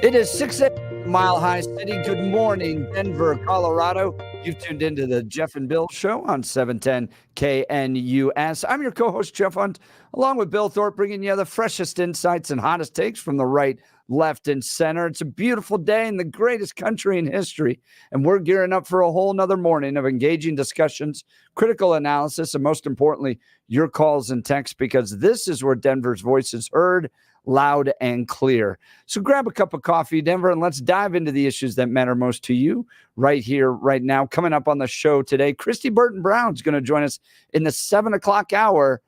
It is 6 a.m. Mile High City. Good morning, Denver, Colorado. You've tuned into the Jeff and Bill Show on 710 KNUS. I'm your co-host, Jeff Hunt, along with Bill Thorpe, bringing you the freshest insights and hottest takes from the right, left, and center. It's a beautiful day in the greatest country in history, and we're gearing up for a whole nother morning of engaging discussions, critical analysis, and most importantly, your calls and texts, because this is where Denver's voice is heard loud and clear. So grab a cup of coffee, Denver, and let's dive into the issues that matter most to you right here, right now. Coming up on the show today, Christy Burton Brown's going to join us in the 7 o'clock hour.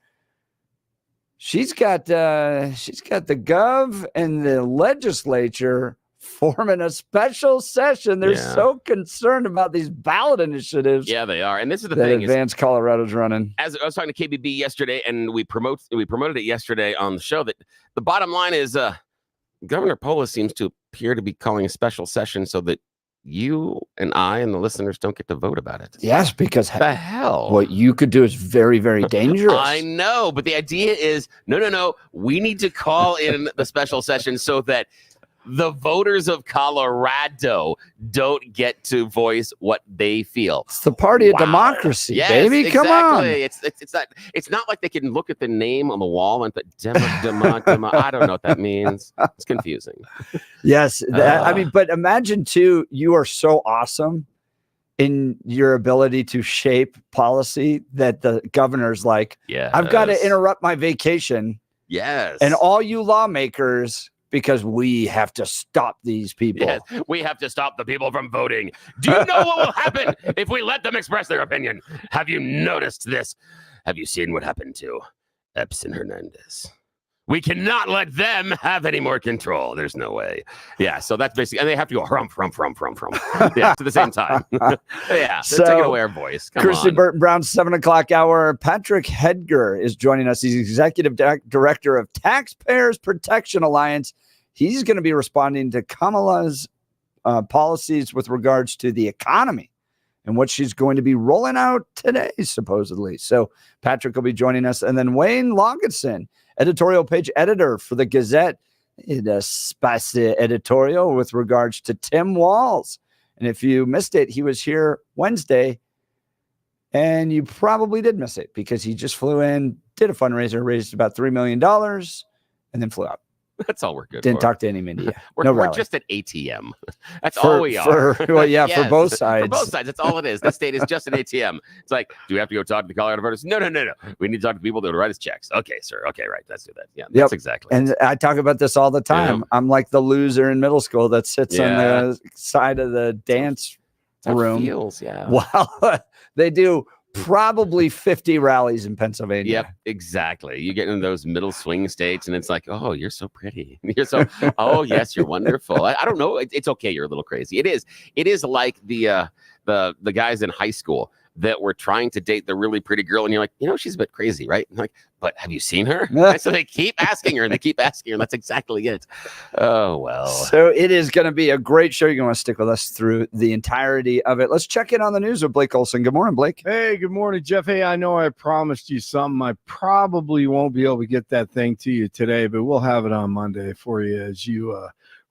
She's got the gov and the legislature forming a special session. They're so concerned about these ballot initiatives. Yeah, they are. And this is the that thing. Advanced Colorado's running. As I was talking to KBB yesterday, and we promoted it yesterday on the show, that the bottom line is Governor Polis seems to appear to be calling a special session so that you and I and the listeners don't get to vote about it. Yes, because the hell, what you could do is very, very dangerous. I know, but the idea is no. We need to call in the special session so that the voters of Colorado don't get to voice what they feel. It's the party of democracy, baby. Come on. It's not like they can look at the name on the wall and put demo. I don't know what that means. It's confusing. Yes. But imagine too, you are so awesome in your ability to shape policy that the governor's like, I've got to interrupt my vacation. Yes. And all you lawmakers, because we have to stop these people. Yes, we have to stop the people from voting. Do you know what will happen if we let them express their opinion? Have you noticed this? Have you seen what happened to Epps and Hernandez? We cannot let them have any more control. There's no way. Yeah, so that's basically, and they have to go from. Yeah, to the same time. Yeah, so taking away our voice. Christy Burton Brown's 7 o'clock hour. Patrick Hedger is joining us. He's executive director of Taxpayers Protection Alliance. He's going to be responding to Kamala's policies with regards to the economy and what she's going to be rolling out today, supposedly. So Patrick will be joining us. And then Wayne Loggeson, editorial page editor for the Gazette, in a spicy editorial with regards to Tim Walz. And if you missed it, he was here Wednesday, and you probably did miss it because he just flew in, did a fundraiser, raised about $3 million, and then flew out. That's all we're good Didn't for. talk to any media. We're just at ATM. That's all we are. For both sides. For both sides. That's all it is. This state is just an ATM. It's like, do we have to go talk to the Colorado voters? No. We need to talk to people that would write us checks. Okay, sir. Okay, right. Let's do that. Yeah, that's exactly. And I talk about this all the time. Yeah. I'm like the loser in middle school that sits on the side of the dance room. Feels, yeah. While they do probably 50 rallies in Pennsylvania. Yep, exactly. You get into those middle swing states, and it's like, oh, you're so pretty. You're so, oh yes, you're wonderful. I don't know. It's okay. You're a little crazy. It is. It is like the guys in high school that were trying to date the really pretty girl, and you're like, she's a bit crazy, right? And like, but have you seen her? So they keep asking her, and they keep asking her, and that's exactly it. Oh, well. So it is going to be a great show. You're going to want to stick with us through the entirety of it. Let's check in on the news with Blake Olson. Good morning, Blake. Hey, good morning, Jeff. Hey, I know I promised you something. I probably won't be able to get that thing to you today, but we'll have it on Monday for you as you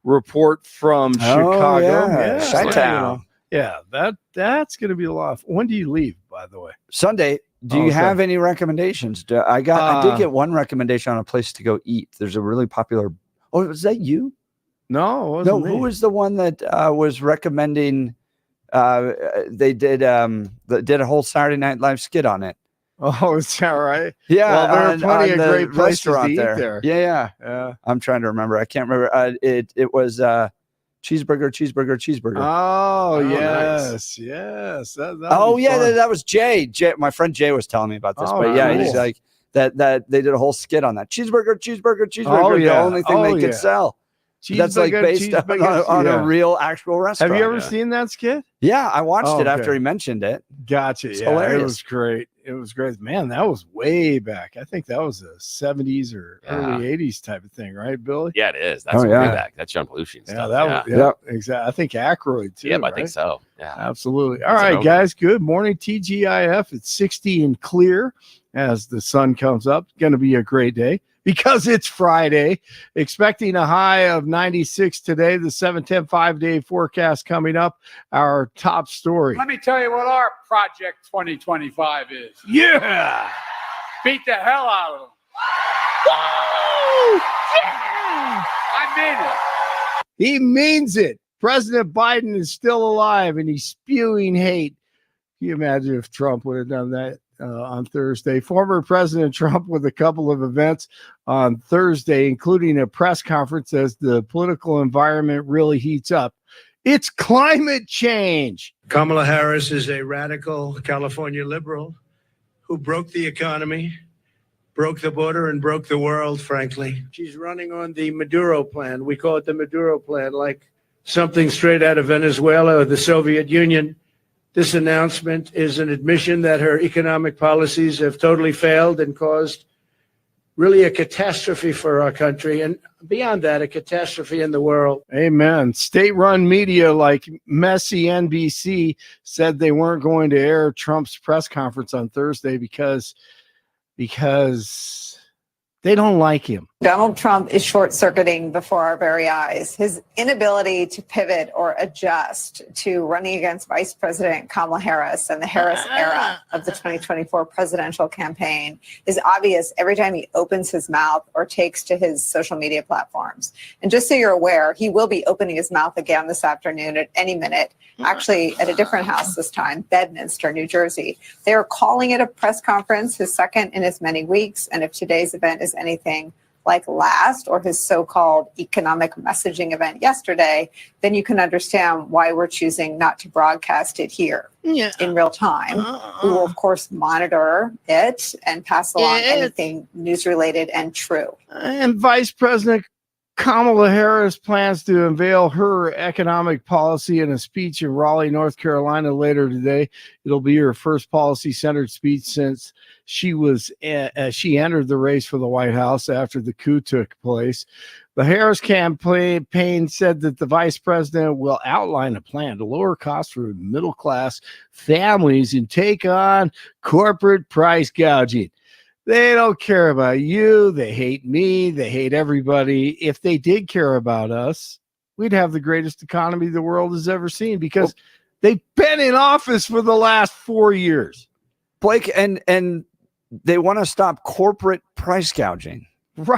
report from Chicago. Yeah. Chi-town. Yeah, that's going to be a lot of fun. When do you leave, by the way? Sunday. Do you have any recommendations? I did get one recommendation on a place to go eat. There's a really popular. Oh, was that you? No, it wasn't me. Who was the one that was recommending? They did a whole Saturday Night Live skit on it. Oh, is that right? Yeah, well, there are plenty of great places to eat there. Yeah. I'm trying to remember. I can't remember. It was cheeseburger. Oh, yes, nice. Yes. That was Jay. My friend Jay was telling me about this. But yeah, he's like that they did a whole skit on that. Cheeseburger. Oh, yeah. The only thing they could sell. That's like based on a real actual restaurant. Have you ever seen that skit? Yeah, I watched it after he mentioned it. Gotcha. It's hilarious. It was great. It was great. Man, that was way back. I think that was a 70s or early 80s type of thing, right, Billy? Yeah, it is. That's way back. That's John Belushi stuff. Yeah, exactly. I think Aykroyd, too. Yeah, right? I think so. Yeah. Absolutely. All right, guys. Good morning. TGIF. It's 60 and clear as the sun comes up. It's going to be a great day. Because it's Friday, expecting a high of 96 today, the 7-10 5-day forecast coming up, our top story. Let me tell you what our Project 2025 is. Yeah. Beat the hell out of them. Woo! Yeah. I mean it. He means it. President Biden is still alive, and he's spewing hate. Can you imagine if Trump would have done that? On Thursday, former President Trump with a couple of events on Thursday, including a press conference as the political environment really heats up. It's climate change. Kamala Harris is a radical California liberal who broke the economy, broke the border, and broke the world, frankly. She's running on the Maduro plan. We call it the Maduro plan, like something straight out of Venezuela or the Soviet Union. This announcement is an admission that her economic policies have totally failed and caused really a catastrophe for our country. And beyond that, a catastrophe in the world. Amen. State-run media like Messy NBC said they weren't going to air Trump's press conference on Thursday because they don't like him. Donald Trump is short-circuiting before our very eyes. His inability to pivot or adjust to running against Vice President Kamala Harris and the Harris era of the 2024 presidential campaign is obvious every time he opens his mouth or takes to his social media platforms. And just so you're aware, he will be opening his mouth again this afternoon at any minute, actually at a different house this time, Bedminster, New Jersey. They are calling it a press conference, his second in as many weeks. And if today's event is anything like last or his so-called economic messaging event yesterday, then you can understand why we're choosing not to broadcast it here in real time. We will, of course, monitor it and pass along anything news-related and true. And Vice President Kamala Harris plans to unveil her economic policy in a speech in Raleigh, North Carolina later today. It'll be her first policy-centered speech since she entered the race for the White House after the coup took place. The Harris campaign said that the vice president will outline a plan to lower costs for middle-class families and take on corporate price gouging. They don't care about you. They hate me. They hate everybody. If they did care about us, we'd have the greatest economy the world has ever seen because they've been in office for the last 4 years. Blake, and they want to stop corporate price gouging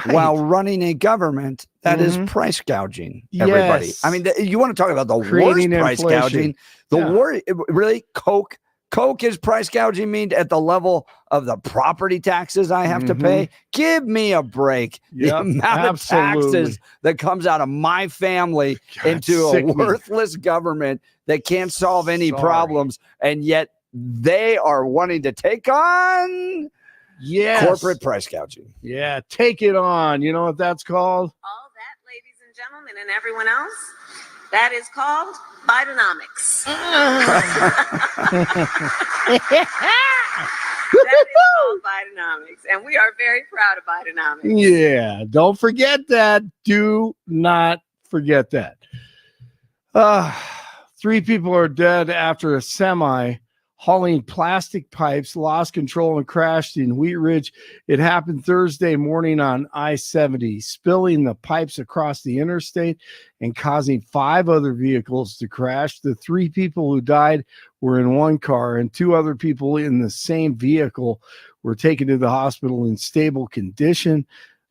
while running a government that is price gouging everybody. Yes. I mean, you want to talk about the Creating worst price inflation. gouging, really Coke, Coke is price gouging me at the level of the property taxes I have to pay. Give me a break. The amount of taxes that comes out of my family into a worthless government that can't solve any problems, and yet they are wanting to take on corporate price gouging. Yeah, take it on. You know what that's called? All that, ladies and gentlemen, and everyone else, that is called Bidenomics. That is called Bidenomics, and we are very proud of Bidenomics. Yeah, don't forget that. Do not forget that. 3 people are dead after a semi hauling plastic pipes lost control and crashed in Wheat Ridge. It happened Thursday morning on I-70, spilling the pipes across the interstate and causing 5 other vehicles to crash. The 3 people who died were in one car, and 2 other people in the same vehicle were taken to the hospital in stable condition.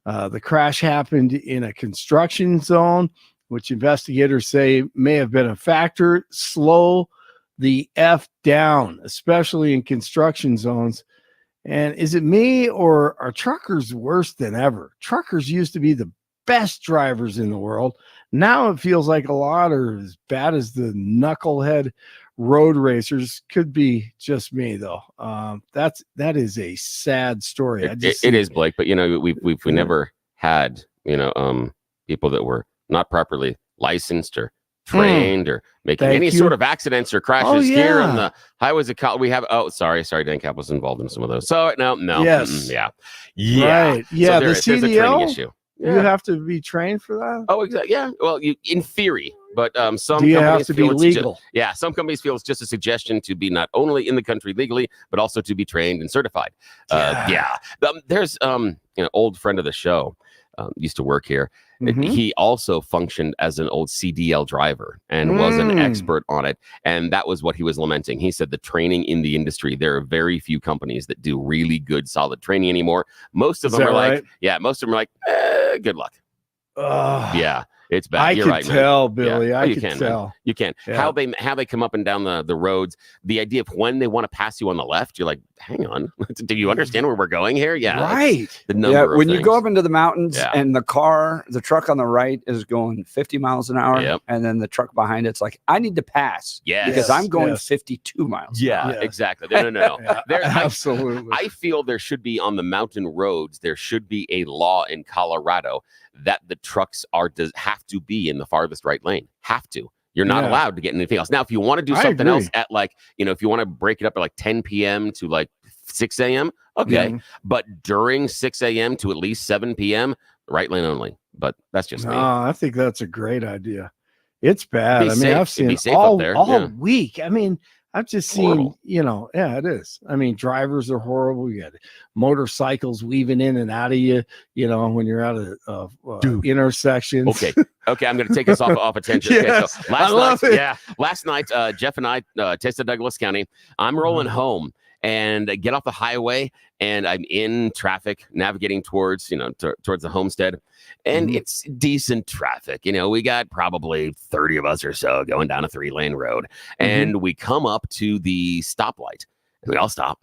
The crash happened in a construction zone, which investigators say may have been a factor. Slow the F down, especially in construction zones. And is it me, or are truckers worse than ever? Truckers used to be the best drivers in the world. Now it feels like a lot are as bad as the knucklehead road racers. Could be just me though. That is a sad story. It is, Blake, but we never had people that were not properly licensed or trained or making any sort of accidents or crashes here on the highways of we have sorry Dan Cap was involved in some of those, so no yes right yeah so the CDL, there's a training issue. You have to be trained for that. Oh, exactly. Yeah, well, in theory, but some do you companies have to be legal? Some companies feel it's just a suggestion to be not only in the country legally but also to be trained and certified. There's old friend of the show used to work here. He also functioned as an old CDL driver and was an expert on it. And that was what he was lamenting. He said the training in the industry, there are very few companies that do really good, solid training anymore. Most of them are like, good luck. Yeah, it's bad. You're right, tell, man. Billy. Yeah. I can tell. Man. You can. Yeah. How they come up and down the roads. The idea of when they want to pass you on the left, you're like, hang on. Do you understand where we're going here? Yeah. Right. The number of when things. you go up into the mountains and the truck on the right is going 50 miles an hour, and then the truck behind it's like, I need to pass. Because I'm going 52 miles. Yeah, exactly. No. Absolutely. I feel there should be on the mountain roads, there should be a law in Colorado that the trucks have to be in the farthest right lane. Have to. You're not allowed to get anything else. Now, if you want to do something else at if you want to break it up at 10 p.m. to 6 a.m., okay. But during 6 a.m. to at least 7 p.m., right lane only. But that's just me. I think that's a great idea. It's bad. I've seen it all week. I've just seen, it is. Drivers are horrible. You got motorcycles weaving in and out of you, when you're out of intersections. Okay, I'm going to take us off a tangent. Yes, okay, so last night, Jeff and I tested Douglas County. I'm rolling home and I get off the highway and I'm in traffic, navigating towards the homestead. And it's decent traffic. We got probably 30 of us or so going down a 3-lane road. And we come up to the stoplight. And we all stop.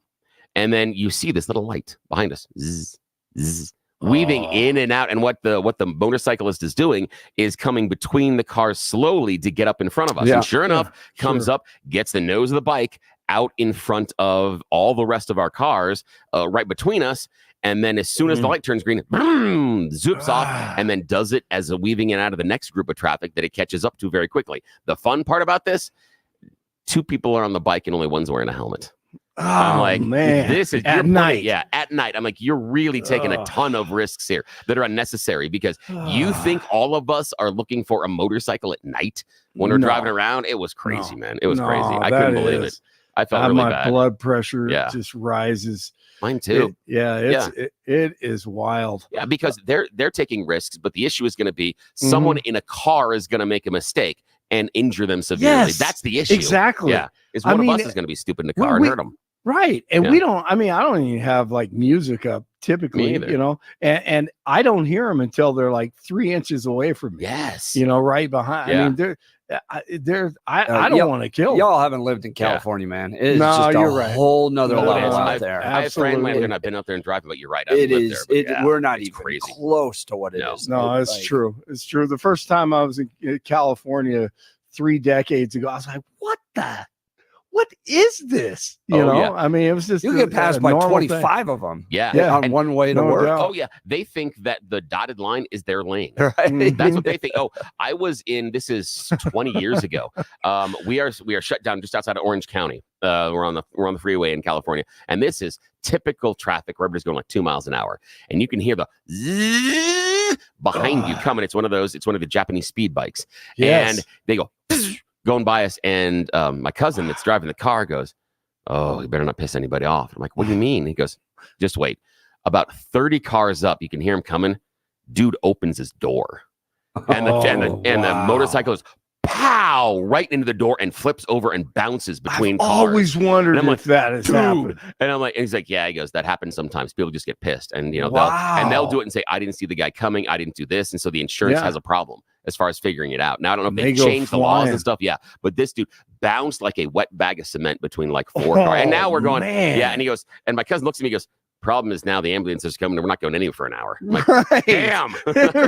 And then you see this little light behind us. Zzz, zzz, weaving in and out. And what the motorcyclist is doing is coming between the cars slowly to get up in front of us. And sure enough, comes up, gets the nose of the bike out in front of all the rest of our cars, right between us. And then as soon as the light turns green, boom, zoops off, and then does it as a weaving in and out of the next group of traffic that it catches up to very quickly. The fun part about this, 2 people are on the bike and only one's wearing a helmet. I'm like, man, this is at night. At night. I'm like, you're really taking a ton of risks here that are unnecessary because you think all of us are looking for a motorcycle at night when we're driving around. It was crazy, man. It was crazy. I couldn't believe it. I felt really my bad. Blood pressure just rises. Mine too. It is wild. Yeah, because they're taking risks, but the issue is going to be someone in a car is going to make a mistake and injure them severely. Yes, that's the issue. Exactly. Yeah, is one of us is going to be stupid in the car and hurt them. Right. And we don't. I don't even have music up typically. And I don't hear them until they're 3 inches away from me. Yes. Right behind. Yeah. I don't want to kill them. Y'all haven't lived in California, man. It's No, just you're a right. whole nother No, it level is. out there. I have friend land there, and Absolutely. I've been up there and driving, but you're right. It is. We're not it's even crazy. close to what it No. is. No, it's like- true. It's true. The first time I was in California 3 decades ago, I was like, what is this? You Oh, know, yeah. I mean, it was just You get passed by normal 25 thing. of them. Yeah. On one way to No work. doubt. Oh, yeah. They think that the dotted line is their lane. Right. Mhm. That's what they think. Oh, I was in. This is 20 years ago. We are shut down just outside of Orange County. We're on the freeway in California, and this is typical traffic where everybody's going like 2 miles an hour, and you can hear the zzz behind you coming. It's one of the Japanese speed bikes, Yes. and they go going by us, and my cousin that's driving the car goes, "Oh, you better not piss anybody off." I'm like, "What do you mean?" He goes, "Just wait. About 30 cars up, you can hear him coming. Dude opens his door, and the motorcycle goes pow right into the door and flips over and bounces between I've cars." always wondered And I'm if that has happened. And I'm like, and he's like, "Yeah." He goes, "That happens sometimes. People just get pissed, and they'll do it and say, I didn't see the guy coming. I didn't do this, and so the insurance Yeah. has a problem as far as figuring it out." Now I don't know if They they go changed the laws flying. and stuff. Yeah, but this dude bounced like a wet bag of cement between like 4 cars, and now we're going, man. yeah. And he goes, and my cousin looks at me, and goes, "Problem is now the ambulance is coming, and we're not going anywhere for an hour." I'm like, Right. "Damn."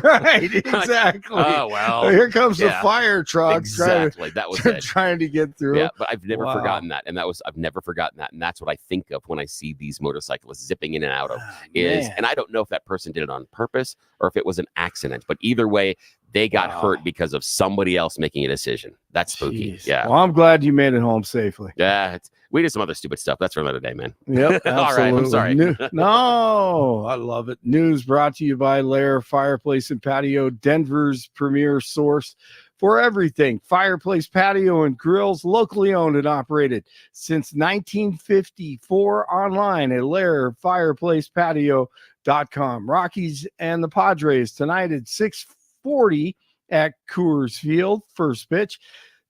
Right, exactly. Oh well. Here comes the yeah. fire truck Exactly. That was it. trying to get through. Yeah, but I've never Wow. forgotten that, and I've never forgotten that, and that's what I think of when I see these motorcyclists zipping in and out of. Man. And I don't know if that person did it on purpose or if it was an accident, but either way, they got Wow. hurt because of somebody else making a decision. That's spooky. Jeez. Yeah, Well, I'm glad you made it home safely. yeah. We did some other stupid stuff. That's for another day, man. Yep. All right, I'm absolutely. sorry. No, I love it. News brought to you by Lair Fireplace and Patio, Denver's premier source for everything fireplace, patio, and grills, locally owned and operated since 1954. Online at lairfireplacepatio.com. Rockies and the Padres tonight at 6:40 at Coors Field. First pitch.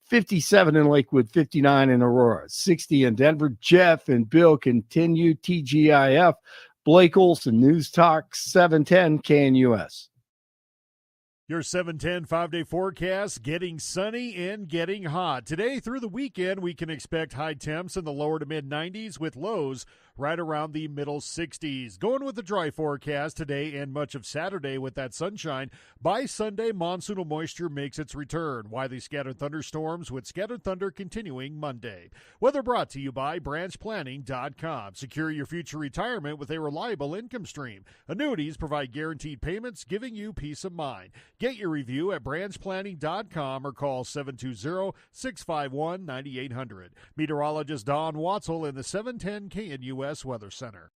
57 in Lakewood, 59 in Aurora, 60 in Denver. Jeff and Bill continue. TGIF. Blake Olson, News Talk 710 KNUS. Your 710 5-day forecast, getting sunny and getting hot. Today through the weekend, we can expect high temps in the lower to mid-90s with lows right around the middle 60s. Going with the dry forecast today and much of Saturday with that sunshine. By Sunday, monsoonal moisture makes its return. Widely scattered thunderstorms with scattered thunder continuing Monday. Weather brought to you by branchplanning.com. Secure your future retirement with a reliable income stream. Annuities provide guaranteed payments, giving you peace of mind. Get your review at branchplanning.com or call 720-651-9800. Meteorologist Don Watzel in the 710 KNUS Weather Center.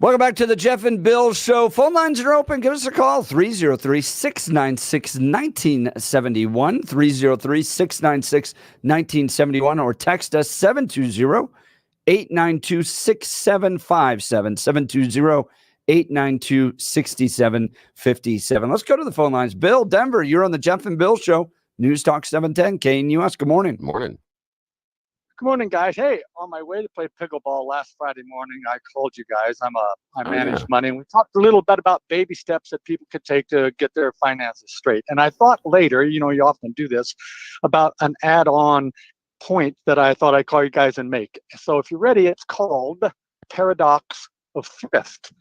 Welcome back to the Jeff and Bill Show. Phone lines are open. Give us a call, 303-696-1971, 303-696-1971, or text us 720-892-6757, 720-892-6757. Let's go to the phone lines. Bill, Denver, you're on the Jeff and Bill Show, News Talk 710, KNUS. Good morning. Morning. Good morning, guys. Hey, on my way to play pickleball last Friday morning, I called you guys. I manage money, and we talked a little bit about baby steps that people could take to get their finances straight. And I thought later, you often do this, about an add-on point that I thought I'd call you guys and make. So if you're ready, it's called Paradox of Thrift.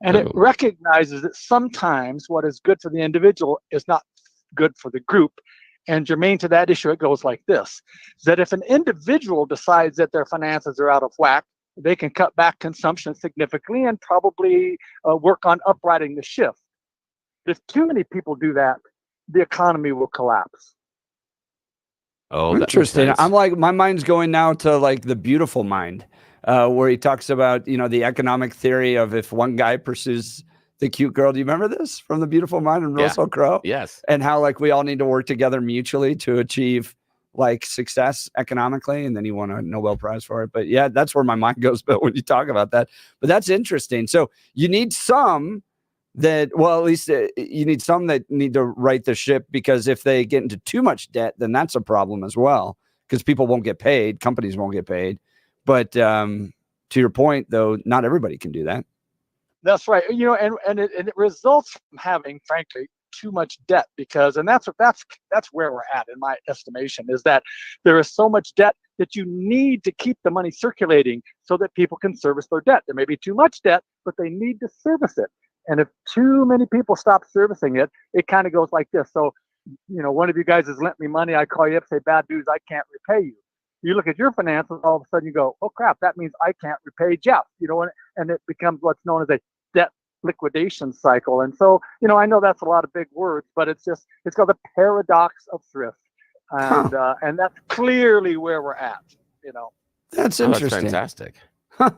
And it recognizes that sometimes what is good for the individual is not good for the group. And germane to that issue, it goes like this, that if an individual decides that their finances are out of whack, they can cut back consumption significantly and probably work on uprighting the ship. If too many people do that, the economy will collapse. Oh, interesting. I'm like, my mind's going now to like The Beautiful Mind, where he talks about, the economic theory of if one guy pursues the cute girl. Do you remember this from The Beautiful Mind and Russell Crowe? Yes. And how like we all need to work together mutually to achieve like success economically, and then he won a Nobel Prize for it. But yeah, that's where my mind goes, Bill, when you talk about that. But that's interesting. So you need some that, well, at least you need some that need to right the ship, because if they get into too much debt, then that's a problem as well, because people won't get paid, companies won't get paid. But to your point, though, not everybody can do that. That's right. And it results from having, frankly, too much debt, because, and that's where we're at, in my estimation, is that there is so much debt that you need to keep the money circulating so that people can service their debt. There may be too much debt, but they need to service it. And if too many people stop servicing it, it kind of goes like this. So, one of you guys has lent me money. I call you up, say, bad news, I can't repay you. You look at your finances, all of a sudden you go, oh crap, that means I can't repay Jeff, and it becomes what's known as a debt liquidation cycle. And so, I know that's a lot of big words, but it's called the paradox of thrift. And and that's clearly where we're at, That's interesting. That's fantastic. Huh.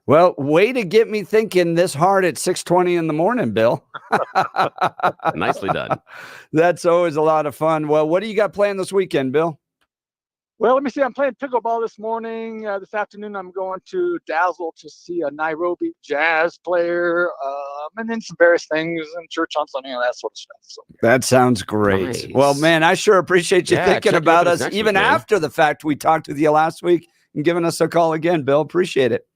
Well, way to get me thinking this hard at 6:20 in the morning, Bill. Nicely done. That's always a lot of fun. Well, what do you got planned this weekend, Bill? Well, let me see. I'm playing pickleball this morning. This afternoon, I'm going to Dazzle to see a Nairobi jazz player, and then some various things, and church on Sunday and that sort of stuff. So that sounds great. Nice. Well, man, I sure appreciate you thinking about us, even after the fact we talked with you last week, and giving us a call again, Bill. Appreciate it.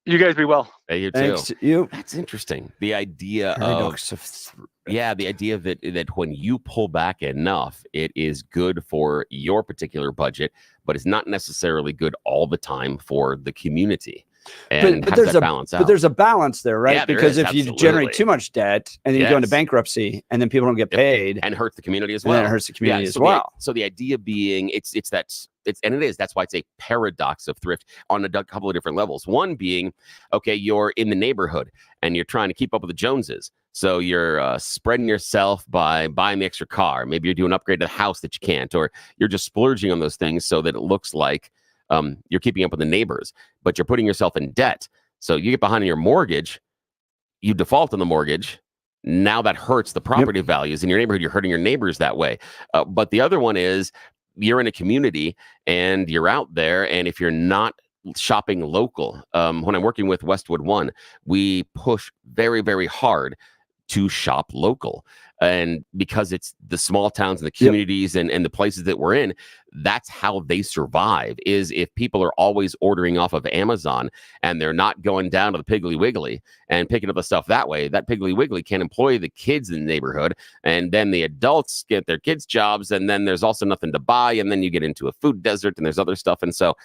You guys be well. Hey, you Thanks too. To you. That's interesting. The idea the idea that when you pull back enough, it is good for your particular budget, but it's not necessarily good all the time for the community. And but there's a balance out. But there's a balance there, right? Yeah, because if you generate too much debt and then you go into bankruptcy and then people don't get paid, and hurts the community as well. And then it hurts the community as well. So the idea being, that's why it's a paradox of thrift on a couple of different levels. One being, okay, you're in the neighborhood and you're trying to keep up with the Joneses. So you're spreading yourself by buying the extra car. Maybe you're doing an upgrade to the house that you can't, or you're just splurging on those things so that it looks like you're keeping up with the neighbors, but you're putting yourself in debt. So you get behind on your mortgage, you default on the mortgage. Now that hurts the property values in your neighborhood. You're hurting your neighbors that way. But the other one is you're in a community and you're out there. And if you're not shopping local, when I'm working with Westwood One, we push very, very hard to shop local. And because it's the small towns and the communities and the places that we're in, that's how they survive, is if people are always ordering off of Amazon and they're not going down to the Piggly Wiggly and picking up the stuff that way. That Piggly Wiggly can employ the kids in the neighborhood, and then the adults get their kids' jobs, and then there's also nothing to buy, and then you get into a food desert and there's other stuff. And so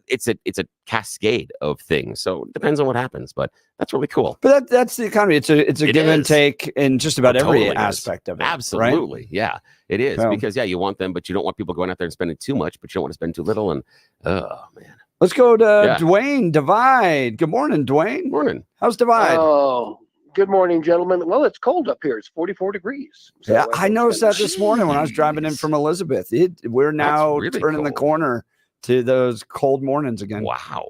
it's a cascade of things. So it depends on what happens, but that's really cool. But that's the economy. It's a give and take in just about every aspect of it. Absolutely. Right? Yeah, it is. Because you want them, but you don't want people going out there and spending too much, but you don't want to spend too little. And oh man. Let's go to Dwayne Divide. Good morning, Dwayne. Morning. How's Divide? Oh, good morning, gentlemen. Well, it's cold up here. It's 44 degrees. So I noticed that this morning when I was driving in from Elizabeth. We're now really turning the corner to those cold mornings again. Wow.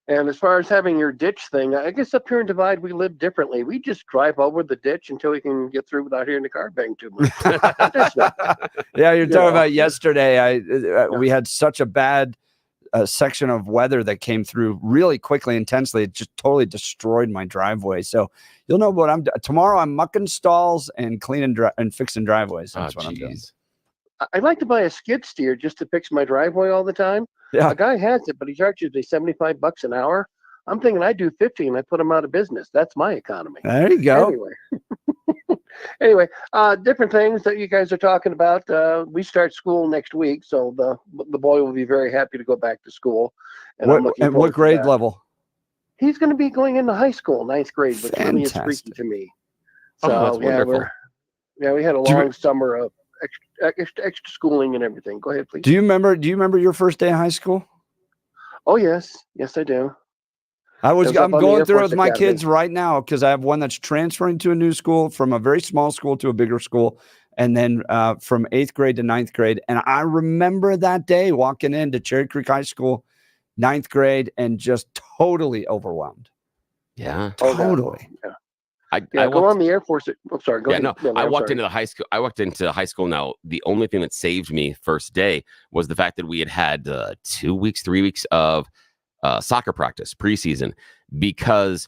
And as far as having your ditch thing, I guess up here in Divide, we live differently. We just drive over the ditch until we can get through without hearing the car bang too much. Yeah, you're talking about yesterday. We had such a bad section of weather that came through really quickly, intensely. It just totally destroyed my driveway. So you'll know what I'm doing. Tomorrow I'm mucking stalls and cleaning and fixing driveways. That's what I'm doing. I'd like to buy a skid steer just to fix my driveway all the time. Yeah. A guy has it, but he charges me $75 an hour. I'm thinking I do 50 and I put him out of business. That's my economy. There you go. Anyway, different things that you guys are talking about. We start school next week, so the boy will be very happy to go back to school. And I'm looking forward what to grade that. level? He's going to be going into high school, 9th grade, which really is freaky Fantastic. to me. Oh, So that's wonderful. we had a Do you- long summer of extra schooling and everything. Go ahead, please. Do you remember your first day of high school? Oh yes, I do. I'm It was up on the going Air through it Force with my Academy. kids right now because I have one that's transferring to a new school from a very small school to a bigger school, and then from 8th grade to 9th grade. And I remember that day walking into Cherry Creek High School, 9th grade, and just totally overwhelmed. Yeah. Totally. Yeah. I Go walked- on the Air Force. I'm sorry. Go Yeah, ahead. no, I I'm walked sorry. into the high school. I walked into high school. Now, the only thing that saved me first day was the fact that we had 2 weeks, 3 weeks of soccer practice preseason, because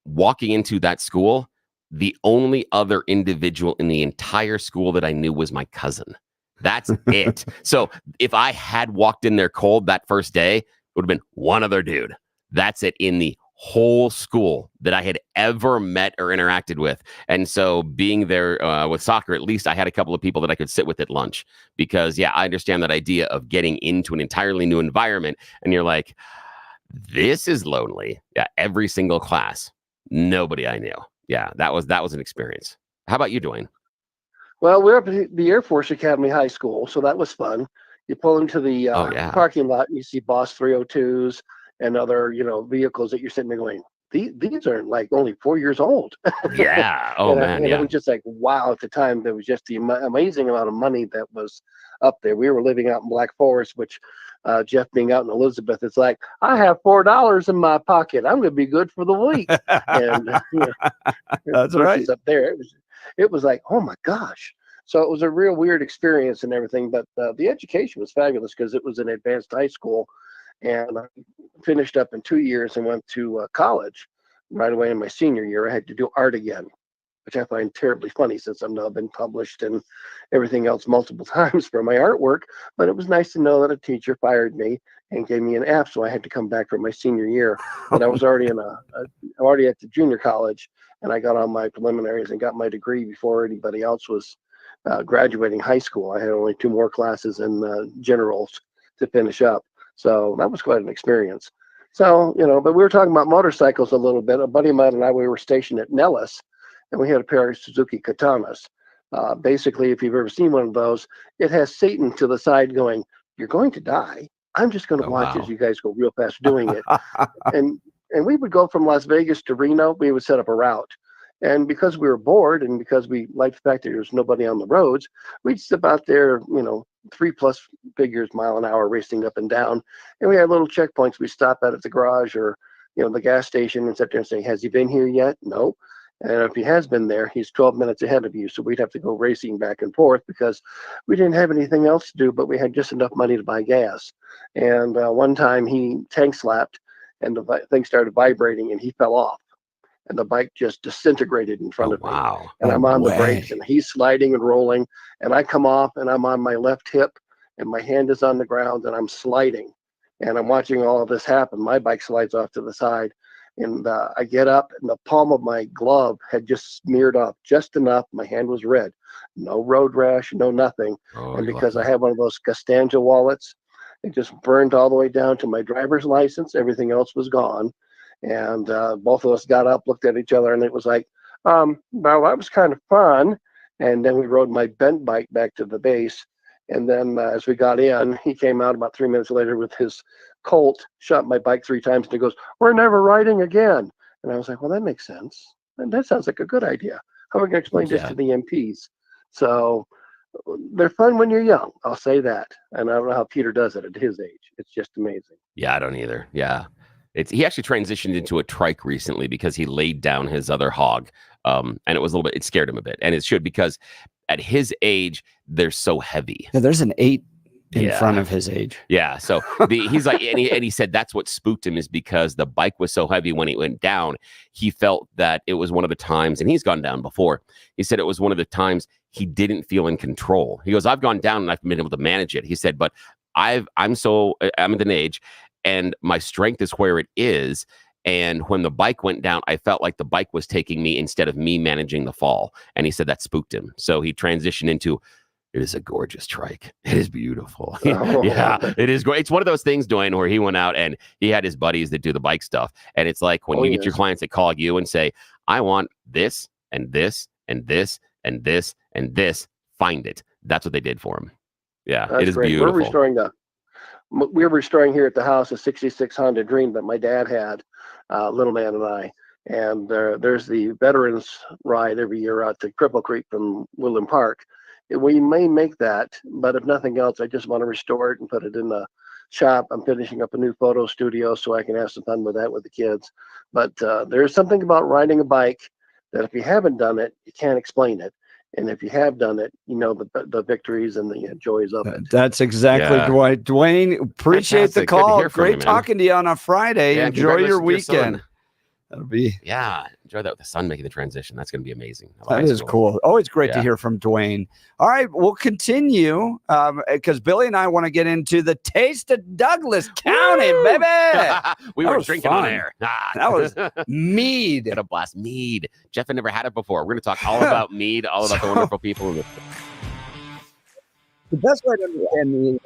walking into that school, the only other individual in the entire school that I knew was my cousin. That's it. So if I had walked in there cold that first day, it would have been one other dude. That's it in the whole school that I had ever met or interacted with. And so being there with soccer, at least I had a couple of people that I could sit with at lunch, because I understand that idea of getting into an entirely new environment and you're like, this is lonely. Yeah. Every single class, nobody I knew. Yeah. That was an experience. How about you, Dwayne? Well, we're up at the Air Force Academy High School, so that was fun. You pull into the parking lot and you see Boss 302s and other, vehicles that you're sitting there going, these aren't like only 4 years old. Yeah. Oh, man. It was just like, wow, at the time, there was just the amazing amount of money that was up there. We were living out in Black Forest, which Jeff being out in Elizabeth, it's like, I have $4 in my pocket. I'm going to be good for the week. And That's right. Up there, it was like, oh my gosh. So it was a real weird experience and everything, but the education was fabulous because it was an advanced high school. And I finished up in 2 years and went to college right away in my senior year. I had to do art again, which I find terribly funny since I've now been published and everything else multiple times for my artwork. But it was nice to know that a teacher fired me and gave me an F, so I had to come back for my senior year. But I was already already at the junior college, and I got on my preliminaries and got my degree before anybody else was graduating high school. I had only 2 more classes in generals to finish up. So that was quite an experience. So, but we were talking about motorcycles a little bit. A buddy of mine and I, we were stationed at Nellis, and we had a pair of Suzuki Katanas. Basically, if you've ever seen one of those, it has Satan to the side going, you're going to die. I'm just going to watch as you guys go real fast doing it. and we would go from Las Vegas to Reno. We would set up a route. And because we were bored and because we liked the fact that there was nobody on the roads, we'd step out there, 3+ figures mile an hour racing up and down. And we had little checkpoints we stop at the garage or, the gas station and sit there and say, has he been here yet? No. And if he has been there, he's 12 minutes ahead of you. So we'd have to go racing back and forth because we didn't have anything else to do, but we had just enough money to buy gas. And one time he tank slapped and the thing started vibrating and he fell off. And the bike just disintegrated in front of me. And I'm on the brakes and he's sliding and rolling. And I come off and I'm on my left hip and my hand is on the ground and I'm sliding. And I'm watching all of this happen. My bike slides off to the side. And I get up and the palm of my glove had just smeared off just enough. My hand was red. No road rash, no nothing. And because I had one of those Costanza wallets, it just burned all the way down to my driver's license. Everything else was gone. And both of us got up, looked at each other, and it was like, well, that was kind of fun. And then we rode my bent bike back to the base. And then as we got in, he came out about 3 minutes later with his Colt, shot my bike 3 times, and he goes, we're never riding again. And I was like, well, that makes sense. And that sounds like a good idea. How are we going to explain this to the MPs? So they're fun when you're young. I'll say that. And I don't know how Peter does it at his age. It's just amazing. Yeah, I don't either. Yeah. He actually transitioned into a trike recently because he laid down his other hog. And it scared him a bit. And it should, because at his age, they're so heavy. Yeah, there's an 8 in front of his age. Yeah. So he's like, and he said that's what spooked him is because the bike was so heavy when it went down. He felt that it was one of the times, and he's gone down before. He said it was one of the times he didn't feel in control. He goes, I've gone down and I've been able to manage it. He said, but I'm at an age and my strength is where it is. And when the bike went down, I felt like the bike was taking me instead of me managing the fall. And he said that spooked him. So he transitioned into, it is a gorgeous trike. It is beautiful. Yeah, it is great. It's one of those things, Dwayne, where he went out and he had his buddies that do the bike stuff. And it's like when you get your clients that call you and say, I want this and this and this and this and this, find it. That's what they did for him. Yeah, That's it is great. beautiful. We're restoring here at the house a 66 Honda Dream that my dad had, little man and I. And there's the veterans ride every year out to Cripple Creek from Woodland Park. We may make that, but if nothing else, I just want to restore it and put it in the shop. I'm finishing up a new photo studio so I can have some fun with that with the kids. But there's something about riding a bike that if you haven't done it, you can't explain it. And if you have done it, you know the victories and the joys of it. That's exactly right. Dwayne, appreciate the call. Great talking to you on a Friday. Yeah, enjoy your weekend. That'll be enjoy that with the sun making the transition. That's going to be amazing. That is cool. Always great to hear from Dwayne. All right, we'll continue because Billy and I want to get into the taste of Douglas County, baby. We were drinking on air. That was mead. Got a blast. Mead. Jeff had never had it before. We're going to talk all about mead, all about the wonderful people in the best way to understand mead.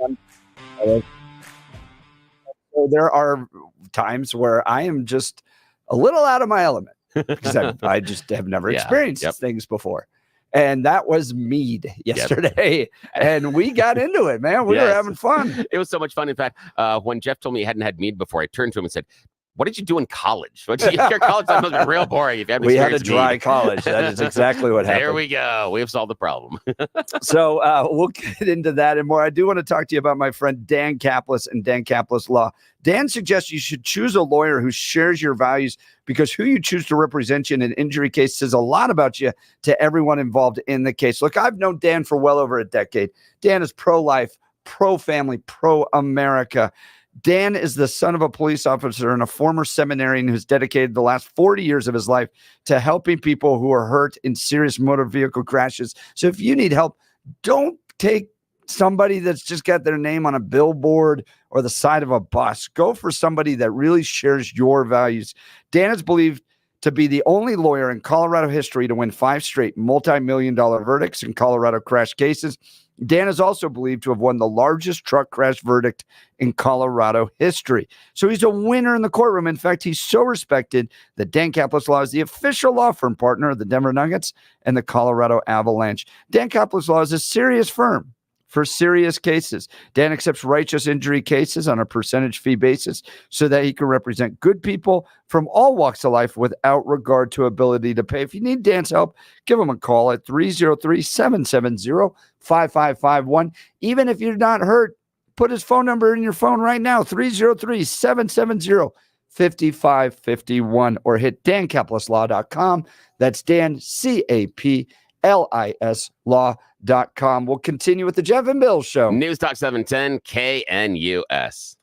So there are times where I am just a little out of my element because I just have never experienced things before. And that was mead yesterday. And we got into it, man. We were having fun. It was so much fun. In fact, when Jeff told me he hadn't had mead before, I turned to him and said, what did you do in college? Your college time must be real boring. If you haven't we had a dry college. That is exactly what happened. There we go. We have solved the problem. So we'll get into that and more. I do want to talk to you about my friend Dan Kaplis and Dan Kaplis Law. Dan suggests you should choose a lawyer who shares your values because who you choose to represent you in an injury case says a lot about you to everyone involved in the case. Look, I've known Dan for well over a decade. Dan is pro-life, pro-family, pro-America. Dan is the son of a police officer and a former seminarian who's dedicated the last 40 years of his life to helping people who are hurt in serious motor vehicle crashes. So if you need help, don't take somebody that's just got their name on a billboard or the side of a bus. Go for somebody that really shares your values. Dan is believed to be the only lawyer in Colorado history to win 5 straight multi-million-dollar verdicts in Colorado crash cases. Dan is also believed to have won the largest truck crash verdict in Colorado history. So he's a winner in the courtroom. In fact, he's so respected that Dan Kaplis Law is the official law firm partner of the Denver Nuggets and the Colorado Avalanche. Dan Kaplis Law is a serious firm for serious cases. Dan accepts righteous injury cases on a percentage fee basis so that he can represent good people from all walks of life without regard to ability to pay. If you need Dan's help, give him a call at 303-770-5551. Even if you're not hurt, put his phone number in your phone right now, 303-770-5551, or hit dankapleslaw.com. That's Dan, CAPLIS law.com. We'll continue with the Jeff and Bill Show. News Talk 710 KNUS.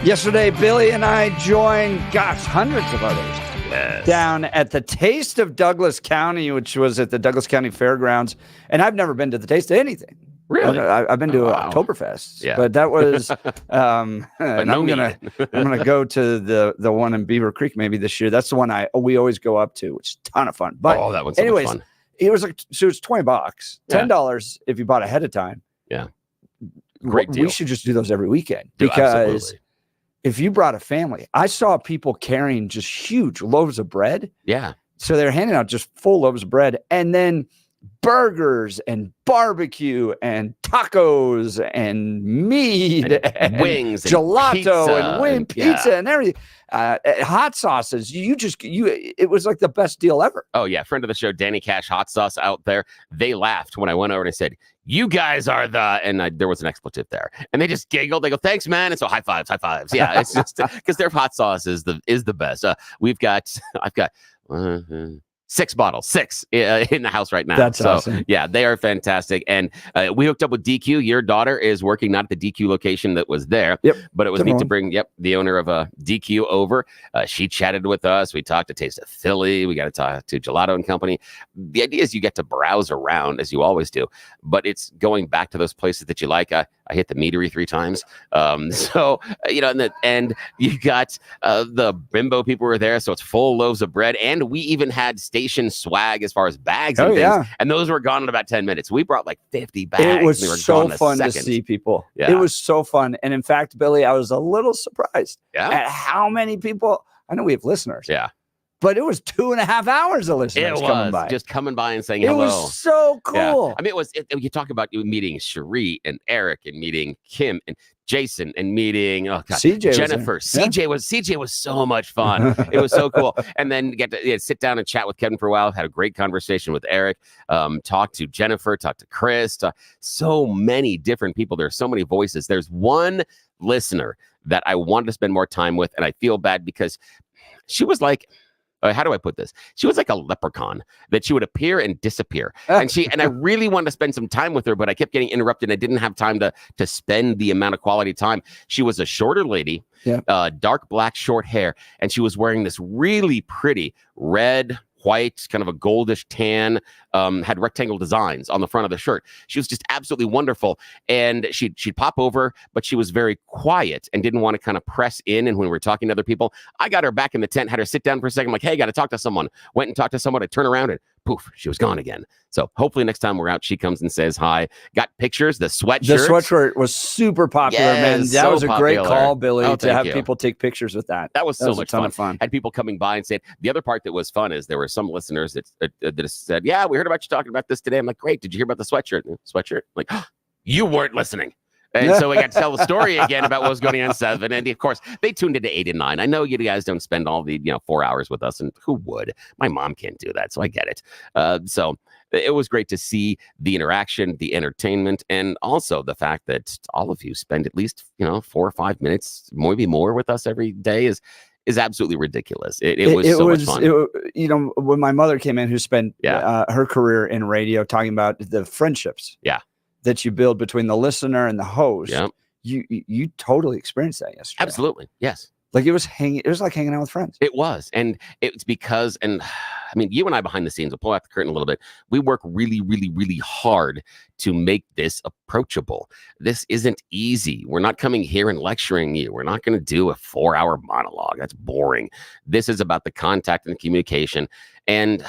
Yesterday, Billy and I joined, hundreds of others down at the Taste of Douglas County, which was at the Douglas County Fairgrounds. And I've never been to the Taste of anything. Really? I've been to Oktoberfest, but that was. And I'm gonna go to the one in Beaver Creek maybe this year. That's the one we always go up to, which is a ton of fun. But that one's so much fun. It was $20, $10 if you bought ahead of time. Yeah, great deal. We should just do those every weekend because if you brought a family, I saw people carrying just huge loaves of bread. Yeah, so they're handing out just full loaves of bread, and then burgers and barbecue and tacos and meat and wings, gelato and pizza and everything. Hot sauces. It was like the best deal ever. Oh yeah, friend of the show, Danny Cash Hot Sauce out there. They laughed when I went over and I said, "You guys are the," and there was an expletive there, and they just giggled. They go, "Thanks, man!" And so high fives. Yeah, it's just because their hot sauce is the best. I've got. 6 bottles in the house right now. That's awesome. Yeah, they are fantastic. And we hooked up with DQ. Your daughter is working not at the DQ location that was there, but it was neat to bring the owner of DQ over. She chatted with us. We talked to Taste of Philly. We got to talk to Gelato and Company. The idea is you get to browse around as you always do, but it's going back to those places that you like. I hit the meadery 3 times. And you got the bimbo people were there. So it's full loaves of bread. And we even had station swag as far as bags and things. Yeah. And those were gone in about 10 minutes. We brought like 50 bags. It was so fun to see people. Yeah. It was so fun. And in fact, Billy, I was a little surprised at how many people. I know we have listeners. Yeah. But it was 2.5 hours of listeners coming by. Just coming by and saying hello. It was so cool. Yeah. I mean, you talk about meeting Cherie and Eric and meeting Kim and Jason and meeting Jennifer. CJ was so much fun. It was so cool. And then get to sit down and chat with Kevin for a while. Had a great conversation with Eric. Talked to Jennifer. Talked to Chris. So many different people. There's so many voices. There's one listener that I wanted to spend more time with, and I feel bad because she was like. How do I put this? She was like a leprechaun that she would appear and disappear. And I really wanted to spend some time with her, but I kept getting interrupted. I didn't have time to spend the amount of quality time. She was a shorter lady, dark black short hair, and she was wearing this really pretty red, white, kind of a goldish tan, had rectangle designs on the front of the shirt. She was just absolutely wonderful. And she'd pop over, but she was very quiet and didn't want to kind of press in. And when we were talking to other people, I got her back in the tent, had her sit down for a second. I'm like, hey, got to talk to someone. Went and talked to someone. I turn around and poof, she was gone again. So hopefully next time we're out, she comes and says hi. Got pictures, the sweatshirt. The sweatshirt was super popular, man. That was a great call, Billy, to have people take pictures with that. That was so much fun. Of fun. Had people coming by and saying, the other part that was fun is there were some listeners that said, yeah, we heard about you talking about this today. I'm like, great. Did you hear about the sweatshirt? Sweatshirt? I'm like, oh, you weren't listening. And so we got to tell the story again about what was going on 7. And of course, they tuned into 8 and 9. I know you guys don't spend all the 4 hours with us, and who would? My mom can't do that, so I get it. So it was great to see the interaction, the entertainment, and also the fact that all of you spend at least 4 or 5 minutes, maybe more, with us every day is absolutely ridiculous. It was so much fun. When my mother came in, who spent her career in radio, talking about the friendships. Yeah. That you build between the listener and the host. Yeah. You totally experienced that yesterday. Absolutely. Yes. Like it was like hanging out with friends. It was. And it's because, and I mean, you and I behind the scenes, we'll pull out the curtain a little bit. We work really, really, really hard to make this approachable. This isn't easy. We're not coming here and lecturing you. We're not going to do a 4-hour monologue. That's boring. This is about the contact and the communication. And,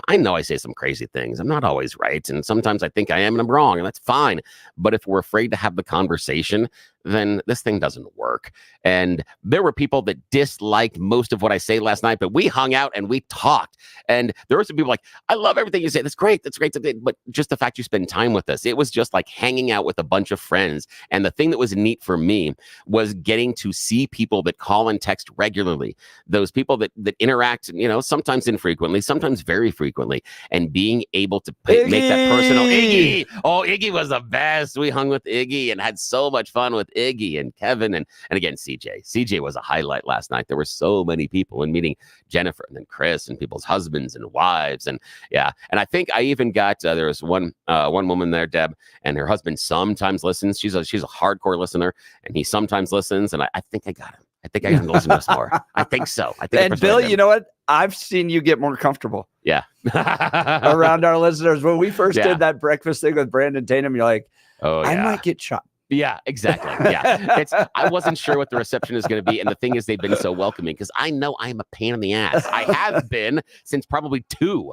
I know I say some crazy things. I'm not always right. And sometimes I think I am and I'm wrong, and that's fine. But if we're afraid to have the conversation, then this thing doesn't work. And there were people that disliked most of what I say last night, but we hung out and we talked. And there were some people like, I love everything you say. That's great. That's great. But just the fact you spend time with us, it was just like hanging out with a bunch of friends. And the thing that was neat for me was getting to see people that call and text regularly. Those people that interact, sometimes infrequently, sometimes very frequently, and being able to make that personal. Iggy was the best. We hung with Iggy and had so much fun with Iggy and Kevin and again, CJ. CJ was a highlight last night. There were so many people and meeting Jennifer and then Chris and people's husbands and wives. And yeah. And I think I even got, there was one woman there, Deb, and her husband sometimes listens. She's a hardcore listener and he sometimes listens. And I think I got him. I think I got him to listen to us more. I think so. I think. And Bill, you know what? I've seen you get more comfortable. Yeah. Around our listeners. When we first did that breakfast thing with Brandon Tatum, you're like, oh, yeah. I might get shot. Yeah, exactly. Yeah. I wasn't sure what the reception is going to be. And the thing is, they've been so welcoming because I know I'm a pain in the ass. I have been since probably 2.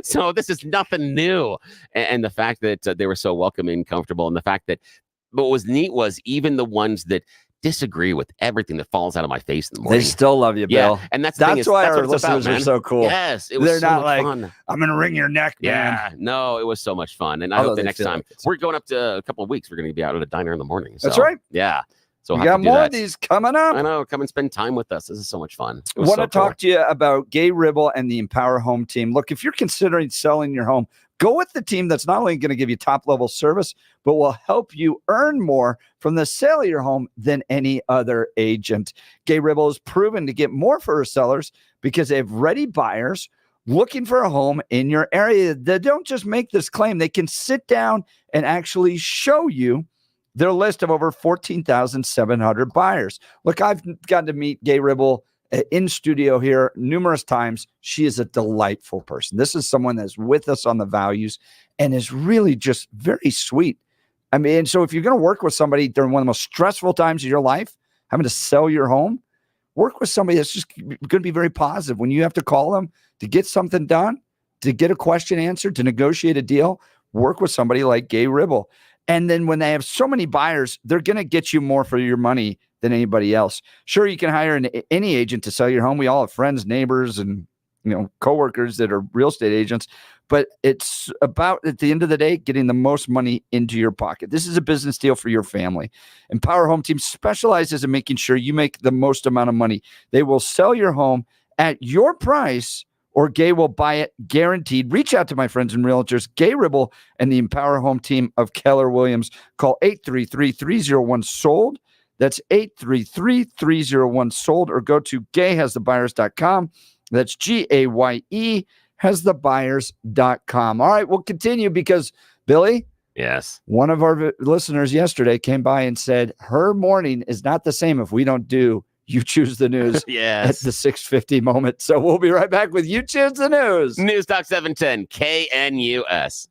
So this is nothing new. And the fact that they were so welcoming, comfortable, and the fact that what was neat was even the ones that disagree with everything that falls out of my face in the morning. They still love you, Bill. And that's why our what it's listeners about, are so cool. Yes, it was They're so not much like, fun. I'm going to wring your neck, man. Yeah, no, it was so much fun. And I Although hope the they next feel time like we're going up to a couple of weeks, we're going to be out at a diner in the morning. So, That's right. Yeah. So we we'll got have to do more that. of these coming up. I know. Come and spend time with us. This is so much fun. I want to talk to you about Gay Ribble and the Empower Home team. Look, if you're considering selling your home, go with the team that's not only going to give you top-level service, but will help you earn more from the sale of your home than any other agent. Gay Ribble is proven to get more for her sellers because they have ready buyers looking for a home in your area. They don't just make this claim. They can sit down and actually show you their list of over 14,700 buyers. Look, I've gotten to meet Gay Ribble in studio here numerous times. She is a delightful person. This is someone that's with us on the values and is really just very sweet. I mean, so if you're going to work with somebody during one of the most stressful times of your life, having to sell your home, work with somebody that's just going to be very positive. When you have to call them to get something done, to get a question answered, to negotiate a deal, work with somebody like Gay Ribble. And then when they have so many buyers, they're going to get you more for your money than anybody else. Sure, you can hire any agent to sell your home. We all have friends, neighbors, and coworkers that are real estate agents. But it's about, at the end of the day, getting the most money into your pocket. This is a business deal for your family. Empower Home Team specializes in making sure you make the most amount of money. They will sell your home at your price, or Gay will buy it guaranteed. Reach out to my friends and realtors, Gay Ribble and the Empower Home Team of Keller Williams. Call 833-301-SOLD. That's 833-301-SOLD, or go to gayhasthebuyers.com. That's GAYE hasthebuyers.com. All right, we'll continue because, Billy, yes, one of our listeners yesterday came by and said her morning is not the same if we don't do You Choose the News yes. at the 6:50 moment. So we'll be right back with You Choose the News. News Talk 710 KNUS.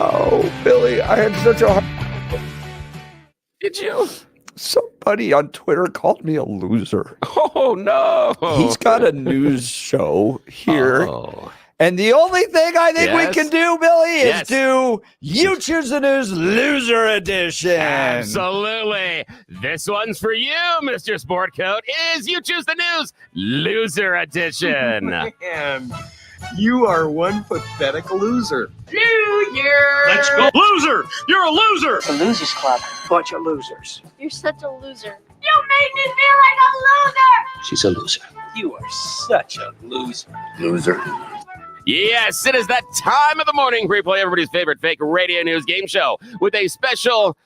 Oh, Billy, I had such a hard... Did you? Somebody on Twitter called me a loser. Oh, no. He's got a news show here. Oh. And the only thing I think we Yes. can do, Billy, is Yes. do You Choose the News Loser Edition. Absolutely. This one's for you, Mr. Sportcoat. It is You Choose the News Loser Edition. Man, you are one pathetic loser. Let's go. Loser! You're a loser! The Losers Club. Bunch of losers. You're such a loser. You made me feel like a loser. She's a loser. You are such a loser. Loser. Yes, it is that time of the morning where we play everybody's favorite fake radio news game show with a special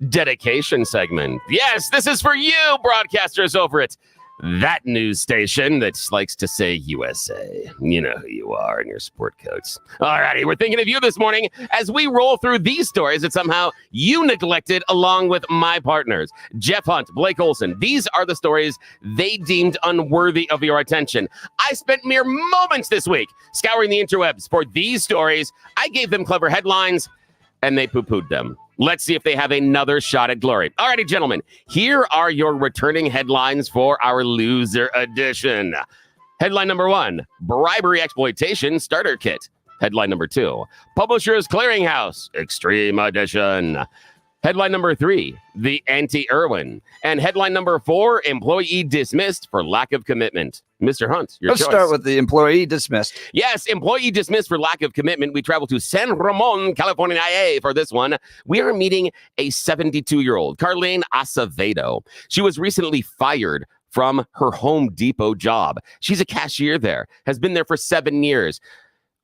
dedication segment. Yes, this is for you, broadcasters over at that news station that likes to say USA. You know who you are in your sport coats. All righty, we're thinking of you this morning as we roll through these stories that somehow you neglected along with my partners, Jeff Hunt, Blake Olson. These are the stories they deemed unworthy of your attention. I spent mere moments this week scouring the interwebs for these stories. I gave them clever headlines, and they poo-pooed them. Let's see if they have another shot at glory. All righty, gentlemen, here are your returning headlines for our loser edition. Headline number 1, bribery exploitation starter kit. Headline number 2, Publishers Clearinghouse Extreme Edition. Headline number 3, the anti-Irwin. And headline number 4, employee dismissed for lack of commitment. Mr. Hunt, your Let's choice. start with the employee dismissed. Yes, employee dismissed for lack of commitment. We travel to San Ramon, California for this one. We are meeting a 72-year-old, Carlene Acevedo. She was recently fired from her Home Depot job. She's a cashier there, has been there for 7 years.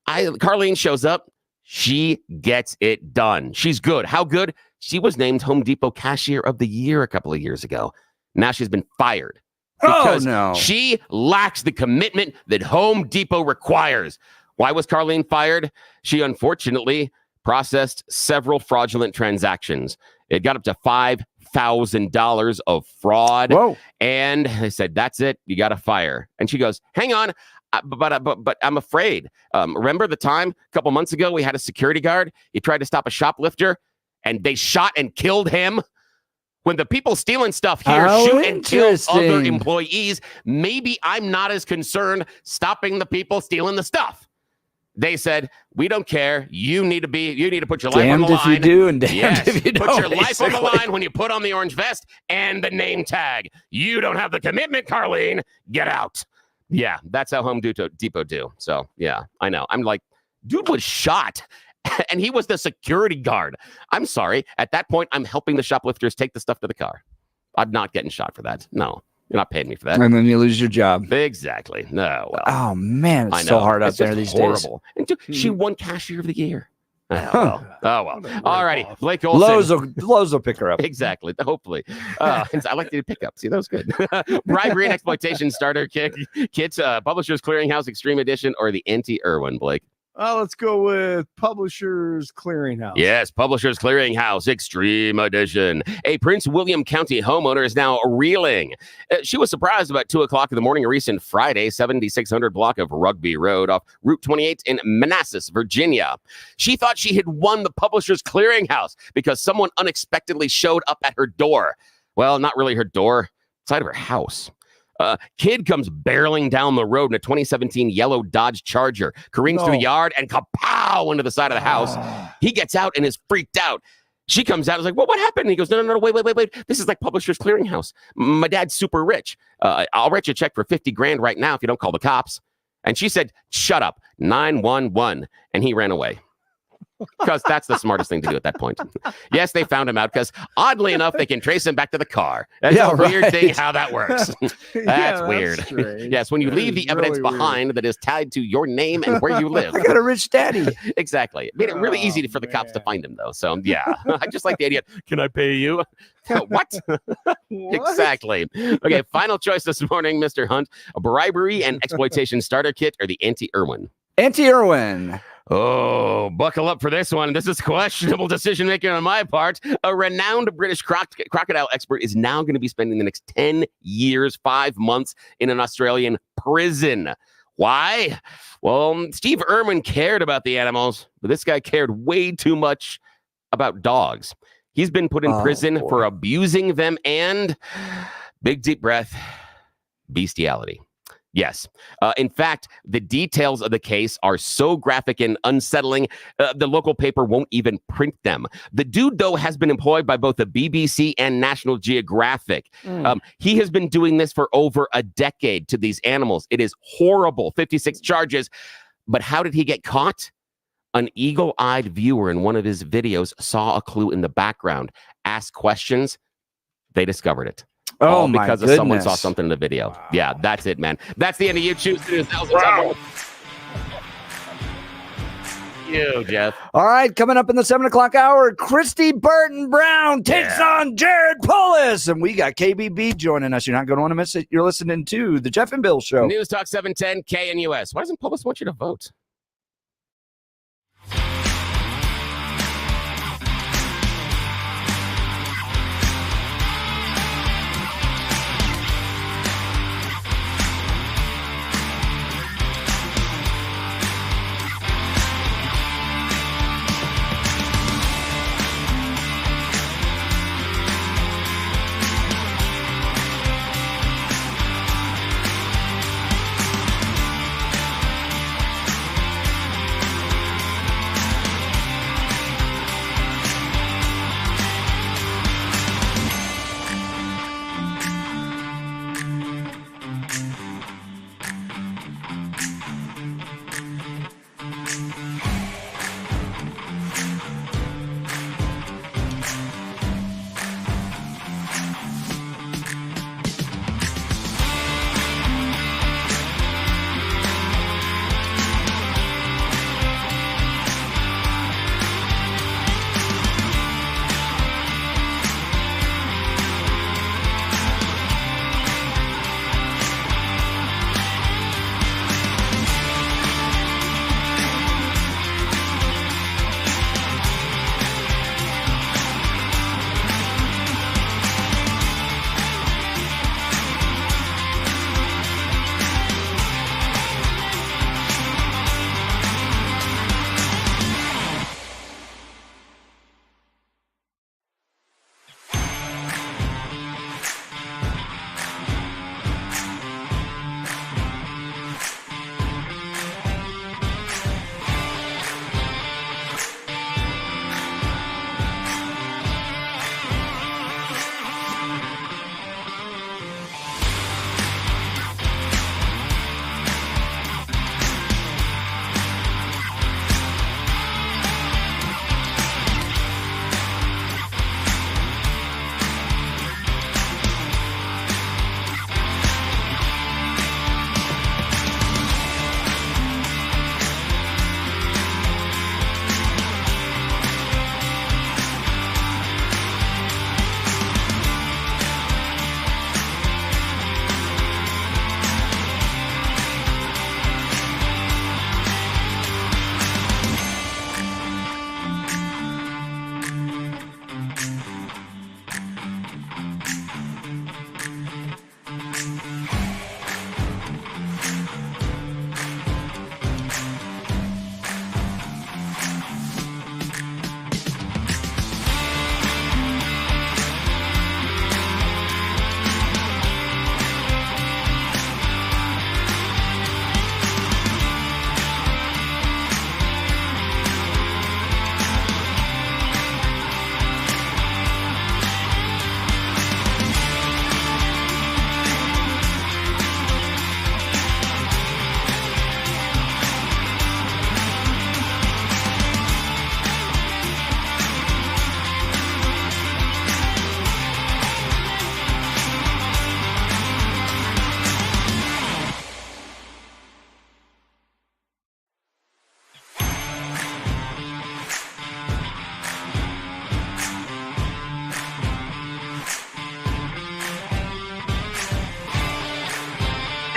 Carlene shows up. She gets it done. She's good. How good? She was named Home Depot Cashier of the Year a couple of years ago. Now she's been fired. Because she lacks the commitment that Home Depot requires. Why was Carlene fired? She unfortunately processed several fraudulent transactions. It got up to $5,000 of fraud. Whoa. And they said, that's it. You got to fire. And she goes, hang on. But I'm afraid. Remember the time a couple months ago we had a security guard? He tried to stop a shoplifter and they shot and killed him. When the people stealing stuff here shoot and kill other employees, maybe I'm not as concerned stopping the people stealing the stuff. They said, we don't care. You need to put your life on the line. Damned if you do and damned if you don't. Put your life on the line when you put on the orange vest and the name tag. You don't have the commitment, Carlene. Get out. Yeah, that's how Home Depot do. So, yeah, I know. I'm like, dude was shot. And he was the security guard. I'm sorry. At that point, I'm helping the shoplifters take the stuff to the car. I'm not getting shot for that. No, you're not paying me for that. And then you lose your job. Exactly. No, well. Oh, man, it's so hard out there these days. And she won Cashier of the Year. Oh, well. All righty. Blake Olson. Lowe's will pick her up. Exactly. Hopefully. I like the pickup. See, that was good. Bribery and exploitation starter kits, Publishers Clearinghouse Extreme Edition, or the anti-Irwin, Blake? Let's go with Publishers Clearinghouse. Yes, Publishers Clearinghouse Extreme Edition. A Prince William County homeowner is now reeling. She was surprised about 2 o'clock in the morning a recent Friday, 7600 block of Rugby Road off Route 28 in Manassas, Virginia. She thought she had won the Publishers Clearinghouse because someone unexpectedly showed up at her door. Well, not really her door, side of her house. Kid comes barreling down the road in a 2017 yellow Dodge Charger, careens through the yard and kapow into the side of the house. He gets out and is freaked out. She comes out and is like, well, what happened? And he goes, no, wait. This is like Publishers Clearinghouse. My dad's super rich. I'll write you a check for $50,000 right now if you don't call the cops. And she said, shut up, 911. And he ran away. Because that's the smartest thing to do at that point. Yes, they found him out because, oddly enough, they can trace him back to the car. That's a weird thing how that works. That's weird. Yes, when you leave the evidence behind that is tied to your name and where you live. I got a rich daddy. Exactly. It made it really easy for the cops to find him, though. So, yeah. I just like the idea. Can I pay you? What? Exactly. Okay, final choice this morning, Mr. Hunt. A bribery and exploitation starter kit or the anti-Irwin? Anti-Irwin. Oh, buckle up for this one. This is questionable decision-making on my part. A renowned British crocodile expert is now going to be spending the next 10 years, 5 months in an Australian prison. Why? Well, Steve Irwin cared about the animals, but this guy cared way too much about dogs. He's been put in prison for abusing them and, big deep breath, bestiality. Yes. In fact, the details of the case are so graphic and unsettling, the local paper won't even print them. The dude, though, has been employed by both the BBC and National Geographic. He has been doing this for over a decade to these animals. It is horrible. 56 charges. But how did he get caught? An eagle-eyed viewer in one of his videos saw a clue in the background, asked questions. They discovered it. Oh, my because goodness. someone saw something in the video. Wow. Yeah, that's it, man. That's the end of You Choose News. Wow. You, Jeff. All right, coming up in the 7 o'clock hour, Christy Burton Brown takes on Jared Polis, and we got KBB joining us. You're not going to want to miss it. You're listening to the Jeff and Bill Show. News Talk 710 KNUS. Why doesn't Polis want you to vote?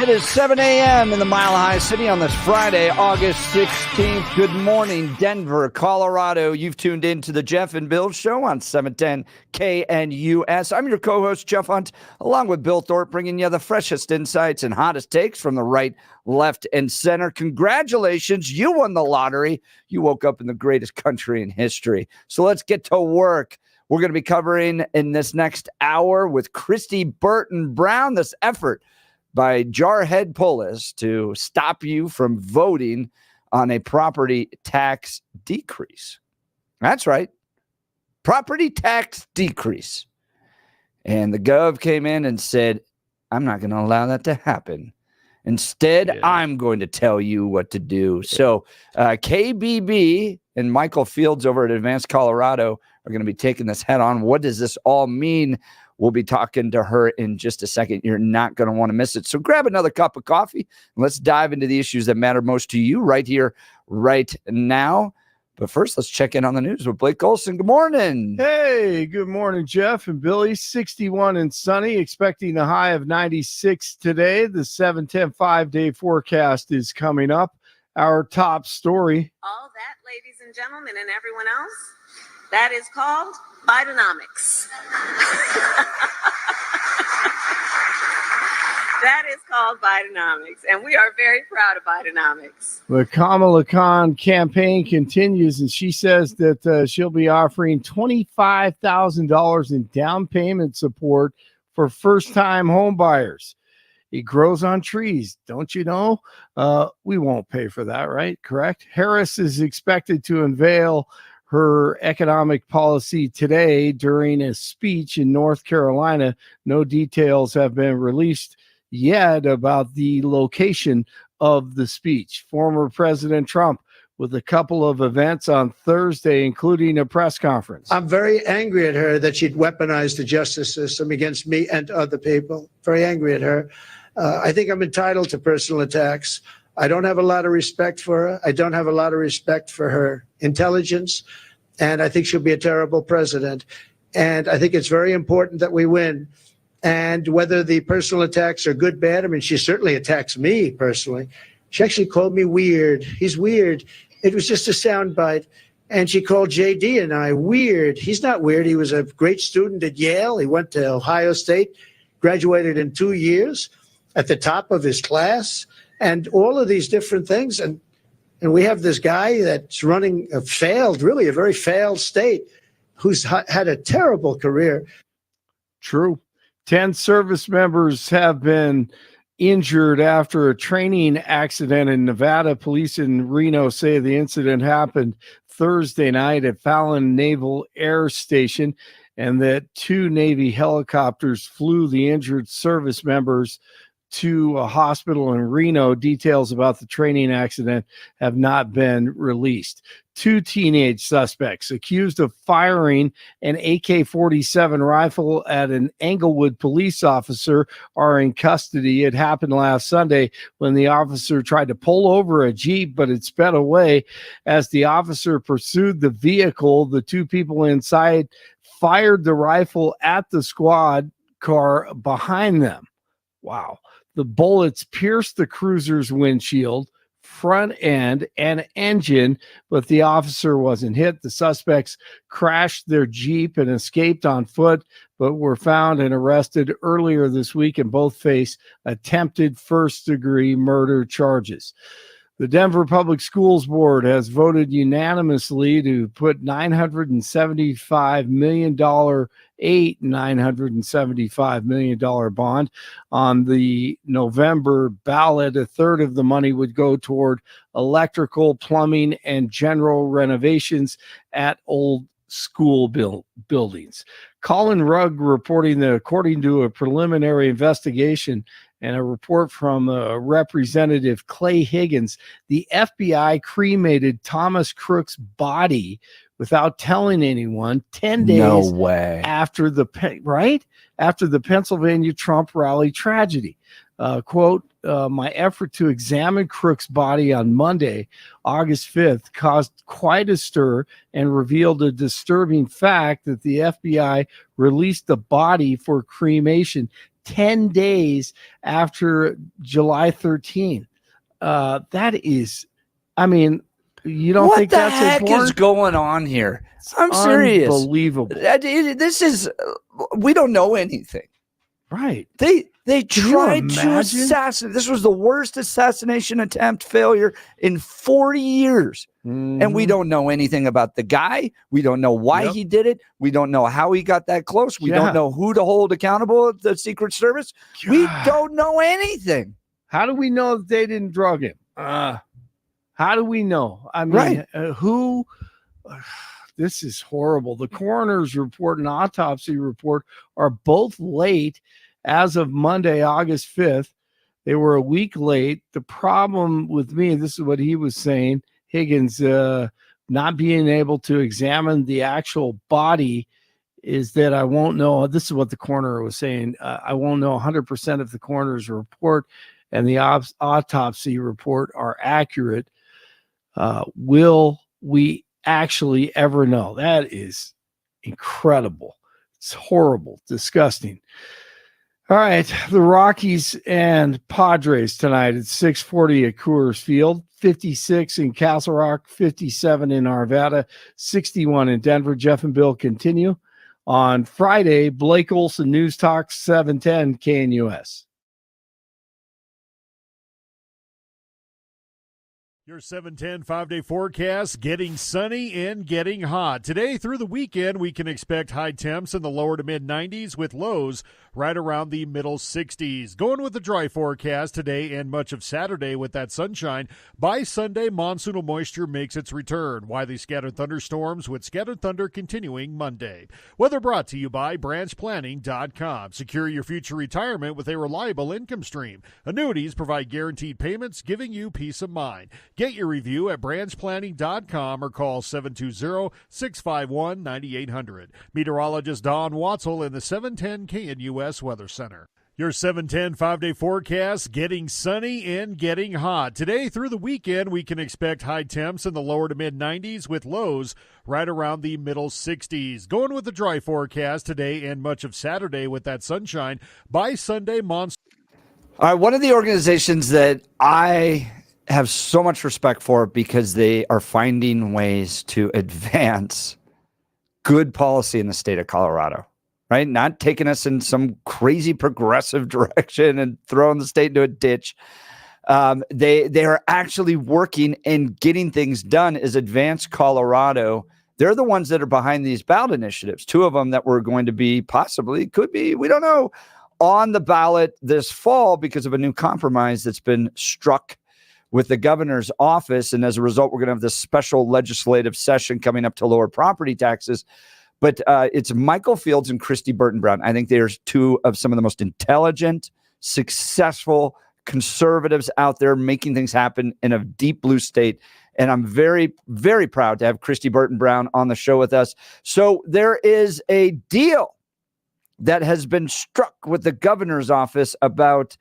It is 7 a.m. in the Mile High City on this Friday, August 16th. Good morning, Denver, Colorado. You've tuned in to the Jeff and Bill Show on 710 KNUS. I'm your co-host, Jeff Hunt, along with Bill Thorpe, bringing you the freshest insights and hottest takes from the right, left, and center. Congratulations, you won the lottery. You woke up in the greatest country in history. So let's get to work. We're going to be covering in this next hour with Christy Burton Brown this effort by Jarhead Polis to stop you from voting on a property tax decrease. That's right. Property tax decrease. And the Gov came in and said, I'm not going to allow that to happen. Instead, I'm going to tell you what to do. So KBB and Michael Fields over at Advanced Colorado are going to be taking this head on. What does this all mean? We'll be talking to her in just a second. You're not going to want to miss it. So grab another cup of coffee and let's dive into the issues that matter most to you right here, right now. But first, let's check in on the news with Blake Olson. Good morning. Hey, good morning, Jeff and Billy. 61 and sunny, expecting a high of 96 today. The 7-10 5-day forecast is coming up. Our top story. All that, ladies and gentlemen, and everyone else, that is called Bidenomics. That is called Bidenomics, and we are very proud of Bidenomics. The Kamala Khan campaign continues, and she says that she'll be offering $25,000 in down payment support for first-time home buyers. It grows on trees, don't you know? We won't pay for that, right? Correct? Harris is expected to unveil her economic policy today during a speech in North Carolina. No details have been released yet about the location of the speech. Former President Trump with a couple of events on Thursday, including a press conference. I'm very angry at her that she'd weaponized the justice system against me and other people. Very angry at her. I think I'm entitled to personal attacks. I don't have a lot of respect for her. I don't have a lot of respect for her intelligence. And I think she'll be a terrible president. And I think it's very important that we win. And whether the personal attacks are good, bad, I mean, she certainly attacks me personally. She actually called me weird. He's weird. It was just a soundbite. And she called JD and I weird. He's not weird. He was a great student at Yale. He went to Ohio State, graduated in 2 years at the top of his class, and all of these different things. And we have this guy that's running a very failed state, who's had a terrible career. True. 10 service members have been injured after a training accident in Nevada. Police in Reno say the incident happened Thursday night at Fallon Naval Air Station, and that 2 Navy helicopters flew the injured service members to a hospital in Reno. Details about the training accident have not been released. 2 teenage suspects accused of firing an AK-47 rifle at an Englewood police officer are in custody. It happened last Sunday when the officer tried to pull over a Jeep, but it sped away. As the officer pursued the vehicle, the 2 people inside fired the rifle at the squad car behind them. Wow. The bullets pierced the cruiser's windshield, front end, and engine, but the officer wasn't hit. The suspects crashed their Jeep and escaped on foot, but were found and arrested earlier this week, and both face attempted first-degree murder charges. The Denver Public Schools Board has voted unanimously to put $975 million $975 million bond on the November ballot. A third of the money would go toward electrical, plumbing, and general renovations at old school buildings. Colin Rugg reporting that according to a preliminary investigation and a report from Representative Clay Higgins, the FBI cremated Thomas Crook's body without telling anyone 10 days after the Pennsylvania Trump rally tragedy. Quote, my effort to examine Crook's body on Monday, August 5th, caused quite a stir and revealed a disturbing fact that the FBI released the body for cremation 10 days after July 13th. That is, I mean, you don't what think the that's heck important? is going on here? It's I'm serious. unbelievable. This is, we don't know anything. Right. They Can you tried to imagine? assassinate. This was the worst assassination attempt failure in 40 years. And we Mhm. don't know anything about the guy. We don't know why Yep. he did it. We don't know how he got that close. We Yeah. don't know who to hold accountable at the Secret Service. We God. don't know anything. How do we know that they didn't drug him? How do we know? I mean, Right. Who? This is horrible. The coroner's report and autopsy report are both late as of Monday, August 5th. They were a week late. The problem with me, this is what he was saying, Higgins, not being able to examine the actual body is that I won't know. This is what the coroner was saying. I won't know 100% if the coroner's report and the autopsy report are accurate. Will we actually ever know? That is incredible. It's horrible, disgusting. All right, the Rockies and Padres tonight at 6:40 at Coors Field, 56 in Castle Rock, 57 in Arvada, 61 in Denver. Jeff and Bill continue on Friday. Blake Olson, News Talk 710 KNUS. Your 710 5-day forecast, getting sunny and getting hot. Today through the weekend, we can expect high temps in the lower to mid-90s with lows right around the middle 60s. Going with the dry forecast today and much of Saturday with that sunshine. By Sunday, monsoonal moisture makes its return. Widely scattered thunderstorms with scattered thunder continuing Monday. Weather brought to you by branchplanning.com. Secure your future retirement with a reliable income stream. Annuities provide guaranteed payments, giving you peace of mind. Get your review at branchplanning.com or call 720-651-9800. Meteorologist Don Watzel in the 710 KNUS Weather Center. Your 710 5-day forecast, getting sunny and getting hot. Today through the weekend, we can expect high temps in the lower to mid-90s with lows right around the middle 60s. Going with the dry forecast today and much of Saturday with that sunshine. By Sunday, monsoon. All right, one of the organizations that I have so much respect for because they are finding ways to advance good policy in the state of Colorado, right? Not taking us in some crazy progressive direction and throwing the state into a ditch. They are actually working and getting things done as Advance Colorado. They're the ones that are behind these ballot initiatives. Two of them that were going to be could be, we don't know, on the ballot this fall because of a new compromise that's been struck with the governor's office. And as a result, we're going to have this special legislative session coming up to lower property taxes. But it's Michael Fields and Christy Burton Brown. I think they're two of some of the most intelligent, successful conservatives out there making things happen in a deep blue state. And I'm very, very proud to have Christy Burton Brown on the show with us. So there is a deal that has been struck with the governor's office about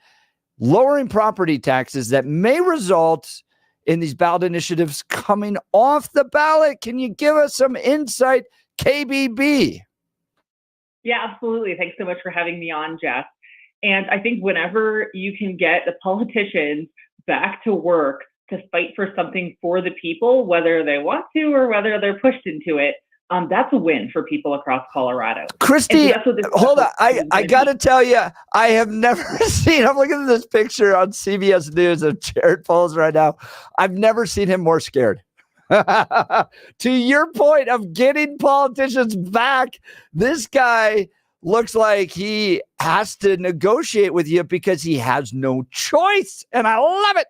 lowering property taxes that may result in these ballot initiatives coming off the ballot. Can you give us some insight, KBB? Yeah, absolutely. Thanks so much for having me on, Jeff. And I think whenever you can get the politicians back to work to fight for something for the people, whether they want to or whether they're pushed into it, that's a win for people across Colorado. Christy, so hold on. I got to tell you, I have never seen, I'm looking at this picture on CBS News of Jared Polis right now. I've never seen him more scared. To your point of getting politicians back, this guy looks like he has to negotiate with you because he has no choice. And I love it.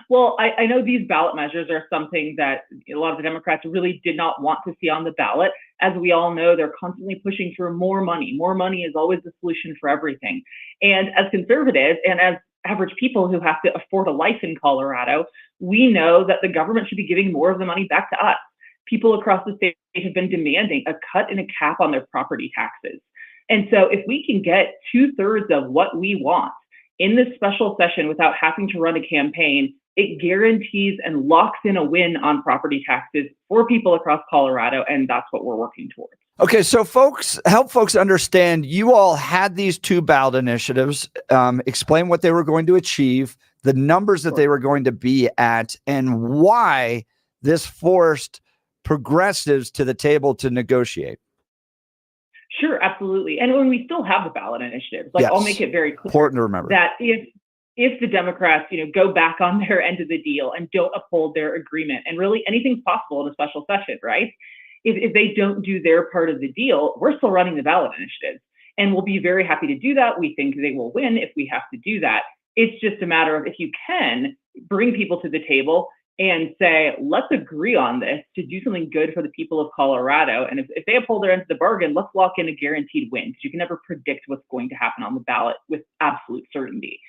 Well, I know these ballot measures are something that a lot of the Democrats really did not want to see on the ballot. As we all know, they're constantly pushing for more money. More money is always the solution for everything. And as conservatives and as average people who have to afford a life in Colorado, we know that the government should be giving more of the money back to us. People across the state have been demanding a cut and a cap on their property taxes. And so if we can get 2/3 of what we want in this special session without having to run a campaign, it guarantees and locks in a win on property taxes for people across Colorado, and that's what we're working towards. Okay, so help folks understand, you all had these two ballot initiatives, explain what they were going to achieve, the numbers that they were going to be at, and why this forced progressives to the table to negotiate. Sure, absolutely. And when we still have the ballot initiatives, like, Yes. I'll make it very clear Important to remember that if the Democrats, go back on their end of the deal and don't uphold their agreement, and really anything's possible in a special session, right? If they don't do their part of the deal, we're still running the ballot initiatives, and we'll be very happy to do that. We think they will win if we have to do that. It's just a matter of, if you can bring people to the table and say, let's agree on this to do something good for the people of Colorado. And if they uphold their end of the bargain, let's lock in a guaranteed win, because you can never predict what's going to happen on the ballot with absolute certainty.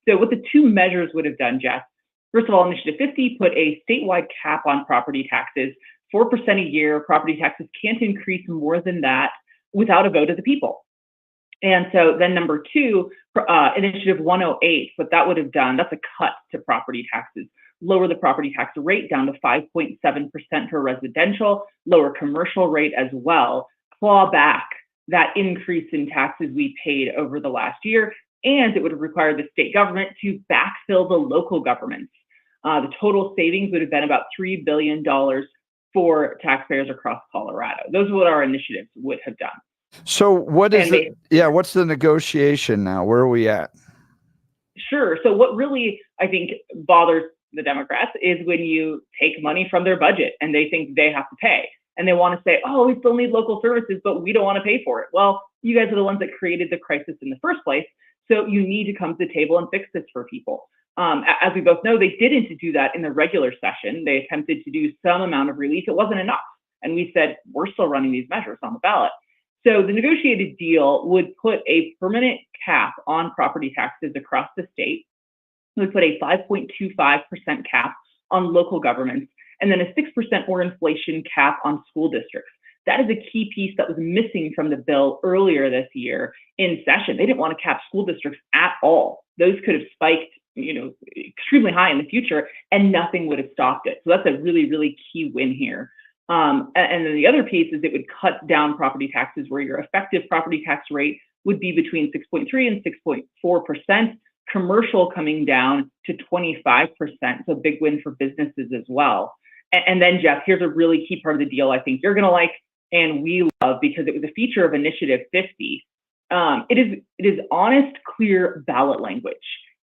So what the two measures would have done, Jeff, first of all, Initiative 50 put a statewide cap on property taxes, 4% a year. Property taxes can't increase more than that without a vote of the people. And so then number two, Initiative 108, what that would have done, that's a cut to property taxes. Lower the property tax rate down to 5.7% for residential, lower commercial rate as well, claw back that increase in taxes we paid over the last year, and it would have required the state government to backfill the local governments. The total savings would have been about $3 billion for taxpayers across Colorado. Those are what our initiatives would have done. So what's the negotiation now? Where are we at? Sure. So what really, I think, bothers the Democrats is when you take money from their budget and they think they have to pay. And they want to say, oh, we still need local services, but we don't want to pay for it. Well, you guys are the ones that created the crisis in the first place. So you need to come to the table and fix this for people. As we both know, they didn't do that in the regular session. They attempted to do some amount of relief. It wasn't enough. And we said, we're still running these measures on the ballot. So the negotiated deal would put a permanent cap on property taxes across the state. It would put a 5.25% cap on local governments, and then a 6% or inflation cap on school districts. That is a key piece that was missing from the bill earlier this year in session. They didn't want to cap school districts at all. Those could have spiked, extremely high in the future, and nothing would have stopped it. So that's a really, really key win here. And then the other piece is it would cut down property taxes, where your effective property tax rate would be between 6.3 and 6.4%. Commercial coming down to 25%. So a big win for businesses as well. And then, Jeff, here's a really key part of the deal I think you're going to like and we love, because it was a feature of Initiative 50. It is honest, clear ballot language.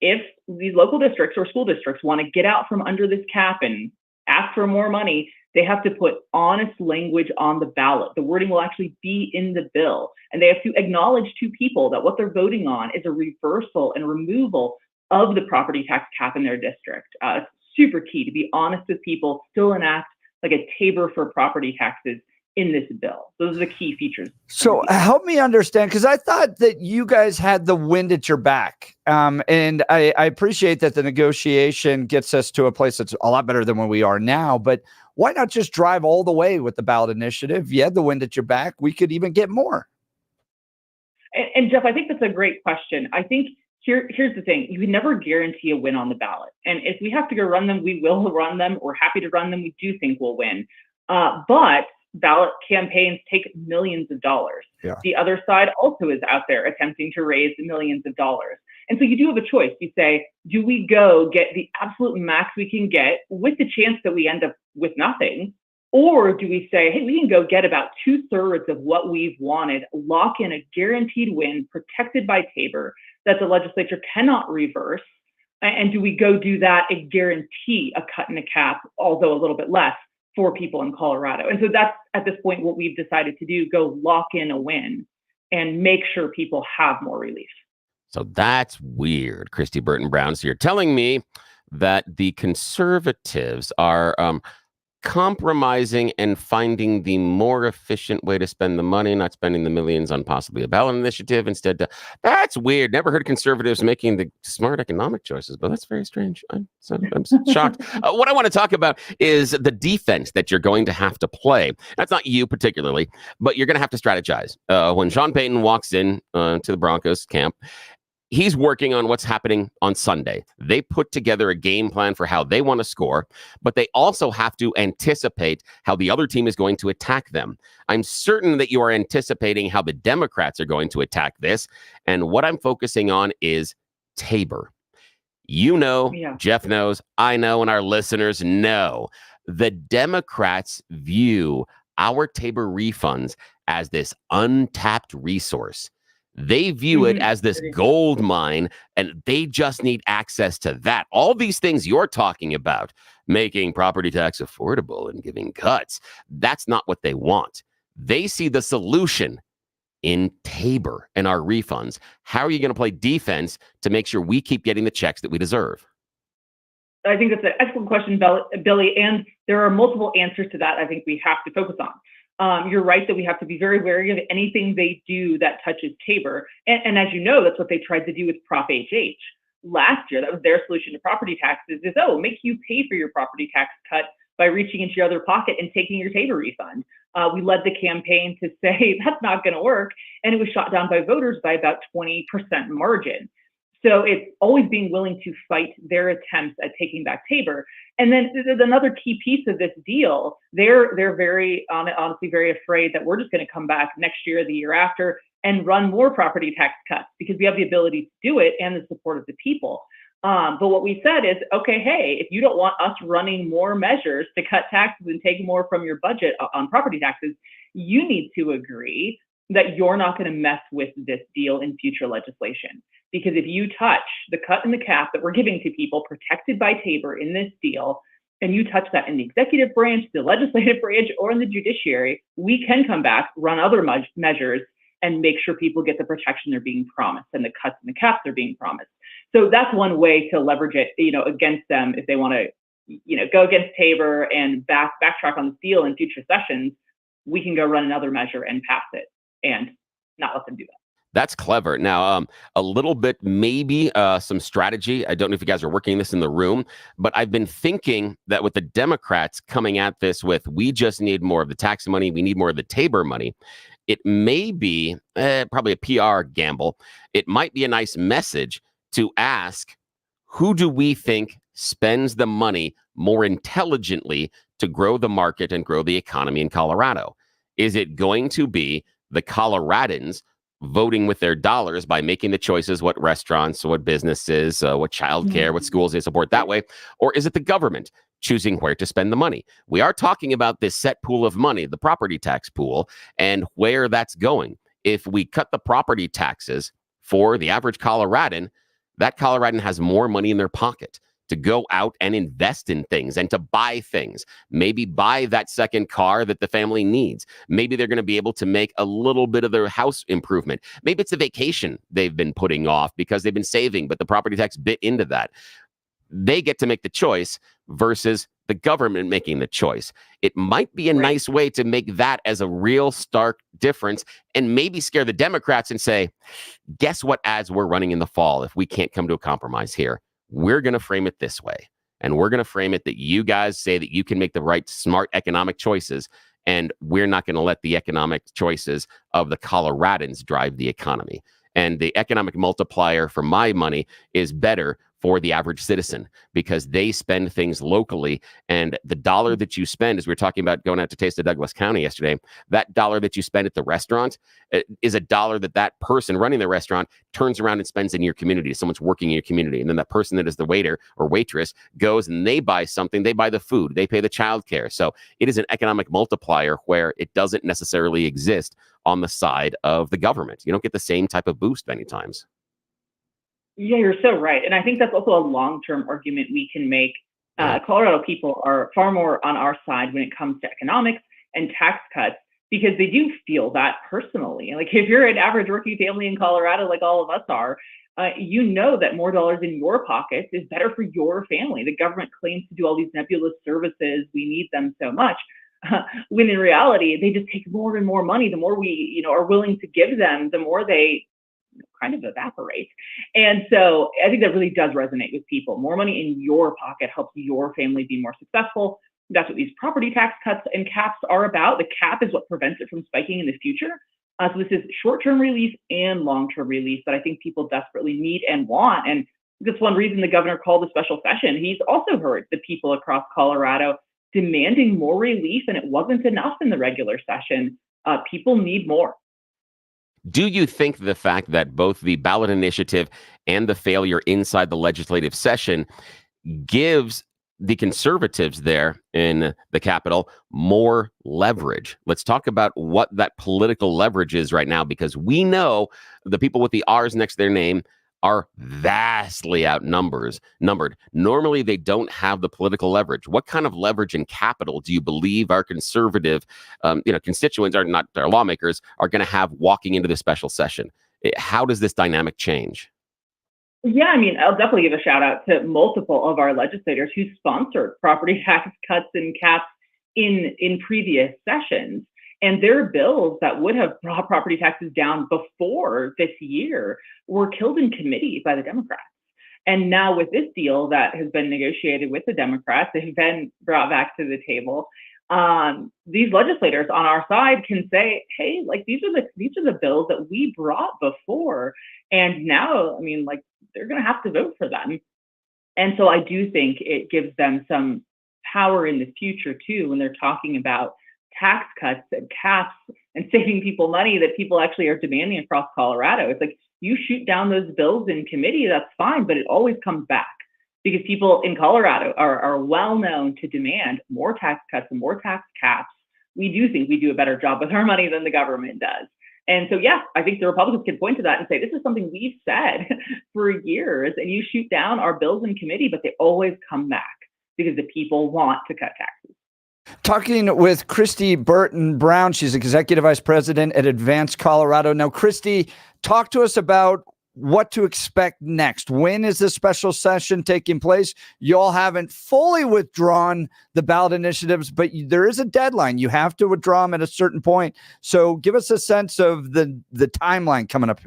If these local districts or school districts want to get out from under this cap and ask for more money, they have to put honest language on the ballot. The wording will actually be in the bill, and they have to acknowledge to people that what they're voting on is a reversal and removal of the property tax cap in their district. It's super key to be honest with people, still enact like a tabor for property taxes in this bill. Those are the key features. So help me understand, because I thought that you guys had the wind at your back. And I appreciate that the negotiation gets us to a place that's a lot better than where we are now, but why not just drive all the way with the ballot initiative? You had the wind at your back. We could even get more. And Jeff, I think that's a great question. I think here's the thing. You can never guarantee a win on the ballot. And if we have to go run them, we will run them. We're happy to run them. We do think we'll win. But ballot campaigns take millions of dollars. Yeah. The other side also is out there attempting to raise millions of dollars. And so you do have a choice. You say, do we go get the absolute max we can get with the chance that we end up with nothing? Or do we say, hey, we can go get about 2/3 of what we've wanted, lock in a guaranteed win protected by tabor that the legislature cannot reverse? And do we go do that and guarantee a cut in a cap, although a little bit less, for people in Colorado? And so that's at this point what we've decided to do, go lock in a win and make sure people have more relief. So that's weird, Christy Burton Brown. So you're telling me that the conservatives are compromising and finding the more efficient way to spend the money, not spending the millions on possibly a ballot initiative instead. That's weird. Never heard conservatives making the smart economic choices, but that's very strange. I'm shocked. What I want to talk about is the defense that you're going to have to play. That's not you particularly, but you're going to have to strategize. When Sean Payton walks in to the Broncos camp, He's working on what's happening on Sunday. They put together a game plan for how they want to score, but they also have to anticipate how the other team is going to attack them. I'm certain that you are anticipating how the Democrats are going to attack this. And what I'm focusing on is Tabor. You know, Jeff knows, I know, and our listeners know. The Democrats view our Tabor refunds as this untapped resource. They view it as this gold mine, and they just need access to that. All these things you're talking about, making property tax affordable and giving cuts, that's not what they want. They see the solution in Tabor and our refunds. How are you going to play defense to make sure we keep getting the checks that we deserve? I think that's an excellent question, Billy, and there are multiple answers to that I think we have to focus on. You're right that we have to be very wary of anything they do that touches Tabor. And as you know, that's what they tried to do with Prop HH. Last year, that was their solution to property taxes is, make you pay for your property tax cut by reaching into your other pocket and taking your Tabor refund. We led the campaign to say that's not going to work. And it was shot down by voters by about 20% margin. So it's always being willing to fight their attempts at taking back Tabor. And then there's another key piece of this deal. They're very, honestly, very afraid that we're just going to come back next year, the year after, and run more property tax cuts because we have the ability to do it and the support of the people. But what we said is, okay, hey, if you don't want us running more measures to cut taxes and take more from your budget on property taxes, you need to agree that you're not going to mess with this deal in future legislation. Because if you touch the cut and the cap that we're giving to people protected by Tabor in this deal, and you touch that in the executive branch, the legislative branch, or in the judiciary, we can come back, run other measures, and make sure people get the protection they're being promised and the cuts and the caps they're being promised. So that's one way to leverage it, against them if they want to, go against Tabor and backtrack on this deal in future sessions. We can go run another measure and pass it and not let them do that. That's clever. Now, a little bit, maybe some strategy. I don't know if you guys are working this in the room, but I've been thinking that with the Democrats coming at this with, we just need more of the tax money, we need more of the Tabor money, it may be probably a PR gamble. It might be a nice message to ask, who do we think spends the money more intelligently to grow the market and grow the economy in Colorado? Is it going to be the Coloradans voting with their dollars by making the choices, what restaurants, what businesses, what childcare, what schools they support that way? Or is it the government choosing where to spend the money? We are talking about this set pool of money, the property tax pool, and where that's going. If we cut the property taxes for the average Coloradan, that Coloradan has more money in their pocket to go out and invest in things and to buy things. Maybe buy that second car that the family needs. Maybe they're going to be able to make a little bit of their house improvement. Maybe it's a vacation they've been putting off because they've been saving, but the property tax bit into that. They get to make the choice versus the government making the choice. It might be a nice way to make that as a real stark difference and maybe scare the Democrats and say, guess what ads we're running in the fall if we can't come to a compromise here? We're going to frame it this way. And we're going to frame it that you guys say that you can make the right, smart economic choices. And we're not going to let the economic choices of the Coloradans drive the economy. And the economic multiplier for my money is better for the average citizen because they spend things locally. And the dollar that you spend, as we were talking about going out to Taste of Douglas County yesterday, that dollar that you spend at the restaurant is a dollar that that person running the restaurant turns around and spends in your community. Someone's working in your community. And then that person that is the waiter or waitress goes and they buy something. They buy the food. They pay the childcare. So it is an economic multiplier where it doesn't necessarily exist on the side of the government. You don't get the same type of boost many times. Yeah, you're so right. And I think that's also a long-term argument we can make. Colorado people are far more on our side when it comes to economics and tax cuts because they do feel that personally. Like if you're an average working family in Colorado, like all of us are, you know that more dollars in your pockets is better for your family. The government claims to do all these nebulous services. We need them so much. When in reality, they just take more and more money. The more we, are willing to give them, the more they kind of evaporate. And so I think that really does resonate with people. More money in your pocket helps your family be more successful. That's what these property tax cuts and caps are about. The cap is what prevents it from spiking in the future. So this is short-term relief and long-term relief that I think people desperately need and want. And that's one reason the governor called a special session. He's also heard the people across Colorado demanding more relief, and it wasn't enough in the regular session. People need more. Do you think the fact that both the ballot initiative and the failure inside the legislative session gives the conservatives there in the Capitol more leverage? Let's talk about what that political leverage is right now, because we know the people with the R's next to their name are vastly numbered. Normally, they don't have the political leverage. What kind of leverage in Capitol do you believe our conservative, constituents, or not our lawmakers, are going to have walking into the special session? How does this dynamic change? Yeah, I mean, I'll definitely give a shout out to multiple of our legislators who sponsored property tax cuts and caps in previous sessions. And their bills that would have brought property taxes down before this year were killed in committee by the Democrats. And now with this deal that has been negotiated with the Democrats, they've been brought back to the table. These legislators on our side can say, hey, like these are the bills that we brought before. And now, I mean, like they're going to have to vote for them. And so I do think it gives them some power in the future too, when they're talking about tax cuts and caps and saving people money that people actually are demanding across Colorado. It's like you shoot down those bills in committee, that's fine, but it always comes back because people in Colorado are well known to demand more tax cuts and more tax caps. We do think we do a better job with our money than the government does. And so, yeah, I think the Republicans can point to that and say, this is something we've said for years, and you shoot down our bills in committee, but they always come back because the people want to cut taxes. Talking with Christy Burton Brown. She's Executive Vice President at Advance Colorado. Now, Christy, talk to us about what to expect next. When is this special session taking place? You all haven't fully withdrawn the ballot initiatives, but there is a deadline. You have to withdraw them at a certain point. So give us a sense of the timeline coming up.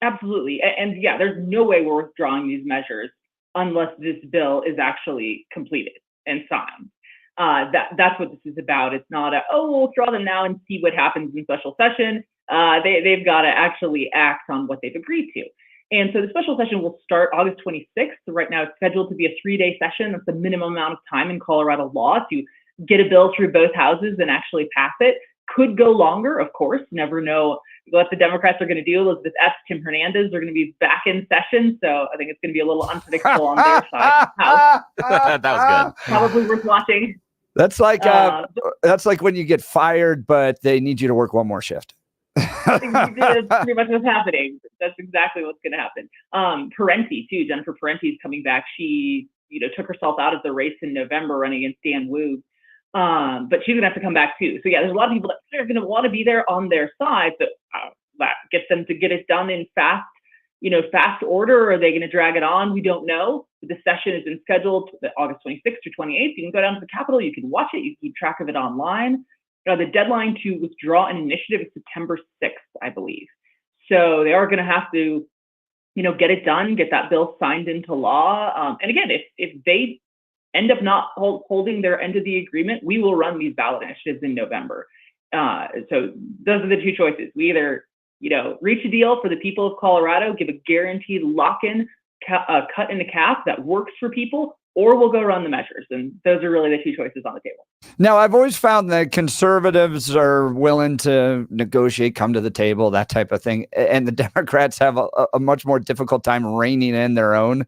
Absolutely. And yeah, there's no way we're withdrawing these measures unless this bill is actually completed and signed. That's what this is about. It's not we'll withdraw them now and see what happens in special session. They've got to actually act on what they've agreed to. And so the special session will start August 26th. So right now it's scheduled to be a 3-day session. That's the minimum amount of time in Colorado law to get a bill through both houses and actually pass it. Could go longer, of course. Never know what the Democrats are going to do. Elizabeth Epps, Tim Hernandez are going to be back in session. So I think it's going to be a little unpredictable on their side. That was good. Probably worth watching. That's like when you get fired, but they need you to work one more shift. That's pretty much what's happening. That's exactly what's going to happen. Parenti too. Jennifer Parenti is coming back. She, took herself out of the race in November running against Dan Wu. But she's gonna have to come back too. So yeah, there's a lot of people that are gonna want to be there on their side. So that gets them to get it done in fast order. Or are they gonna drag it on? We don't know. The session has been scheduled August 26th to 28th. You can go down to the Capitol. You can watch it. You can keep track of it online. The deadline to withdraw an initiative is September 6th, I believe. So they are gonna have to, get it done, get that bill signed into law. And again, if they end up not holding their end of the agreement, we will run these ballot initiatives in November. So those are the two choices. We either, reach a deal for the people of Colorado, give a guaranteed lock-in cut in the cap that works for people, or we'll go run the measures. And those are really the two choices on the table. Now, I've always found that conservatives are willing to negotiate, come to the table, that type of thing. And the Democrats have a much more difficult time reining in their own.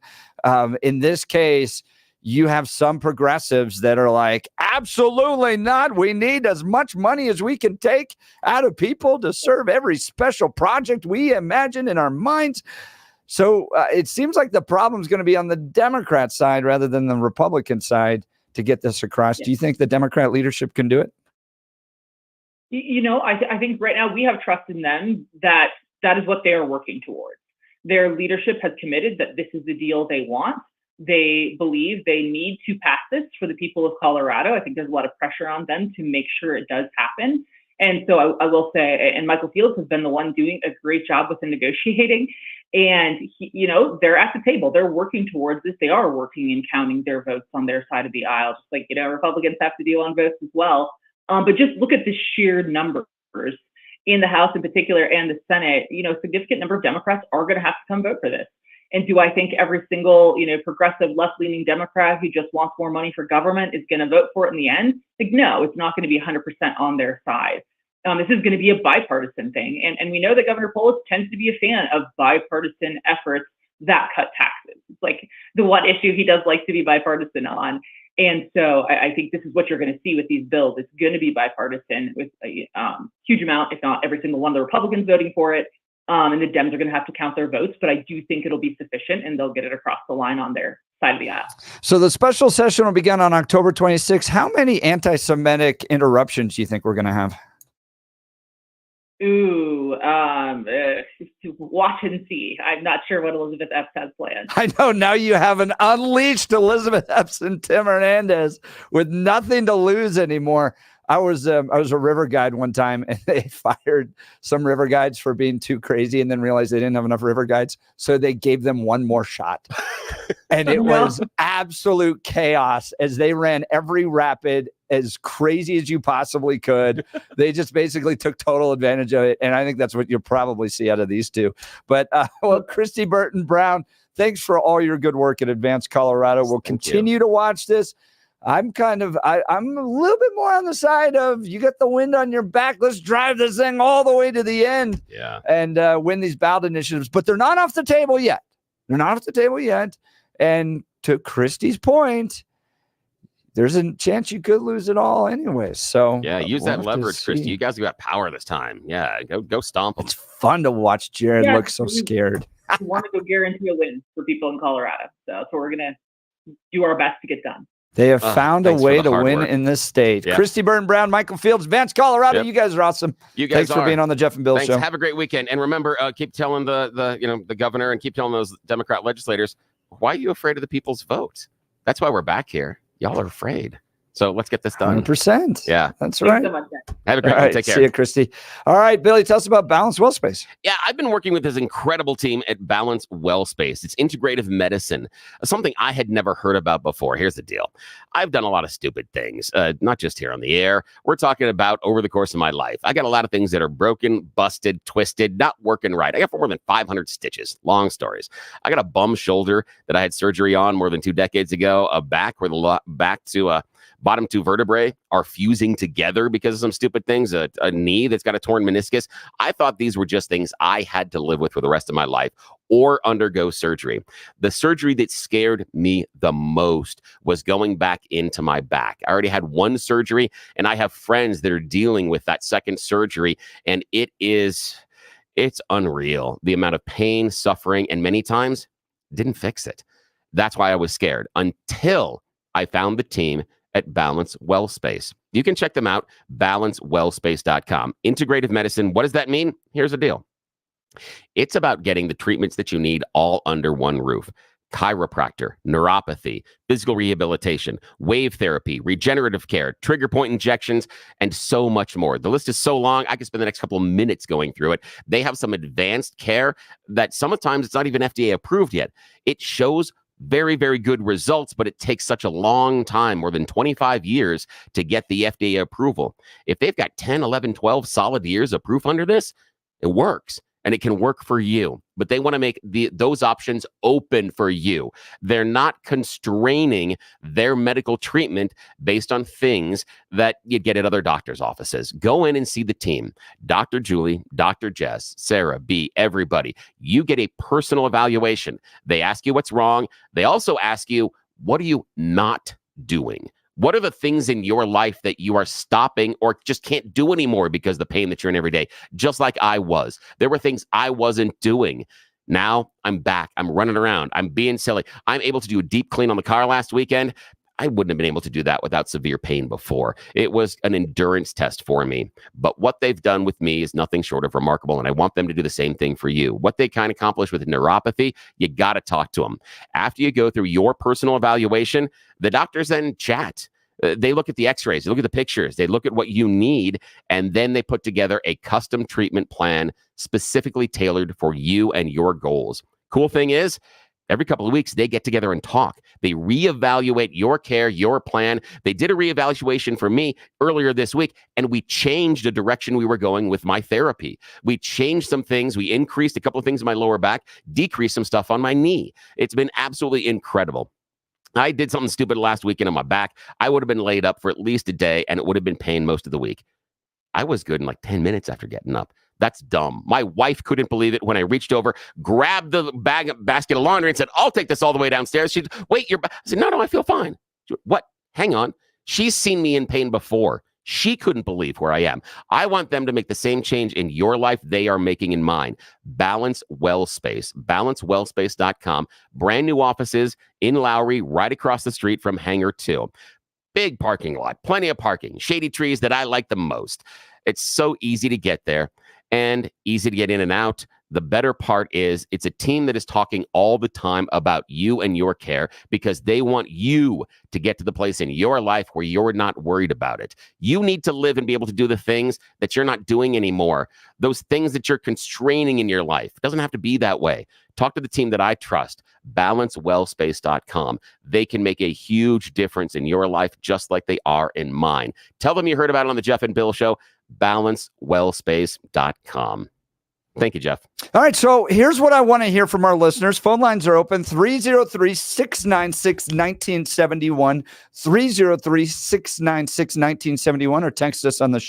In this case, you have some progressives that are like, absolutely not. We need as much money as we can take out of people to serve every special project we imagine in our minds. So it seems like the problem is going to be on the Democrat side rather than the Republican side to get this across. Do you think the Democrat leadership can do it? I think right now we have trust in them that is what they are working towards. Their leadership has committed that this is the deal they want. They believe they need to pass this for the people of Colorado. I think there's a lot of pressure on them to make sure it does happen. And so I will say, and Michael Fields has been the one doing a great job with the negotiating. And, they're at the table. They're working towards this. They are working and counting their votes on their side of the aisle, just like, Republicans have to deal on votes as well. But just look at the sheer numbers. in the House in particular and the Senate, a significant number of Democrats are going to have to come vote for this. And do I think every single, progressive left-leaning Democrat who just wants more money for government is going to vote for it in the end? Like, no, it's not going to be 100% on their side. This is going to be a bipartisan thing. And we know that Governor Polis tends to be a fan of bipartisan efforts that cut taxes. It's like the one issue he does like to be bipartisan on. And so I think this is what you're going to see with these bills. It's going to be bipartisan with a huge amount, if not every single one of the Republicans voting for it. And the Dems are going to have to count their votes, but I do think it'll be sufficient and they'll get it across the line on their side of the aisle. So the special session will begin on October 26th. How many anti-Semitic interruptions do you think we're going to have? Ooh, watch and see. I'm not sure what Elizabeth Epps has planned. I know now you have an unleashed Elizabeth Epps and Tim Hernandez with nothing to lose anymore. I was a river guide one time, and they fired some river guides for being too crazy, and then realized they didn't have enough river guides, so they gave them one more shot, and it was absolute chaos as they ran every rapid as crazy as you possibly could. They just basically took total advantage of it, and I think that's what you'll probably see out of these two. But Christy Burton Brown, thanks for all your good work at Advanced Colorado. We'll continue to watch this. I'm a little bit more on the side of you got the wind on your back. Let's drive this thing all the way to the end and win these ballot initiatives. But they're not off the table yet. And to Christy's point, there's a chance you could lose it all anyway. So use that leverage, Christy. You guys got power this time. Yeah, go stomp them. It's fun to watch Jared look so scared. We want to go guarantee a win for people in Colorado. So we're going to do our best to get done. They have found a way to win in this state. Yeah. Christy Burton Brown, Michael Fields, Advanced Colorado. You guys are awesome. Thanks for being on the Jeff and Bill show. Have a great weekend. And remember, keep telling the governor and keep telling those Democrat legislators, why are you afraid of the people's vote? That's why we're back here. Y'all are afraid. So let's get this done. 100%. Yeah. That's right. So much, have a great one. Take care. See you, Christy. All right, Billy, tell us about Balance Well Space. Yeah, I've been working with this incredible team at Balance Well Space. It's integrative medicine, something I had never heard about before. Here's the deal. I've done a lot of stupid things, not just here on the air. We're talking about over the course of my life. I got a lot of things that are broken, busted, twisted, not working right. I got more than 500 stitches. Long stories. I got a bum shoulder that I had surgery on more than 2 decades ago, a back where the back to bottom 2 vertebrae are fusing together because of some stupid things, a knee that's got a torn meniscus. I thought these were just things I had to live with for the rest of my life or undergo surgery. The surgery that scared me the most was going back into my back. I already had 1 surgery, and I have friends that are dealing with that second surgery, and it's unreal. The amount of pain, suffering, and many times didn't fix it. That's why I was scared until I found the team at Balance Well Space. You can check them out, balancewellspace.com. Integrative medicine, what does that mean? Here's the deal. It's about getting the treatments that you need all under one roof. Chiropractor, neuropathy, physical rehabilitation, wave therapy, regenerative care, trigger point injections, and so much more. The list is so long, I could spend the next couple of minutes going through it. They have some advanced care that sometimes it's not even FDA approved yet. It shows very, very good results, but it takes such a long time, more than 25 years, to get the FDA approval. If they've got 10, 11, 12 solid years of proof under this, it works. And it can work for you. But they want to make those options open for you. They're not constraining their medical treatment based on things that you get at other doctors' offices. Go in and see the team. Dr. Julie, Dr. Jess, Sarah, B, everybody. You get a personal evaluation. They ask you what's wrong. They also ask you, what are you not doing? What are the things in your life that you are stopping or just can't do anymore because of the pain that you're in every day? Just like I was. There were things I wasn't doing. Now I'm back. I'm running around. I'm being silly. I'm able to do a deep clean on the car last weekend. I wouldn't have been able to do that without severe pain before. It was an endurance test for me. But what they've done with me is nothing short of remarkable, and I want them to do the same thing for you. What they kind of accomplished with neuropathy, you got to talk to them. After you go through your personal evaluation, the doctors then chat. They look at the x-rays, they look at the pictures, they look at what you need, and then they put together a custom treatment plan specifically tailored for you and your goals. Cool thing is, Every couple of weeks, they get together and talk. They reevaluate your care, your plan. They did a reevaluation for me earlier this week, and we changed the direction we were going with my therapy. We changed some things. We increased a couple of things in my lower back, decreased some stuff on my knee. It's been absolutely incredible. I did something stupid last weekend on my back. I would have been laid up for at least a day, and it would have been pain most of the week. I was good in like 10 minutes after getting up. That's dumb. My wife couldn't believe it when I reached over, grabbed the basket of laundry and said, I'll take this all the way downstairs. She said, wait, I said, no, I feel fine. What? Hang on. She's seen me in pain before. She couldn't believe where I am. I want them to make the same change in your life they are making in mine. Balance Wellspace. BalanceWellspace.com. Brand new offices in Lowry, right across the street from Hangar 2. Big parking lot, plenty of parking, shady trees that I like the most. It's so easy to get there and easy to get in and out. The better part is it's a team that is talking all the time about you and your care because they want you to get to the place in your life where you're not worried about it. You need to live and be able to do the things that you're not doing anymore. Those things that you're constraining in your life. It doesn't have to be that way. Talk to the team that I trust, balancewellspace.com. They can make a huge difference in your life just like they are in mine. Tell them you heard about it on the Jeff and Bill Show, balancewellspace.com. Thank you, Jeff. All right, so here's what I want to hear from our listeners. Phone lines are open, 303-696-1971, 303-696-1971, or text us on the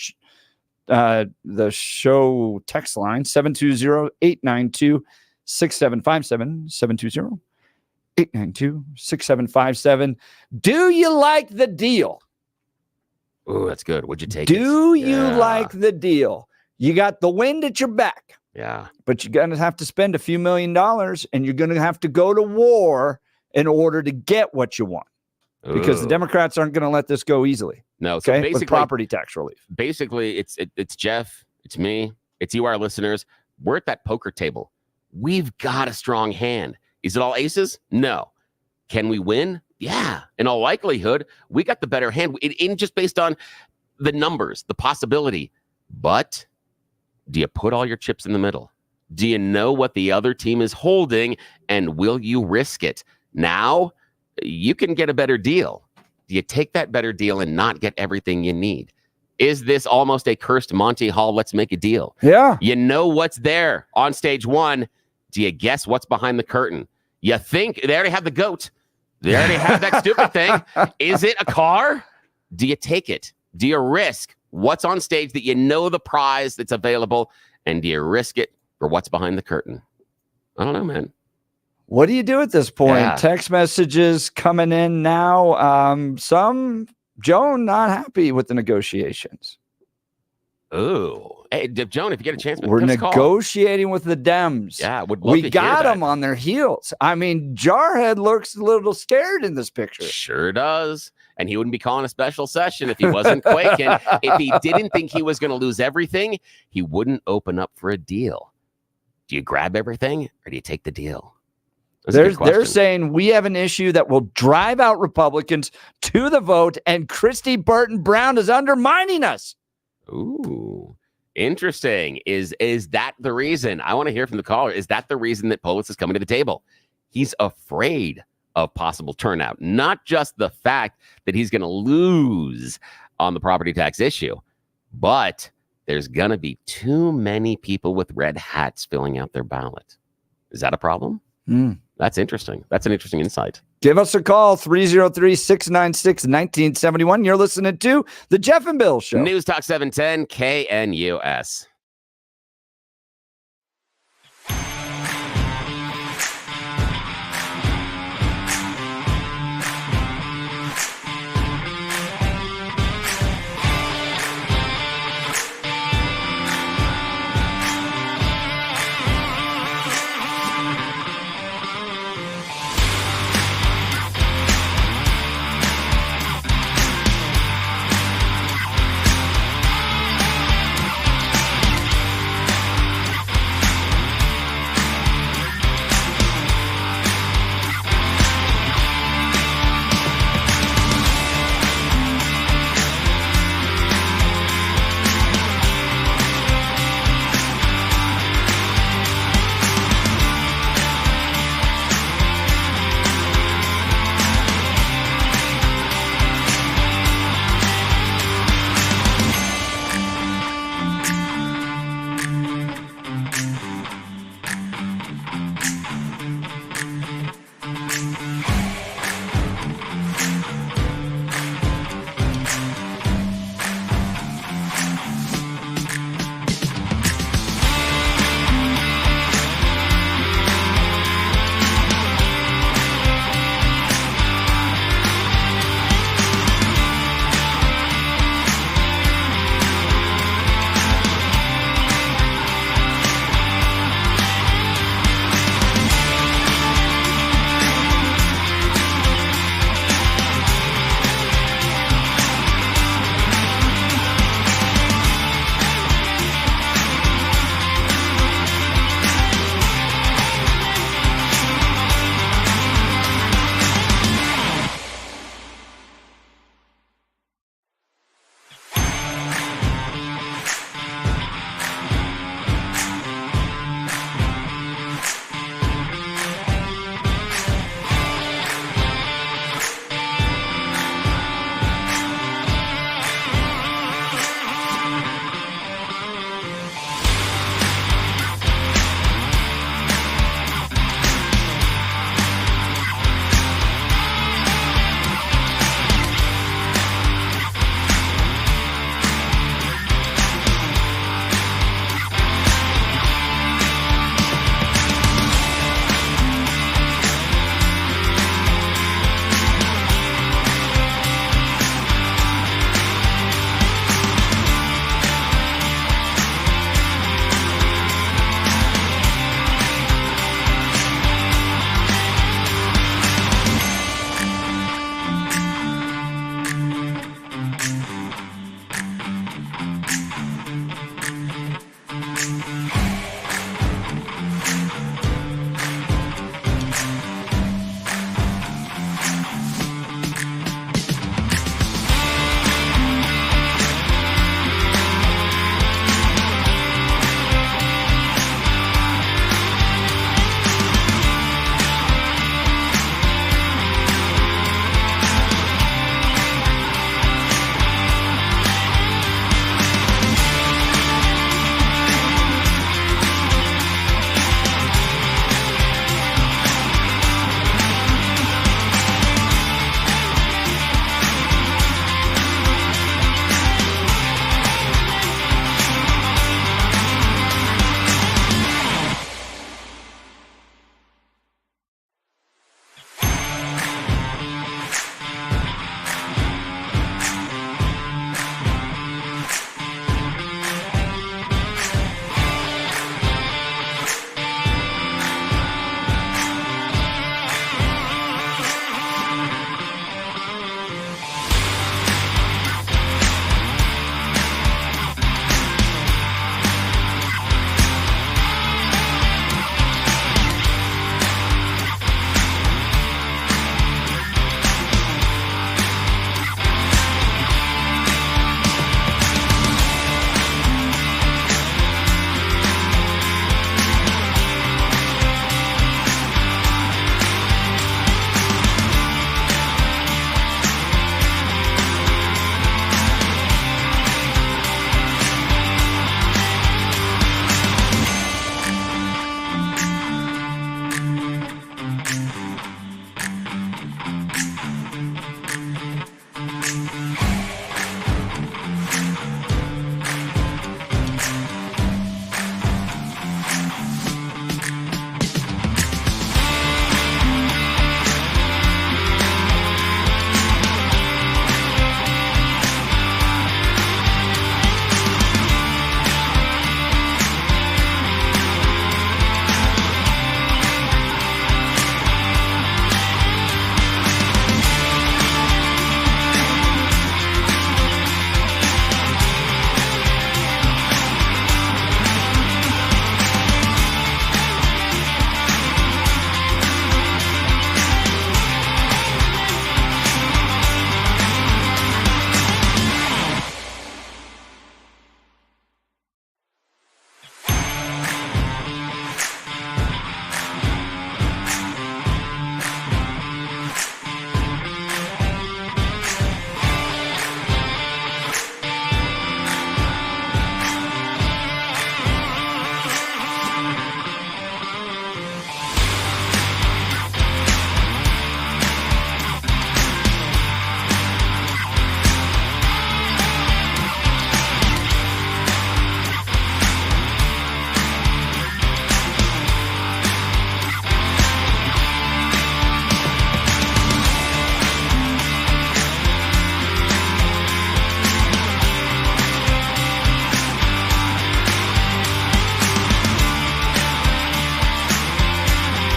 show text line, 720-892-6757, 720-892-6757. Do you like the deal? Oh, that's good. Would you take Do you like the deal? You got the wind at your back. Yeah. But you're going to have to spend a few $1 million, and you're going to have to go to war in order to get what you want. Because the Democrats aren't going to let this go easily. No, so basically, with property tax relief. Basically, it's Jeff, it's me, it's you, our listeners. We're at that poker table. We've got a strong hand. Is it all aces? No. Can we win? Yeah. In all likelihood, we got the better hand. In just based on the numbers, the possibility. But do you put all your chips in the middle? Do you know what the other team is holding, and will you risk it? Now, you can get a better deal. Do you take that better deal and not get everything you need? Is this almost a cursed Monty Hall, let's make a deal? Yeah. You know what's there on stage one. Do you guess what's behind the curtain? You think they already have the goat. They already have that stupid thing. Is it a car? Do you take it? Do you risk what's on stage that you know the prize that's available, and do you risk it for what's behind the curtain? I don't know, man. What do you do at this point? Yeah. Text messages coming in now. Some Joan not happy with the negotiations. Oh, hey, Joan, if you get a chance, we're negotiating with the Dems. Yeah, would love we to got hear them on their heels. I mean, Jarhead looks a little scared in this picture. Sure does. And he wouldn't be calling a special session if he wasn't quaking. If he didn't think he was going to lose everything, he wouldn't open up for a deal. Do you grab everything or do you take the deal? They're saying we have an issue that will drive out Republicans to the vote, and Christy Burton Brown is undermining us. Ooh, interesting. Is that the reason? I want to hear from the caller. Is that the reason that Polis is coming to the table? He's afraid of possible turnout, not just the fact that he's going to lose on the property tax issue, but there's going to be too many people with red hats filling out their ballot. Is that a problem? That's interesting. That's an interesting insight. Give us a call, 303-696-1971. You're listening to The Jeff and Bill Show. News Talk 710 KNUS.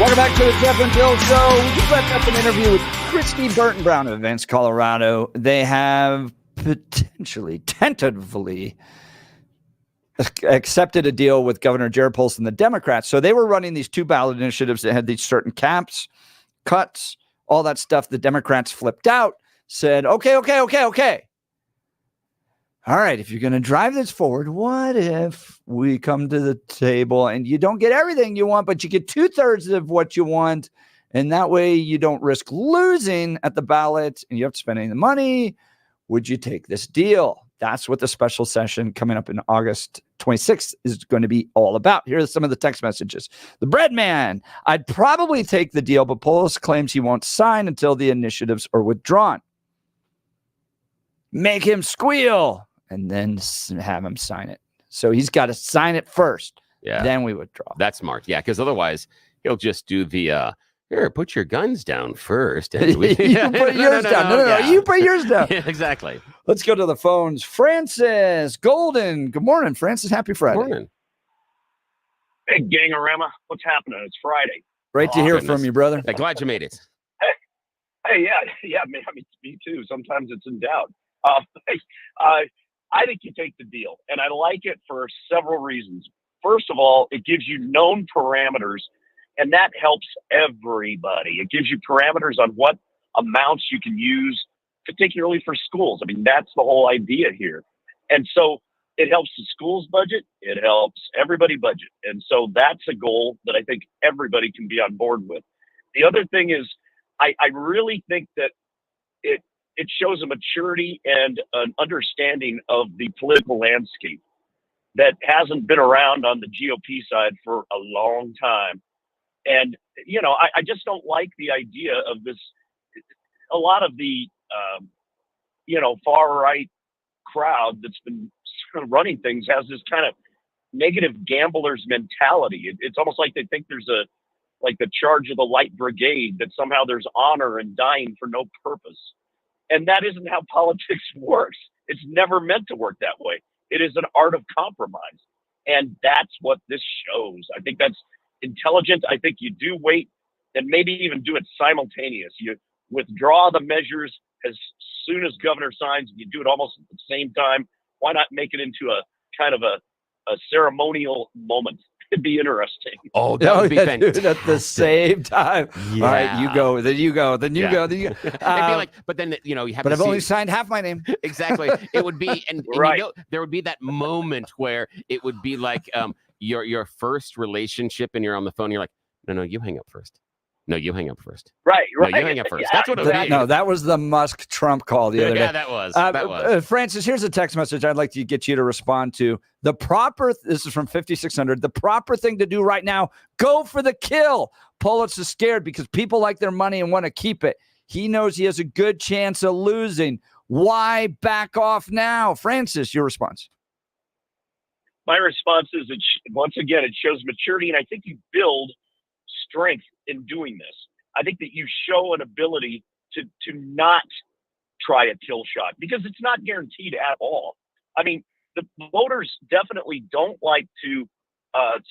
Welcome back to the Jeff and Bill Show. We just wrapped up an interview with Christy Burton Brown of Events Colorado. They have tentatively accepted a deal with Governor Jared Polis and the Democrats. So they were running these two ballot initiatives that had these certain caps, cuts, all that stuff. The Democrats flipped out, said, okay. All right, if you're going to drive this forward, what if we come to the table and you don't get everything you want, but you get 2/3 of what you want, and that way you don't risk losing at the ballot and you have to spend any of the money? Would you take this deal? That's what the special session coming up in August 26th is going to be all about. Here are some of the text messages. The bread man, I'd probably take the deal, but Polis claims he won't sign until the initiatives are withdrawn. Make him squeal and then have him sign it. So he's got to sign it first. Yeah. Then we withdraw. That's smart. Yeah, because otherwise he'll just do the here, put your guns down first. And we, you put yours down. No, you put yours down. Yeah, exactly. Let's go to the phones. Francis Golden. Good morning, Francis. Happy Friday. Good morning. Hey, Gangorama. What's happening? It's Friday. Great to hear from you, brother. I'm glad you made it. Hey, yeah, man, me too. Sometimes it's in doubt. I think you take the deal, and I like it for several reasons. First of all, it gives you known parameters, and that helps everybody. It gives you parameters on what amounts you can use, particularly for schools. I mean, that's the whole idea here. And so it helps the schools budget. It helps everybody budget. And so that's a goal that I think everybody can be on board with. The other thing is, I really think that it shows a maturity and an understanding of the political landscape that hasn't been around on the GOP side for a long time. And, you know, I just don't like the idea of this. A lot of the, far right crowd that's been sort of running things has this kind of negative gambler's mentality. It's almost like they think there's the charge of the light brigade, that somehow there's honor in dying for no purpose. And that isn't how politics works. It's never meant to work that way. It is an art of compromise. And that's what this shows. I think that's intelligent. I think you do wait and maybe even do it simultaneous. You withdraw the measures as soon as governor signs, and you do it almost at the same time. Why not make it into a kind of a ceremonial moment? It'd be interesting. Oh, that would be fantastic. Dude, at the same time. Yeah. All right, you go, then you go, then you go, then you go. It'd be like, but then, you have but to I've only signed half my name. Exactly. It would be, and right. There would be that moment where it would be like your first relationship, and you're on the phone, and you're like, no, you hang up first. No, you hang up first. Right. No, you hang up first. That's what it would be. No, that was the Musk-Trump call the other day. Yeah, that was. Francis, here's a text message I'd like to get you to respond to. This is from 5600. The proper thing to do right now, go for the kill. Polis is scared because people like their money and want to keep it. He knows he has a good chance of losing. Why back off now? Francis, your response. My response is, once again, it shows maturity, and I think you build strength in doing this. I think that you show an ability to not try a kill shot, because it's not guaranteed at all. I mean, the voters definitely don't like to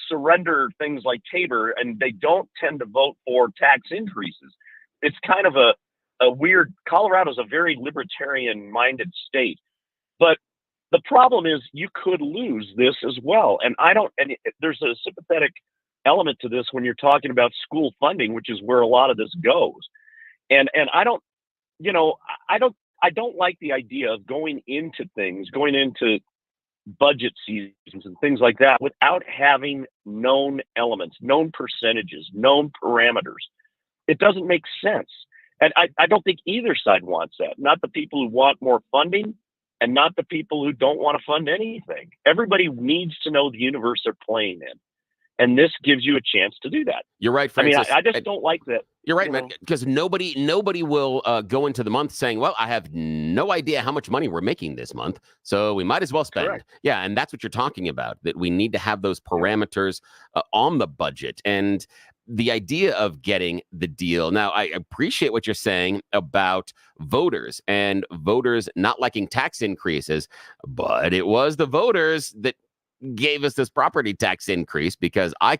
surrender things like Tabor, and they don't tend to vote for tax increases. It's kind of a weird. Colorado's a very libertarian-minded state, but the problem is you could lose this as well. And there's a sympathetic element to this when you're talking about school funding, which is where a lot of this goes. And I don't like the idea of going into budget seasons and things like that without having known elements, known percentages, known parameters. It doesn't make sense. And I don't think either side wants that. Not the people who want more funding, and not the people who don't want to fund anything. Everybody needs to know the universe they're playing in. And this gives you a chance to do that. You're right, Francis. I just don't like that. You're right, man, because nobody will go into the month saying, well, I have no idea how much money we're making this month, so we might as well spend. Correct. Yeah, and that's what you're talking about, that we need to have those parameters on the budget. And the idea of getting the deal. Now, I appreciate what you're saying about voters and voters not liking tax increases, but it was the voters that gave us this property tax increase because I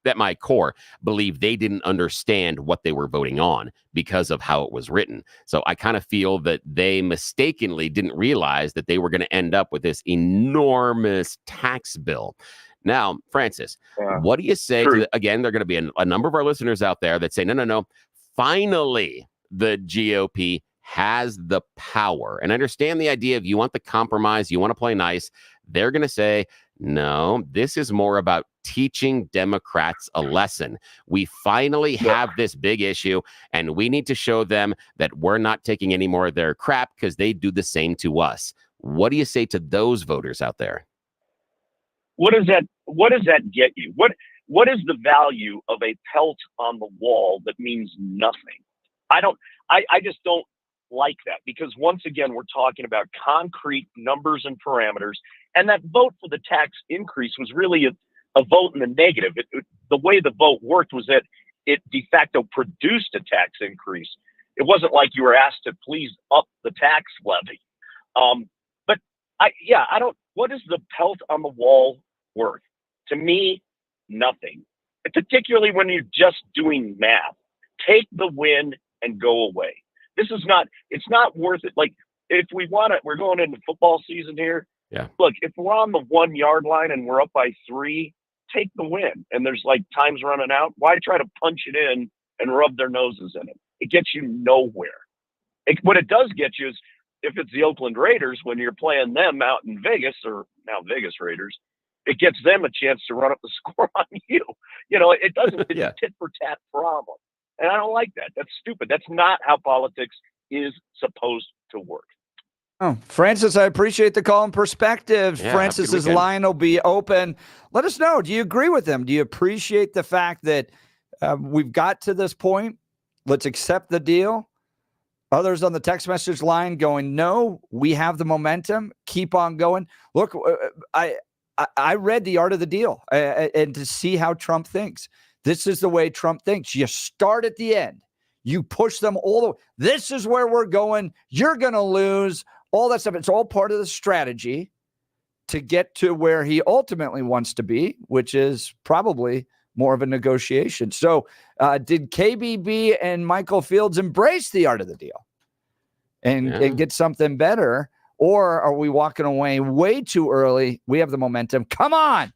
at my core believe they didn't understand what they were voting on because of how it was written. So I kind of feel that they mistakenly didn't realize that they were going to end up with this enormous tax bill. Now, Francis, what do you say to again, there are going to be a number of our listeners out there that say, no. Finally, the GOP has the power. And understand the idea of you want the compromise, you want to play nice. They're going to say, no, this is more about teaching Democrats a lesson. We finally have this big issue, and we need to show them that we're not taking any more of their crap because they do the same to us. What do you say to those voters out there? What does that get you? What is the value of a pelt on the wall that means nothing? I just don't like that, because once again, we're talking about concrete numbers and parameters, and that vote for the tax increase was really a vote in the negative. The way the vote worked was that it de facto produced a tax increase. It wasn't like you were asked to please up the tax levy. But I don't, what is the pelt on the wall worth? To me, nothing, particularly when you're just doing math. Take the win and go away. It's not worth it. Like, if we want to, we're going into football season here. Yeah. Look, if we're on the 1 yard line and we're up by 3, take the win. And there's like time's running out. Why try to punch it in and rub their noses in it? It gets you nowhere. What it does get you is, if it's the Oakland Raiders, when you're playing them out in Vegas, or now Vegas Raiders, it gets them a chance to run up the score on you. It doesn't. It's a tit for tat problem. And I don't like that. That's stupid. That's not how politics is supposed to work. Oh, Francis, I appreciate the call and perspective. Yeah, Francis's line will be open. Let us know. Do you agree with him? Do you appreciate the fact that we've got to this point? Let's accept the deal. Others on the text message line going, no, we have the momentum. Keep on going. Look, I read The Art of the Deal and to see how Trump thinks. This is the way Trump thinks. You start at the end. You push them all the way. This is where we're going. You're going to lose. All that stuff. It's all part of the strategy to get to where he ultimately wants to be, which is probably more of a negotiation. So did KBB and Michael Fields embrace The Art of the Deal and get something better? Or are we walking away way too early? We have the momentum. Come on.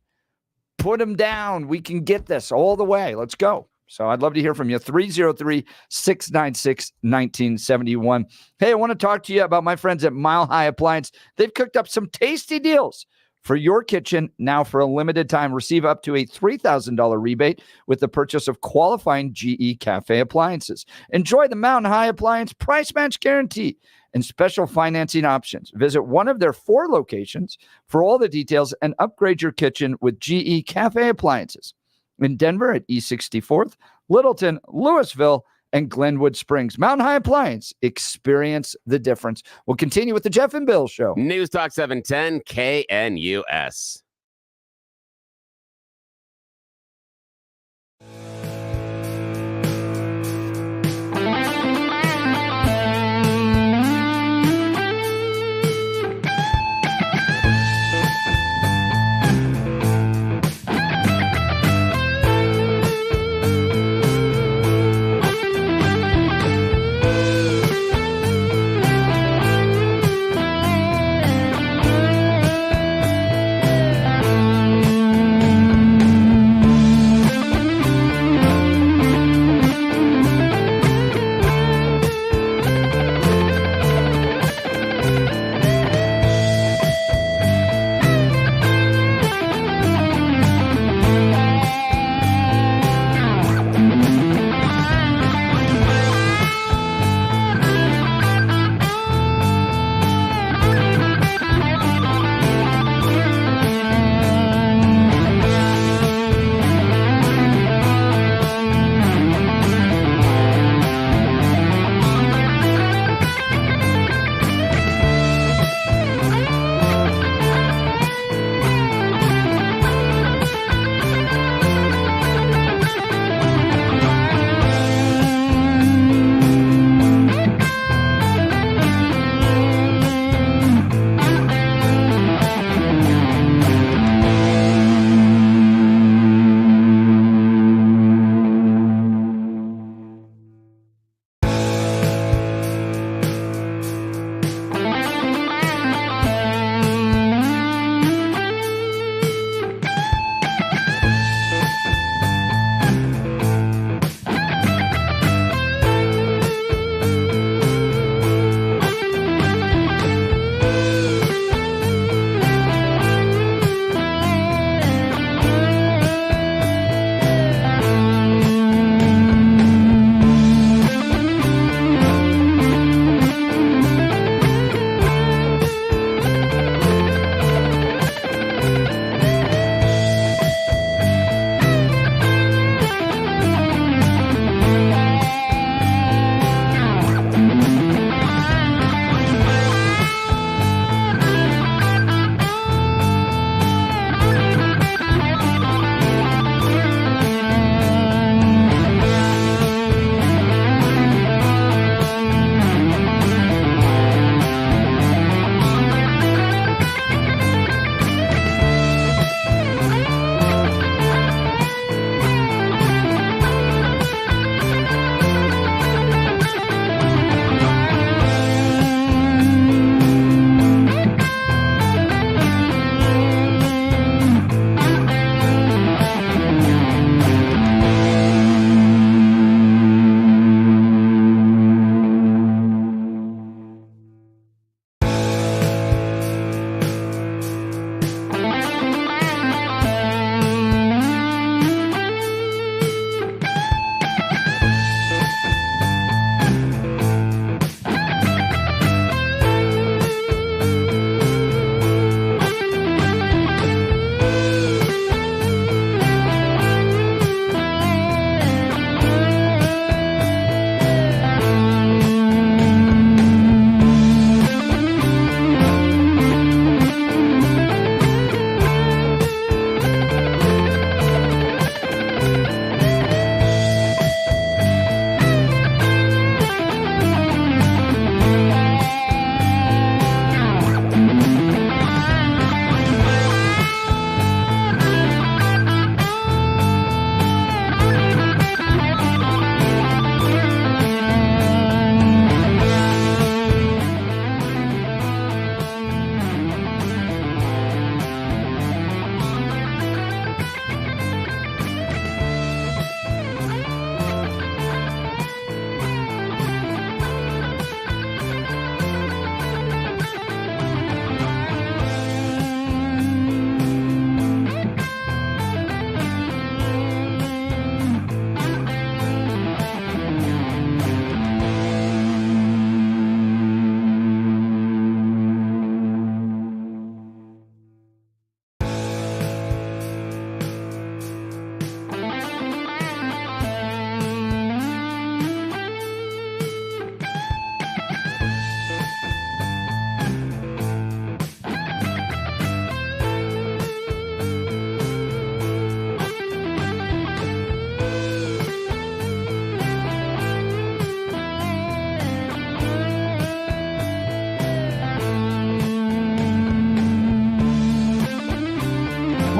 Put him down. We can get this all the way. Let's go. So I'd love to hear from you. 303-696-1971. Hey, I want to talk to you about my friends at Mile High Appliance. They've cooked up some tasty deals for your kitchen. Now, for a limited time, receive up to a $3,000 rebate with the purchase of qualifying GE Cafe appliances. Enjoy the Mountain High Appliance price match guarantee and special financing options. Visit one of their 4 locations for all the details and upgrade your kitchen with GE Cafe appliances. In Denver at E64th, Littleton, Louisville, and Glenwood Springs. Mountain High Appliance. Experience the difference. We'll continue with the Jeff and Bill Show. News Talk 710 KNUS.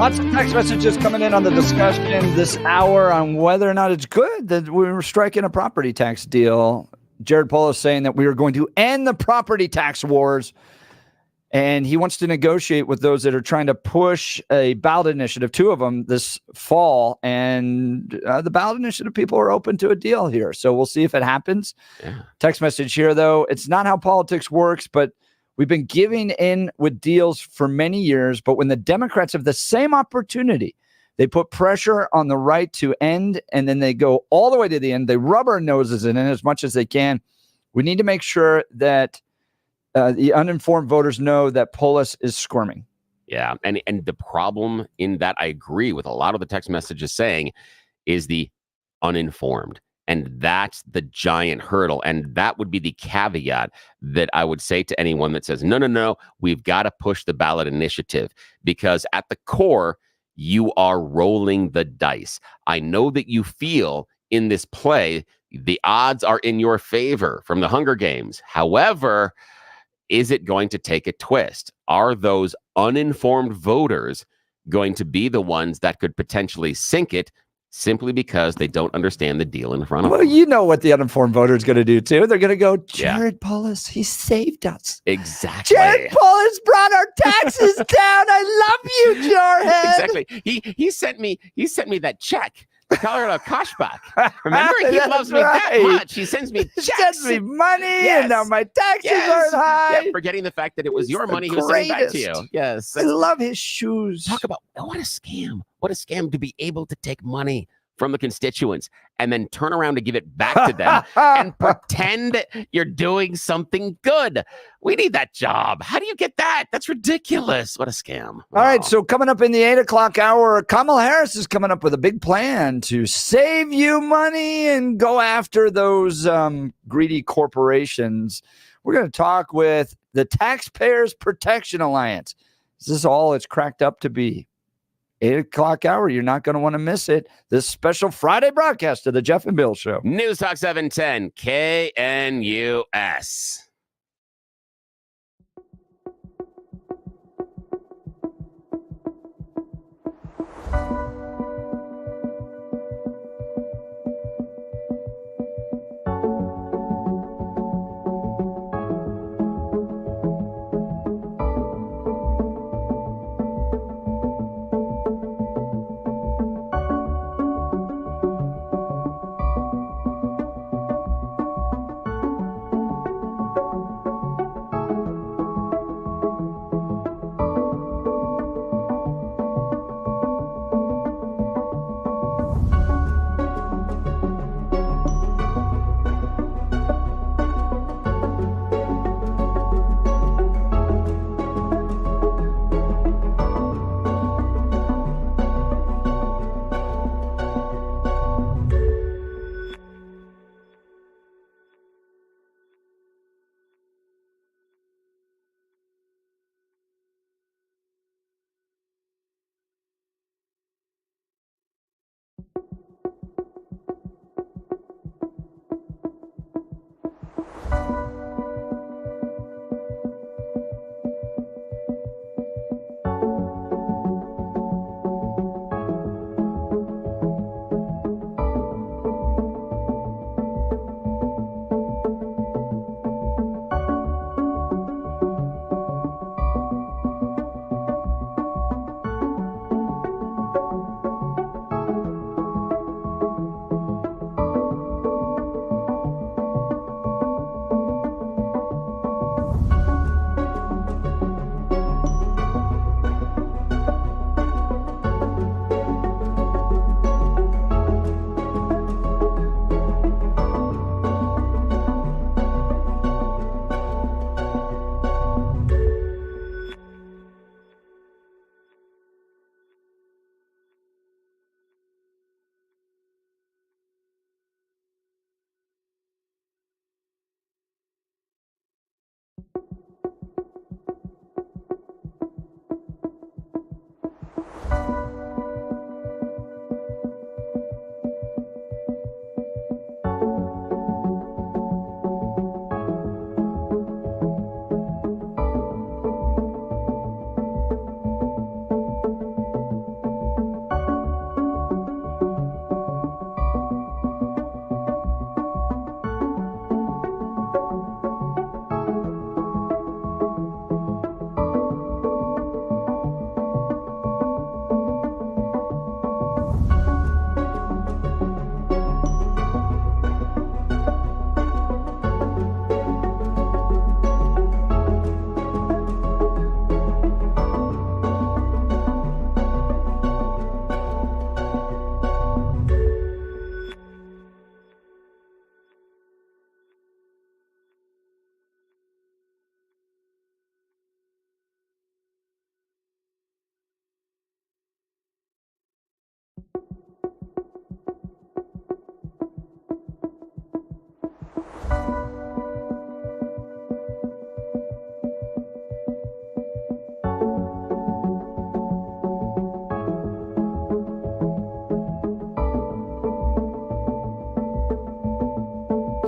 Lots of text messages coming in on the discussion this hour on whether or not it's good that we were striking a property tax deal. Jared Polis saying that we are going to end the property tax wars, and he wants to negotiate with those that are trying to push a ballot initiative, 2 of them this fall, and the ballot initiative people are open to a deal here. So we'll see if it happens. Yeah. Text message here, though. It's not how politics works, but we've been giving in with deals for many years, but when the Democrats have the same opportunity, they put pressure on the right to end, and then they go all the way to the end. They rub our noses in it as much as they can. We need to make sure that the uninformed voters know that Polis is squirming. Yeah, and the problem in that, I agree with a lot of the text messages saying, is the uninformed. And that's the giant hurdle. And that would be the caveat that I would say to anyone that says, no, we've got to push the ballot initiative, because at the core, you are rolling the dice. I know that you feel in this play, the odds are in your favor from the Hunger Games. However, is it going to take a twist? Are those uninformed voters going to be the ones that could potentially sink it, simply because they don't understand the deal in front of them? Well, you know what the uninformed voter is going to do, too. They're going to go, Jared Polis, he saved us. Exactly. Jared Polis brought our taxes down. I love you, Jarhead. Exactly. He sent me that check. The Colorado Koshbach. Remember, he loves me that much. He sends me checks. He sends me money, and now my taxes aren't high. Yeah, forgetting the fact that it was your money he was sending back to you. Yes. I love his shoes. Talk about, what a scam. What a scam to be able to take money from the constituents and then turn around and give it back to them and pretend you're doing something good. We need that job. How do you get that? That's ridiculous. What a scam. All right, so coming up in the 8 o'clock hour, Kamala Harris is coming up with a big plan to save you money and go after those greedy corporations. We're going to talk with the Taxpayers Protection Alliance. Is this all it's cracked up to be? 8 o'clock hour. You're not going to want to miss it. This special Friday broadcast of the Jeff and Bill Show. News Talk 710 KNUS.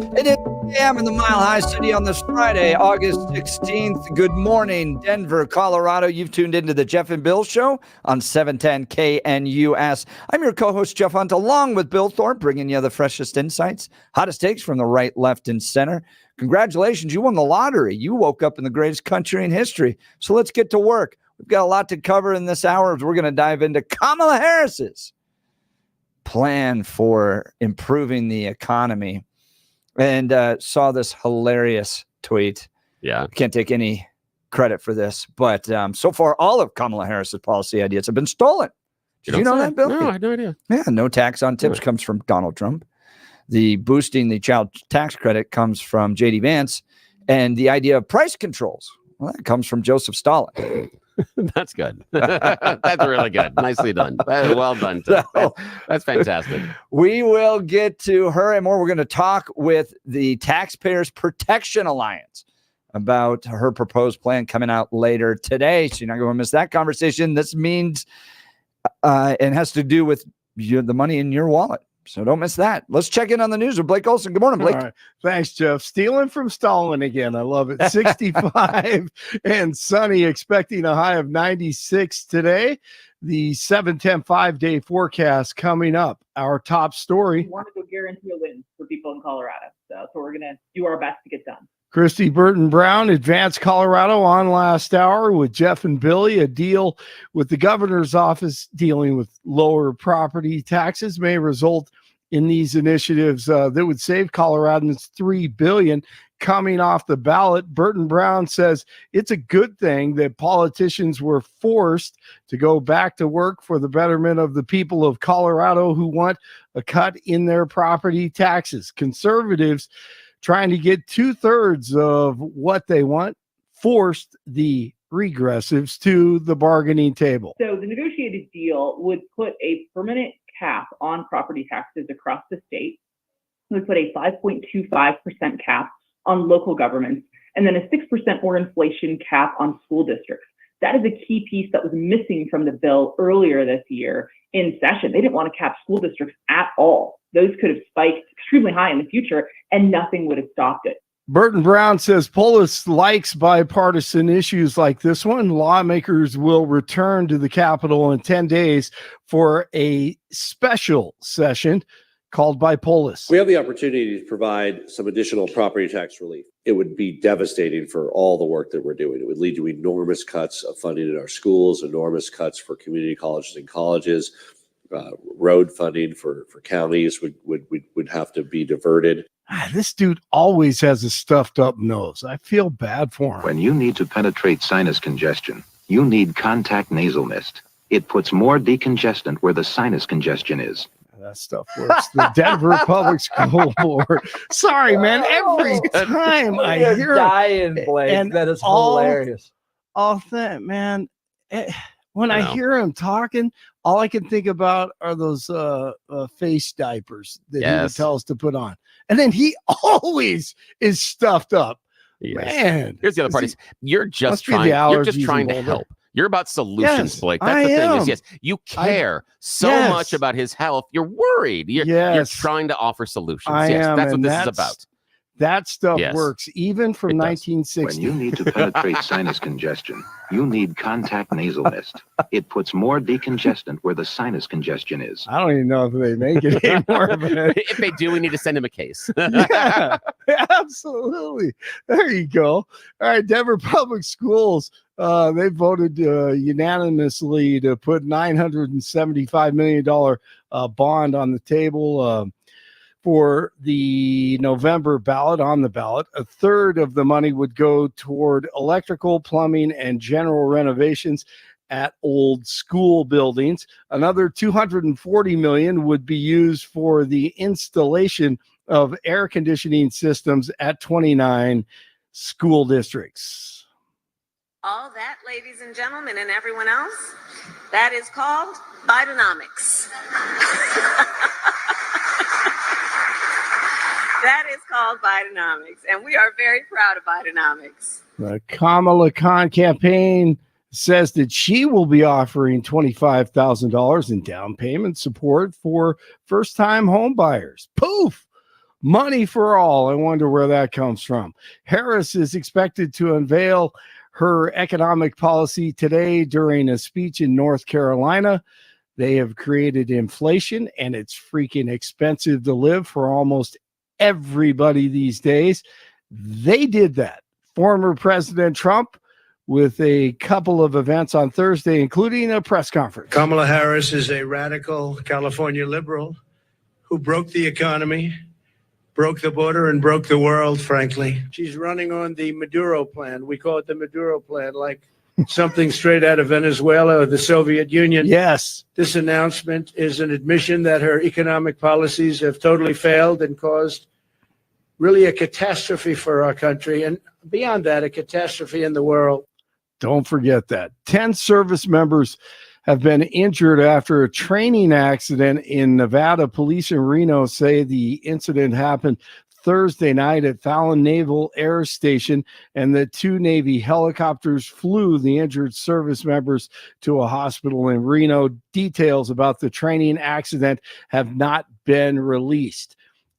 It is 8 a.m. in the Mile High City on this Friday, August 16th. Good morning, Denver, Colorado. You've tuned into the Jeff and Bill Show on 710 KNUS. I'm your co-host, Jeff Hunt, along with Bill Thorpe, bringing you the freshest insights, hottest takes from the right, left, and center. Congratulations, you won the lottery. You woke up in the greatest country in history. So let's get to work. We've got a lot to cover in this hour. We're going to dive into Kamala Harris's plan for improving the economy. And saw this hilarious tweet. Yeah. Can't take any credit for this, but so far, all of Kamala Harris's policy ideas have been stolen. Did you know that, Bill? No, I had no idea. Yeah, no tax on tips comes from Donald Trump. The boosting the child tax credit comes from J.D. Vance. And the idea of price controls, well, that comes from Joseph Stalin. That's good. That's really good. Nicely done. Well done. That's fantastic. We will get to her and more. We're going to talk with the Taxpayers Protection Alliance about her proposed plan coming out later today. So you're not going to miss that conversation. This means and has to do with the money in your wallet. So don't miss that. Let's check in on the news with Blake Olson. Good morning, Blake. All right. Thanks, Jeff. Stealing from Stalin again. I love it. 65 and sunny, expecting a high of 96 today. The 7-10 5-day forecast coming up. Our top story. We want to go guarantee a win for people in Colorado. So we're going to do our best to get done. Christy Burton Brown, Advanced Colorado, on last hour with Jeff and Billy. A deal with the governor's office dealing with lower property taxes may result in these initiatives that would save Coloradans $3 billion coming off the ballot. Burton Brown says it's a good thing that politicians were forced to go back to work for the betterment of the people of Colorado who want a cut in their property taxes. Conservatives trying to get 2/3 of what they want, forced the regressives to the bargaining table. So the negotiated deal would put a permanent cap on property taxes across the state. It would put a 5.25% cap on local governments, and then a 6% more inflation cap on school districts. That is a key piece that was missing from the bill earlier this year in session. They didn't want to cap school districts at all. Those could have spiked extremely high in the future, and nothing would have stopped it. Burton Brown says Polis likes bipartisan issues like this one. Lawmakers will return to the Capitol in 10 days for a special session called by Polis. We have the opportunity to provide some additional property tax relief. It would be devastating for all the work that we're doing. It would lead to enormous cuts of funding in our schools, enormous cuts for community colleges and colleges. Road funding for counties would have to be diverted. This dude always has a stuffed up nose. I feel bad for him. When you need to penetrate sinus congestion, you need Contact Nasal Mist. It puts more decongestant where the sinus congestion is. That stuff works. The Denver Public School Board. Sorry, man. Every time I hear dying, Blake, and that is hilarious. All that, man. When I hear him talking, all I can think about are those face diapers that he would tell us to put on. And then he always is stuffed up. Yes. Man. Here's the other part. You're just trying to help. You're about solutions, Blake. That's the thing. Yes, you care so much about his health. You're worried. You're trying to offer solutions. That's what this is about. That stuff works even from 1960. When you need to penetrate sinus congestion, you need Contact Nasal Mist. It puts more decongestant where the sinus congestion is. I don't even know if they make it anymore. But if they do, we need to send him a case. Yeah, absolutely. There you go. All right, Denver Public Schools. They voted unanimously to put $975 million bond on the table for the November ballot. On the ballot, a third of the money would go toward electrical, plumbing, and general renovations at old school buildings. Another $240 million would be used for the installation of air conditioning systems at 29 school districts. All that, ladies and gentlemen, and everyone else, that is called Bidenomics. That is called Bidenomics, and we are very proud of Bidenomics. The Kamala Khan campaign says that she will be offering $25,000 in down payment support for first-time home buyers. Poof! Money for all. I wonder where that comes from. Harris is expected to unveil her economic policy today during a speech in North Carolina. They have created inflation, and it's freaking expensive to live for almost everybody these days. They did that. Former President Trump with a couple of events on Thursday, including a press conference. Kamala Harris is a radical California liberal who broke the economy, broke the border, and broke the world, frankly. She's running on the Maduro plan. We call it the Maduro plan, like something straight out of Venezuela or the Soviet Union. Yes. This announcement is an admission that her economic policies have totally failed and caused really a catastrophe for our country. And beyond that, a catastrophe in the world. Don't forget that. 10 service members have been injured after a training accident in Nevada. Police in Reno say the incident happened Thursday night at Fallon Naval Air Station, and the 2 Navy helicopters flew the injured service members to a hospital in Reno. Details about the training accident have not been released.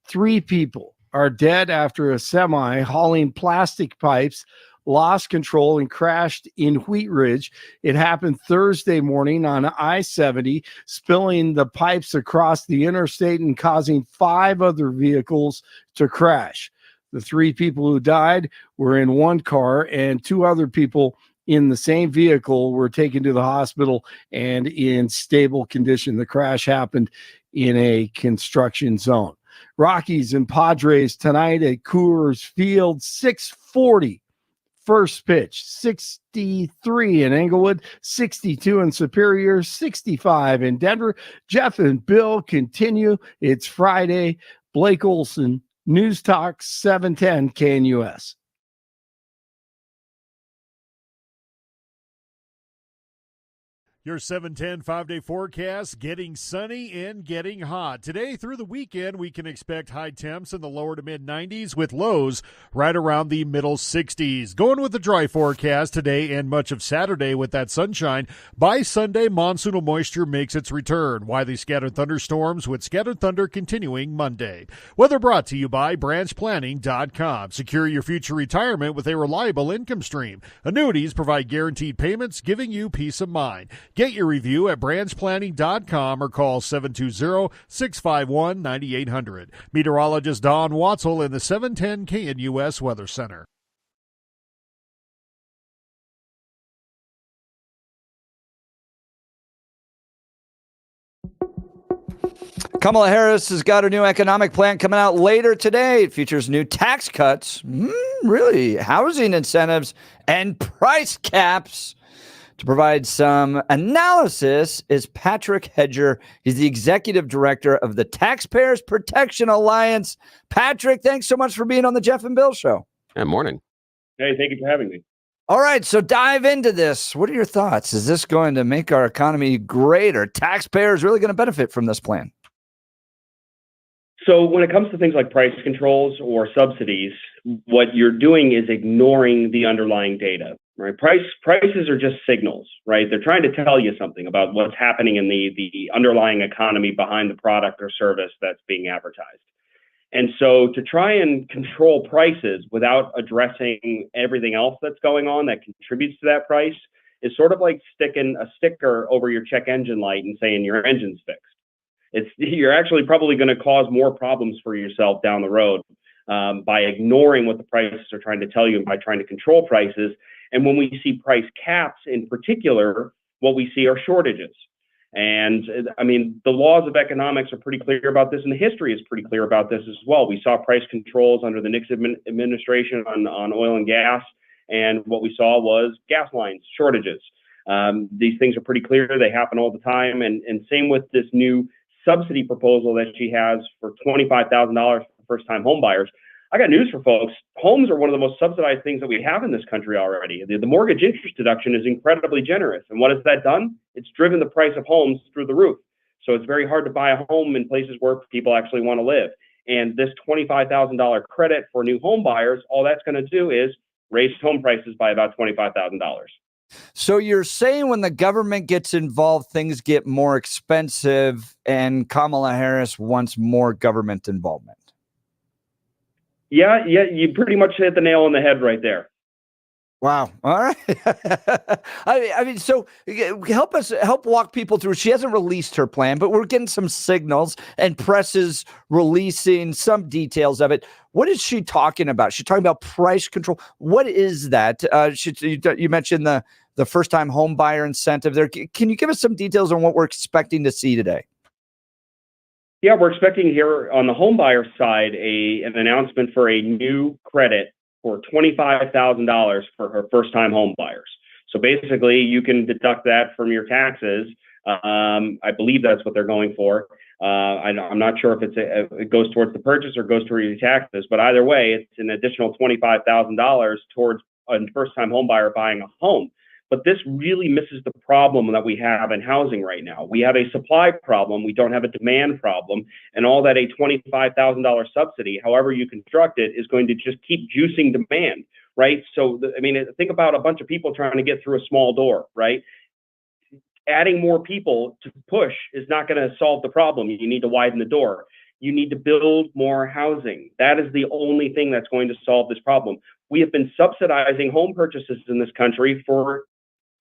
3 people are dead after a semi hauling plastic pipes lost control and crashed in Wheat Ridge. It happened Thursday morning on I-70, spilling the pipes across the interstate and causing 5 other vehicles to crash. The 3 people who died were in one car, and 2 other people in the same vehicle were taken to the hospital and in stable condition. The crash happened in a construction zone. Rockies and Padres tonight at Coors Field, 6:40. First pitch, 63 in Englewood, 62 in Superior, 65 in Denver. Jeff and Bill continue. It's Friday. Blake Olson, News Talk 710 KNUS. Your 710 5-day forecast, getting sunny and getting hot. Today through the weekend, we can expect high temps in the lower to mid-90s with lows right around the middle 60s. Going with the dry forecast today and much of Saturday with that sunshine. By Sunday, monsoonal moisture makes its return. Widely scattered thunderstorms with scattered thunder continuing Monday. Weather brought to you by branchplanning.com. Secure your future retirement with a reliable income stream. Annuities provide guaranteed payments, giving you peace of mind. Get your review at branchplanning.com or call 720-651-9800. Meteorologist Don Watzel in the 710 KNUS Weather Center. Kamala Harris has got her new economic plan coming out later today. It features new tax cuts, really, housing incentives, and price caps. To provide some analysis is Patrick Hedger. He's the executive director of the Taxpayers Protection Alliance. Patrick, thanks so much for being on the Jeff and Bill Show. Good morning. Hey, thank you for having me. All right, so dive into this. What are your thoughts? Is this going to make our economy great? Are taxpayers really going to benefit from this plan? So when it comes to things like price controls or subsidies, what you're doing is ignoring the underlying data, right? Prices are just signals, right? They're trying to tell you something about what's happening in the underlying economy behind the product or service that's being advertised. And so to try and control prices without addressing everything else that's going on that contributes to that price is sort of like sticking a sticker over your check engine light and saying your engine's fixed. You're actually probably going to cause more problems for yourself down the road by ignoring what the prices are trying to tell you and by trying to control prices. And when we see price caps in particular, what we see are shortages. And I mean, the laws of economics are pretty clear about this, and the history is pretty clear about this as well. We saw price controls under the Nixon administration on oil and gas, and what we saw was gas lines shortages. These things are pretty clear. They happen all the time. And same with this new subsidy proposal that she has for $25,000 for first-time home buyers. I got news for folks. Homes are one of the most subsidized things that we have in this country already. The mortgage interest deduction is incredibly generous. And what has that done? It's driven the price of homes through the roof. So it's very hard to buy a home in places where people actually want to live. And this $25,000 credit for new home buyers, all that's going to do is raise home prices by about $25,000. So you're saying when the government gets involved, things get more expensive, and Kamala Harris wants more government involvement? Yeah, you pretty much hit the nail on the head right there. Wow. All right. I mean, so help walk people through. She hasn't released her plan, but we're getting some signals and press is releasing some details of it. What is she talking about? She's talking about price control. What is that? You mentioned the first-time home buyer incentive there. Can you give us some details on what we're expecting to see today? Yeah, we're expecting here on the home buyer side an announcement for a new credit for $25,000 for her first-time home buyers. So basically, you can deduct that from your taxes. I believe that's what they're going for. I'm not sure if it goes towards the purchase or goes towards your taxes, but either way, it's an additional $25,000 towards a first-time home buyer buying a home. But this really misses the problem that we have in housing right now. We have a supply problem. We don't have a demand problem. And all that a $25,000 subsidy, however you construct it, is going to just keep juicing demand, right? So, think about a bunch of people trying to get through a small door, right? Adding more people to push is not going to solve the problem. You need to widen the door. You need to build more housing. That is the only thing that's going to solve this problem. We have been subsidizing home purchases in this country for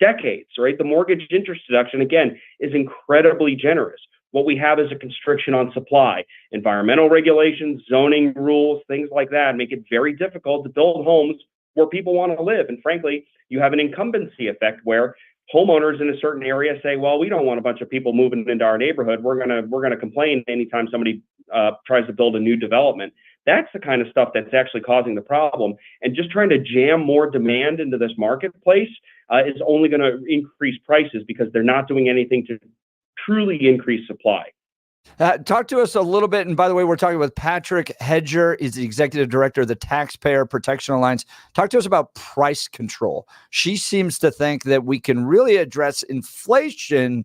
decades, right? The mortgage interest deduction, again, is incredibly generous. What we have is a constriction on supply. Environmental regulations, zoning rules, things like that make it very difficult to build homes where people want to live. And frankly, you have an incumbency effect where homeowners in a certain area say, well, we don't want a bunch of people moving into our neighborhood. We're gonna complain anytime somebody tries to build a new development. That's the kind of stuff that's actually causing the problem. And just trying to jam more demand into this marketplace is only going to increase prices because they're not doing anything to truly increase supply. Talk to us a little bit. And by the way, we're talking with Patrick Hedger. He's the executive director of the Taxpayer Protection Alliance. Talk to us about price control. She seems to think that we can really address inflation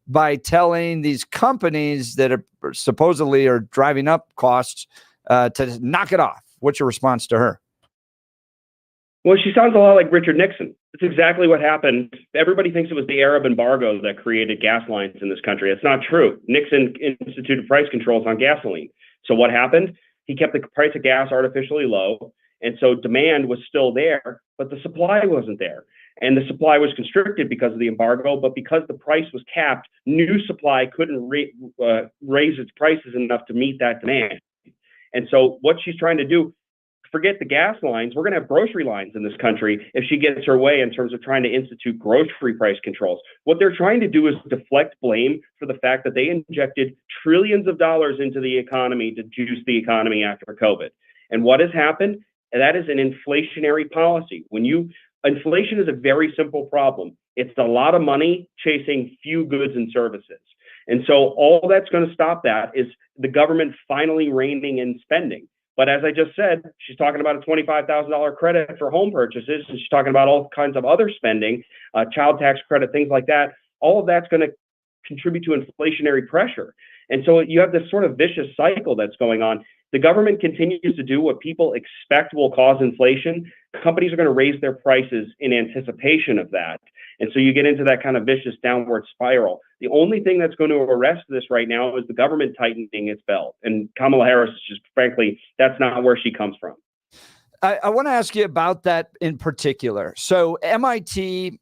by telling these companies that are supposedly are driving up costs to knock it off. What's your response to her? Well, she sounds a lot like Richard Nixon. It's exactly what happened. Everybody thinks it was the Arab embargo that created gas lines in this country. It's not true. Nixon instituted price controls on gasoline. So what happened? He kept the price of gas artificially low. And so demand was still there, but the supply wasn't there. And the supply was constricted because of the embargo, but because the price was capped, new supply couldn't raise its prices enough to meet that demand. And so what she's trying to do, forget the gas lines, we're going to have grocery lines in this country if she gets her way in terms of trying to institute grocery price controls. What they're trying to do is deflect blame for the fact that they injected trillions of dollars into the economy to juice the economy after COVID. And what has happened? That is an inflationary policy. Inflation is a very simple problem. It's a lot of money chasing few goods and services. And so all that's going to stop that is the government finally reining in spending. But as I just said, she's talking about a $25,000 credit for home purchases. And she's talking about all kinds of other spending, child tax credit, things like that. All of that's going to contribute to inflationary pressure. And so you have this sort of vicious cycle that's going on. The government continues to do what people expect will cause inflation. Companies are going to raise their prices in anticipation of that. And so you get into that kind of vicious downward spiral. The only thing that's going to arrest this right now is the government tightening its belt. And Kamala Harris, just frankly, that's not where she comes from. I want to ask you about that in particular. So MIT,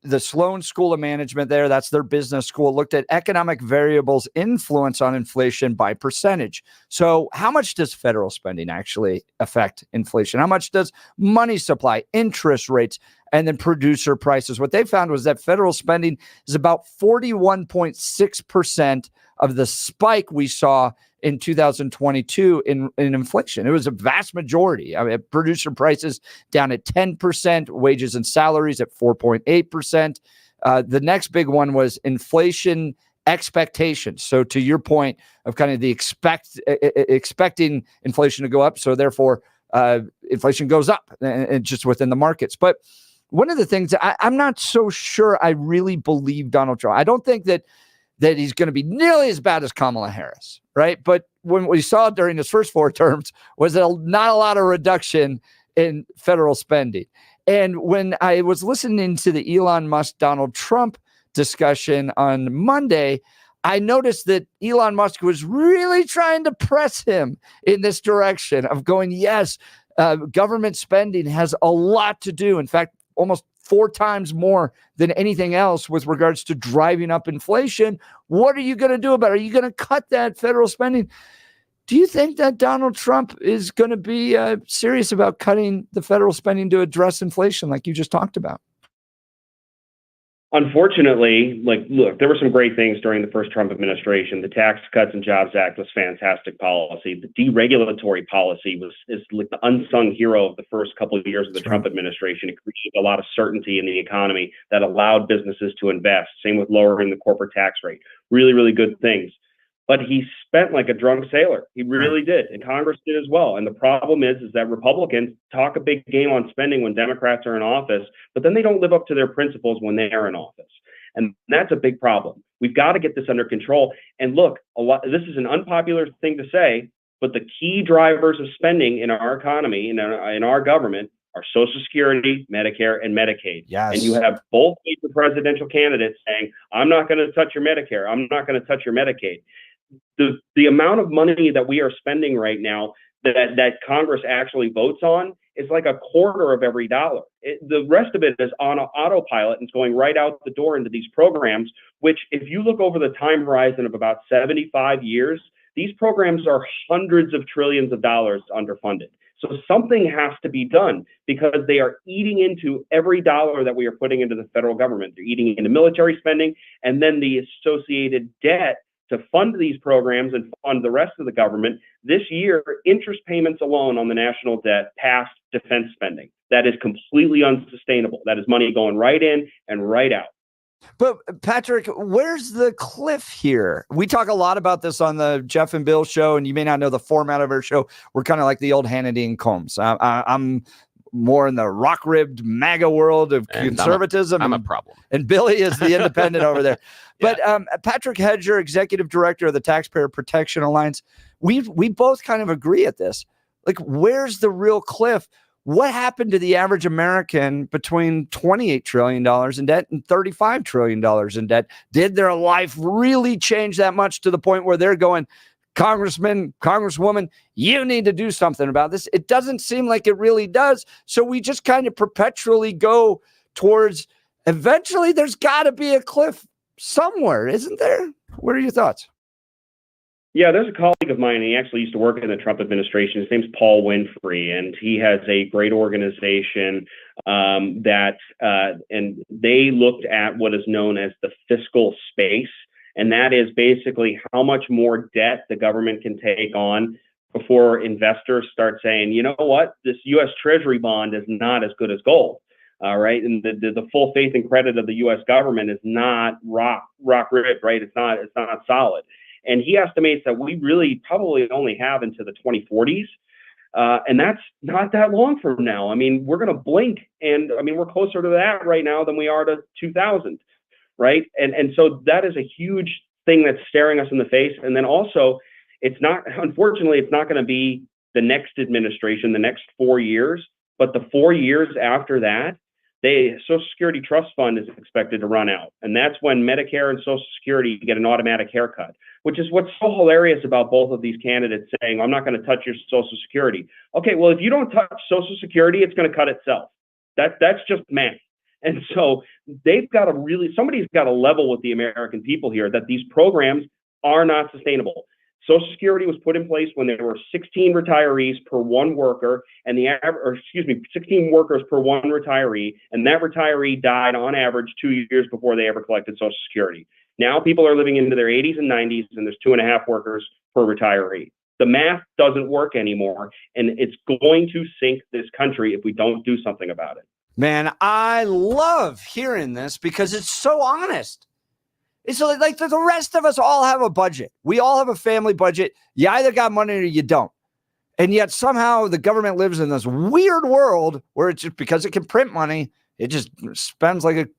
the Sloan School of Management there, that's their business school, looked at economic variables influence on inflation by percentage. So how much does federal spending actually affect inflation? How much does money supply, interest rates, and then producer prices? What they found was that federal spending is about 41.6% of the spike we saw in 2022 in inflation. It was a vast majority. I mean, producer prices down at 10%, wages and salaries at 4.8%. The next big one was inflation expectations. So to your point of kind of the expecting inflation to go up, so therefore inflation goes up and just within the markets. But one of the things I'm not so sure I really believe Donald Trump. I don't think that he's going to be nearly as bad as Kamala Harris, right? But when we saw during his first 4 terms was not a lot of reduction in federal spending. And when I was listening to the Elon Musk, Donald Trump discussion on Monday, I noticed that Elon Musk was really trying to press him in this direction of going, yes, government spending has a lot to do. In fact, almost 4 times more than anything else with regards to driving up inflation. What are you going to do about it? Are you going to cut that federal spending? Do you think that Donald Trump is going to be serious about cutting the federal spending to address inflation like you just talked about? Unfortunately, look, there were some great things during the first Trump administration. The Tax Cuts and Jobs Act was fantastic policy. The deregulatory policy is like the unsung hero of the first couple of years of the Trump administration. It created a lot of certainty in the economy that allowed businesses to invest. Same with lowering the corporate tax rate. Really, really good things. But he spent like a drunk sailor. He really did. And Congress did as well. And the problem is that Republicans talk a big game on spending when Democrats are in office, but then they don't live up to their principles when they are in office. And that's a big problem. We've got to get this under control. And look, this is an unpopular thing to say, but the key drivers of spending in our economy, in our government, are Social Security, Medicare, and Medicaid. Yes. And you have both major presidential candidates saying, I'm not going to touch your Medicare. I'm not going to touch your Medicaid. The amount of money that we are spending right now that Congress actually votes on is like a quarter of every dollar. The rest of it is on autopilot and it's going right out the door into these programs, which if you look over the time horizon of about 75 years, these programs are hundreds of trillions of dollars underfunded. So something has to be done because they are eating into every dollar that we are putting into the federal government. They're eating into military spending and then the associated debt to fund these programs and fund the rest of the government. This year, interest payments alone on the national debt passed defense spending. That is completely unsustainable. That is money going right in and right out. But Patrick, where's the cliff here? We talk a lot about this on the Jeff and Bill show, and you may not know the format of our show. We're kind of like the old Hannity and Combs. I'm more in the rock-ribbed MAGA world of conservatism. I'm a problem. And Billy is the independent over there. But Patrick Hedger, executive director of the Taxpayer Protection Alliance, we both kind of agree at this. Like, where's the real cliff? What happened to the average American between $28 trillion in debt and $35 trillion in debt? Did their life really change that much to the point where they're going, Congressman, Congresswoman, you need to do something about this? It doesn't seem like it really does. So we just kind of perpetually go towards, eventually there's got to be a cliff somewhere, isn't there? What are your thoughts? Yeah, there's a colleague of mine, and he actually used to work in the Trump administration. His name's Paul Winfrey, and he has a great organization and they looked at what is known as the fiscal space. And that is basically how much more debt the government can take on before investors start saying, you know what, this U.S. Treasury bond is not as good as gold. All right. And the full faith and credit of the U.S. government is not rock ribbed, right? It's not solid. And he estimates that we really probably only have into the 2040s. And that's not that long from now. I mean, we're going to blink. And I mean, we're closer to that right now than we are to 2000. Right. And so that is a huge thing that's staring us in the face. And then also, unfortunately, it's not going to be the next administration, the next 4 years, but the 4 years after that, the Social Security Trust Fund is expected to run out. And that's when Medicare and Social Security get an automatic haircut, which is what's so hilarious about both of these candidates saying, I'm not going to touch your Social Security. Okay, well, if you don't touch Social Security, it's going to cut itself. That's just math. And so somebody's got to level with the American people here that these programs are not sustainable. Social Security was put in place when there were 16 retirees per one worker, and 16 workers per one retiree, and that retiree died on average 2 years before they ever collected Social Security. Now people are living into their 80s and 90s, and there's 2.5 workers per retiree. The math doesn't work anymore, and it's going to sink this country if we don't do something about it. Man, I love hearing this because it's so honest. It's like the rest of us all have a budget. We all have a family budget. You either got money or you don't. And yet somehow the government lives in this weird world where it's just because it can print money, it just spends like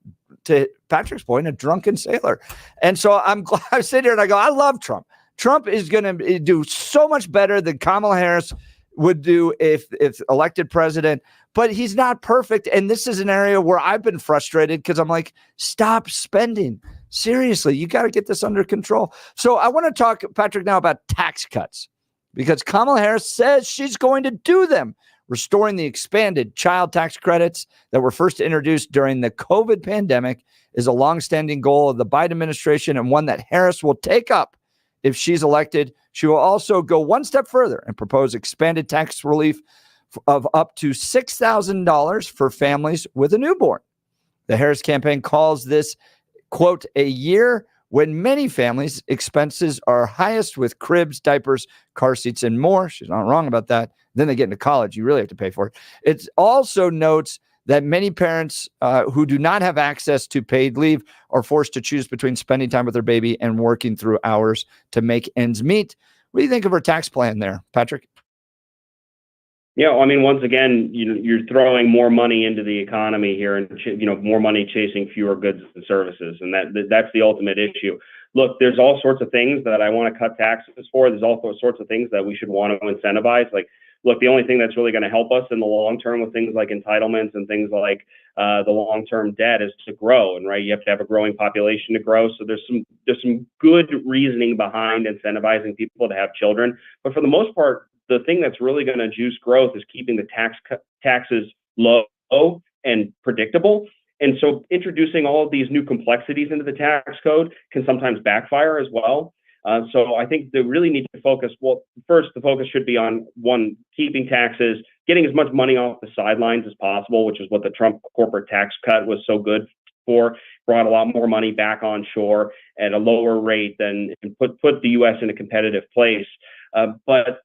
to Patrick's point, a drunken sailor. And so I'm glad I sit here and I go, I love Trump. Trump is going to do so much better than Kamala Harris would do if elected president, but he's not perfect. And this is an area where I've been frustrated because I'm like, stop spending. Seriously, you got to get this under control. So I want to talk, Patrick, now about tax cuts, because Kamala Harris says she's going to do them, restoring the expanded child tax credits that were first introduced during the COVID pandemic is a longstanding goal of the Biden administration and one that Harris will take up if she's elected. She will also go one step further and propose expanded tax relief of up to $6,000 for families with a newborn. The Harris campaign calls this, quote, a year when many families' expenses are highest with cribs, diapers, car seats, and more. She's not wrong about that. Then they get into college. You really have to pay for it. It also notes that many parents who do not have access to paid leave are forced to choose between spending time with their baby and working through hours to make ends meet. What do you think of her tax plan there, Patrick? Yeah, I mean, once again, you're throwing more money into the economy here, and more money chasing fewer goods and services, and that's the ultimate issue. Look, there's all sorts of things that I want to cut taxes for. There's also sorts of things that we should want to incentivize. Like, look, the only thing that's really going to help us in the long term with things like entitlements and things like the long-term debt is to grow, and right, you have to have a growing population to grow. So there's some good reasoning behind incentivizing people to have children, but for the most part, the thing that's really going to juice growth is keeping the taxes low and predictable. And so introducing all of these new complexities into the tax code can sometimes backfire as well. So I think they really need to focus. Well, first, the focus should be on, one, keeping taxes, getting as much money off the sidelines as possible, which is what the Trump corporate tax cut was so good for. Brought a lot more money back on shore at a lower rate than put the U.S. in a competitive place. But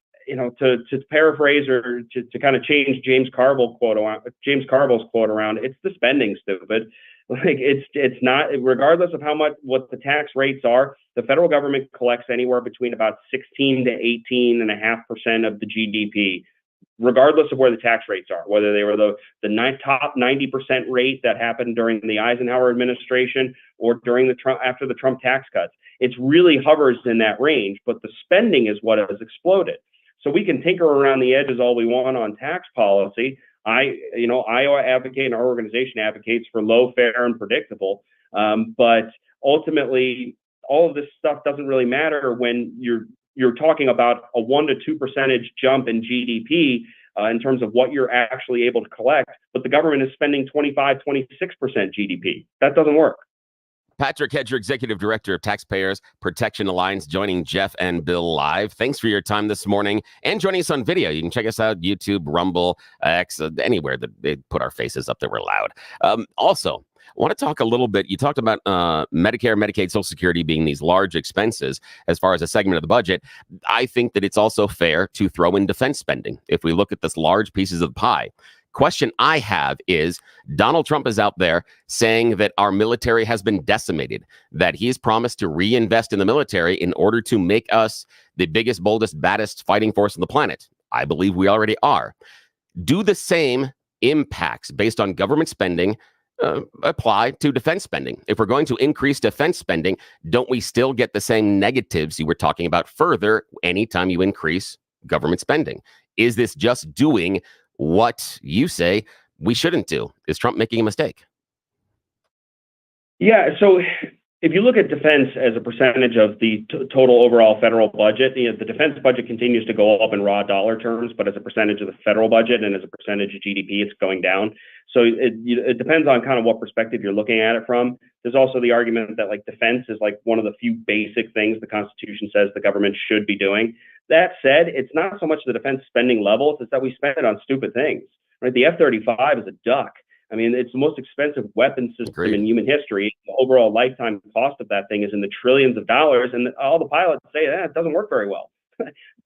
to paraphrase or to kind of change James Carville's quote around, it's the spending, stupid. Like it's not, regardless of what the tax rates are, the federal government collects anywhere between about 16 to 18.5% of the GDP, regardless of where the tax rates are, whether they were the top 90% rate that happened during the Eisenhower administration or during after the Trump tax cuts. It really hovers in that range, but the spending is what has exploded. So we can tinker around the edges all we want on tax policy. I advocate, and our organization advocates for low, fair, and predictable. But ultimately, all of this stuff doesn't really matter when you're talking about a 1 to 2% jump in GDP in terms of what you're actually able to collect, but the government is spending 25, 26% GDP. That doesn't work. Patrick Hedger, Executive Director of Taxpayers Protection Alliance, joining Jeff and Bill live. Thanks for your time this morning and joining us on video. You can check us out, YouTube, Rumble, X, anywhere that they put our faces up that we're loud. Also, I want to talk a little bit. You talked about Medicare, Medicaid, Social Security being these large expenses as far as a segment of the budget. I think that it's also fair to throw in defense spending if we look at this large pieces of the pie. Question I have is, Donald Trump is out there saying that our military has been decimated, that he's promised to reinvest in the military in order to make us the biggest, boldest, baddest fighting force on the planet. I believe we already are. Do the same impacts based on government spending apply to defense spending? If we're going to increase defense spending, don't we still get the same negatives you were talking about further anytime you increase government spending? Is this just doing what you say we shouldn't do? Is Trump making a mistake? Yeah, so if you look at defense as a percentage of the total overall federal budget, the defense budget continues to go up in raw dollar terms, but as a percentage of the federal budget and as a percentage of GDP, it's going down. So it depends on kind of what perspective you're looking at it from. There's also the argument that like defense is like one of the few basic things the Constitution says the government should be doing. That said, it's not so much the defense spending levels, it's that we spend it on stupid things, right? The F-35 is a duck. I mean, it's the most expensive weapon system in human history. The overall lifetime cost of that thing is in the trillions of dollars, and all the pilots say that it doesn't work very well.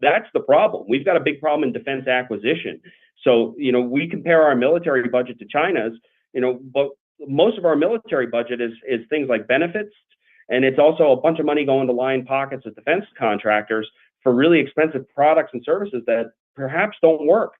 That's the problem. We've got a big problem in defense acquisition. So, we compare our military budget to China's, but most of our military budget is things like benefits, and it's also a bunch of money going to line pockets of defense contractors for really expensive products and services that perhaps don't work.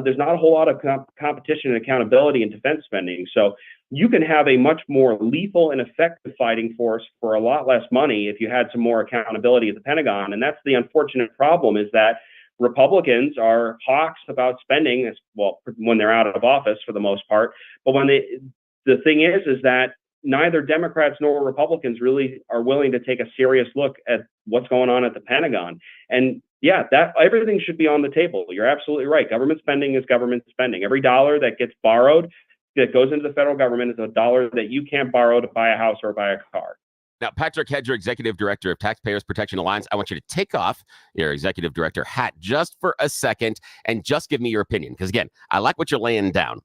There's not a whole lot of competition and accountability in defense spending. So you can have a much more lethal and effective fighting force for a lot less money if you had some more accountability at the Pentagon. And that's the unfortunate problem, is that Republicans are hawks about spending, well, when they're out of office for the most part. But when the thing is that neither Democrats nor Republicans really are willing to take a serious look at what's going on at the Pentagon. And yeah, that everything should be on the table. You're absolutely right. Government spending is government spending. Every dollar that gets borrowed that goes into the federal government is a dollar that you can't borrow to buy a house or buy a car. Now, Patrick Hedger, Executive Director of Taxpayers Protection Alliance, I want you to take off your Executive Director hat just for a second and just give me your opinion. Because again, I like what you're laying down.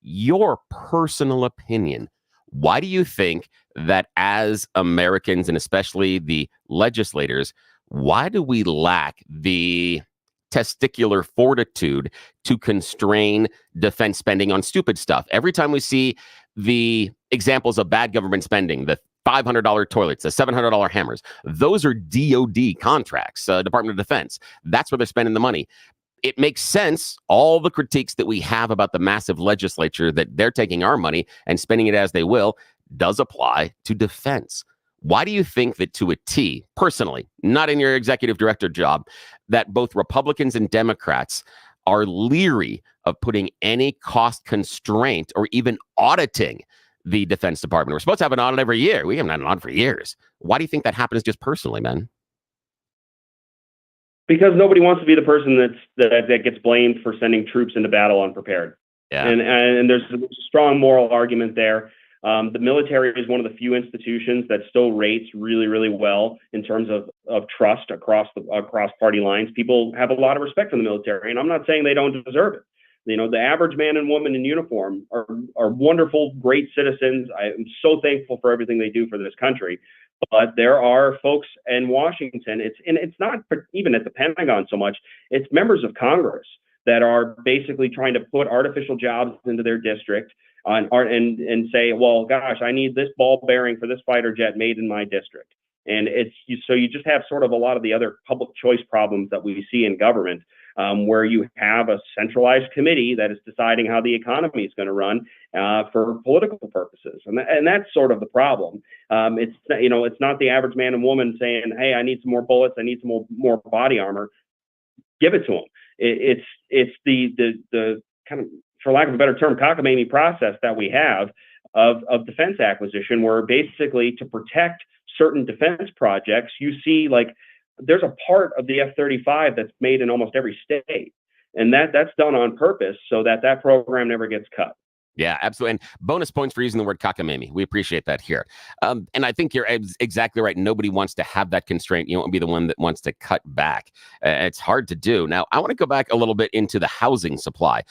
Your personal opinion. Why do you think that as Americans, and especially the legislators, why do we lack the testicular fortitude to constrain defense spending on stupid stuff? Every time we see the examples of bad government spending, the $500 toilets, the $700 hammers, those are DOD contracts, Department of Defense. That's where they're spending the money. It makes sense, all the critiques that we have about the massive legislature, that they're taking our money and spending it as they will, does apply to defense. Why do you think that to a T, personally, not in your executive director job, that both Republicans and Democrats are leery of putting any cost constraint or even auditing the Defense Department? We're supposed to have an audit every year. We haven't had an audit for years. Why do you think that happens just personally, man? Because nobody wants to be the person that gets blamed for sending troops into battle unprepared. Yeah. And there's a strong moral argument there. The military is one of the few institutions that still rates really, really well in terms of trust across party lines. People have a lot of respect for the military, and I'm not saying they don't deserve it. You know, the average man and woman in uniform are wonderful, great citizens. I am so thankful for everything they do for this country. But there are folks in Washington, it's not even at the Pentagon so much, it's members of Congress that are basically trying to put artificial jobs into their district and say, well, gosh, I need this ball bearing for this fighter jet made in my district. And so you just have sort of a lot of the other public choice problems that we see in government, where you have a centralized committee that is deciding how the economy is going to run for political purposes. And that's sort of the problem. It's not the average man and woman saying, hey, I need some more bullets, I need some more body armor. Give it to them. It's the kind of, for lack of a better term, cockamamie process that we have of defense acquisition, where basically to protect certain defense projects, you see like there's a part of the F-35 that's made in almost every state. And that's done on purpose so that program never gets cut. Yeah, absolutely. And bonus points for using the word cockamamie. We appreciate that here. And I think you're exactly right. Nobody wants to have that constraint. You won't be the one that wants to cut back. It's hard to do. Now, I want to go back a little bit into the housing supply.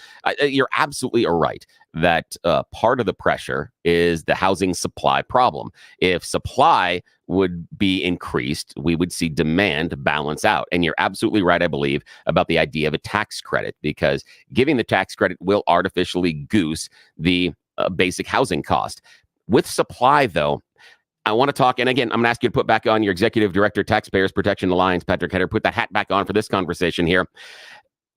You're absolutely right that part of the pressure is the housing supply problem. If supply would be increased, we would see demand balance out. And you're absolutely right, I believe, about the idea of a tax credit, because giving the tax credit will artificially goose the basic housing cost. With supply, though, I want to talk, and again, I'm going to ask you to put back on your Executive Director, Taxpayers Protection Alliance, Patrick Hedger, put that hat back on for this conversation here.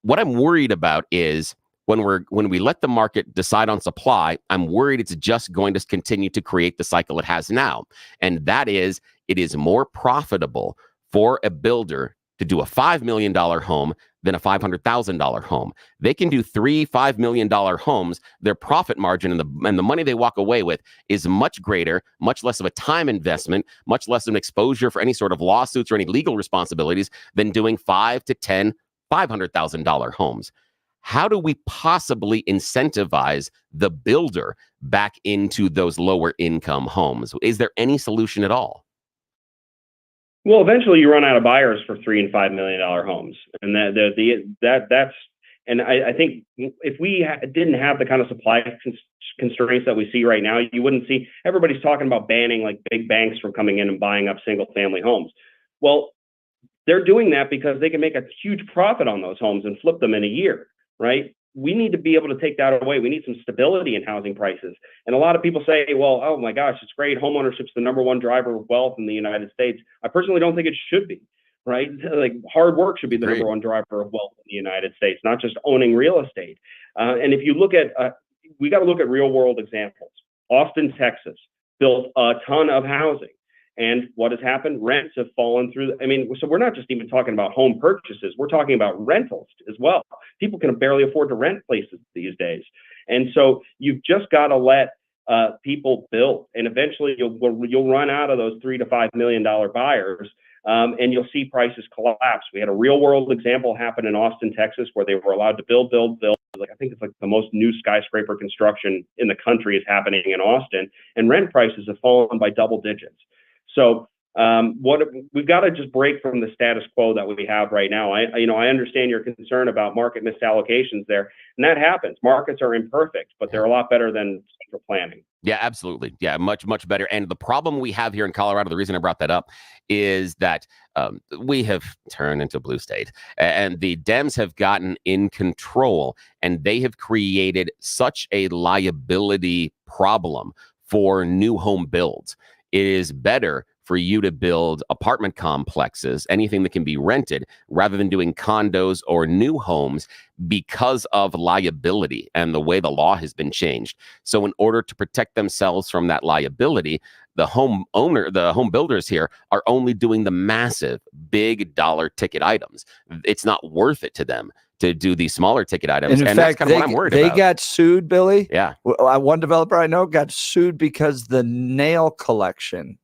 What I'm worried about is when we let the market decide on supply, I'm worried it's just going to continue to create the cycle it has now. And that is, it is more profitable for a builder to do a $5 million home than a $500,000 home. They can do $5 million homes. Their profit margin and the money they walk away with is much greater, much less of a time investment, much less of an exposure for any sort of lawsuits or any legal responsibilities than doing $5 to $10, $500,000 homes. How do we possibly incentivize the builder back into those lower income homes? Is there any solution at all? Well, eventually you run out of buyers for $3 and $5 million homes, and that's. And I think if we didn't have the kind of supply constraints that we see right now, you wouldn't see everybody's talking about banning like big banks from coming in and buying up single family homes. Well, they're doing that because they can make a huge profit on those homes and flip them in a year. Right? We need to be able to take that away. We need some stability in housing prices. And a lot of people say, well, oh my gosh, it's great. Homeownership's the number one driver of wealth in the United States. I personally don't think it should be, right? Like hard work should be the number one driver of wealth in the United States, not just owning real estate. And if you look at, we got to look at real world examples. Austin, Texas built a ton of housing. And what has happened? Rents have fallen through. So we're not just even talking about home purchases. We're talking about rentals as well. People can barely afford to rent places these days. And so you've just got to let people build, and eventually you'll run out of those $3 to $5 million buyers, and you'll see prices collapse. We had a real world example happen in Austin, Texas, where they were allowed to build. Like, I think it's like the most new skyscraper construction in the country is happening in Austin, and rent prices have fallen by double digits. So we've got to just break from the status quo that we have right now. I understand your concern about market misallocations there, and that happens. Markets are imperfect, but they're a lot better than central planning. Yeah, absolutely. Yeah, much, much better. And the problem we have here in Colorado, the reason I brought that up is that we have turned into a blue state, and the Dems have gotten in control, and they have created such a liability problem for new home builds. It is better for you to build apartment complexes, anything that can be rented, rather than doing condos or new homes because of liability and the way the law has been changed. So in order to protect themselves from that liability, the home builders here are only doing the massive, big dollar ticket items. It's not worth it to them to do these smaller ticket items. And in fact, that's kind of what I'm worried they about. got sued, Billy. Yeah. One developer I know got sued because the nail collection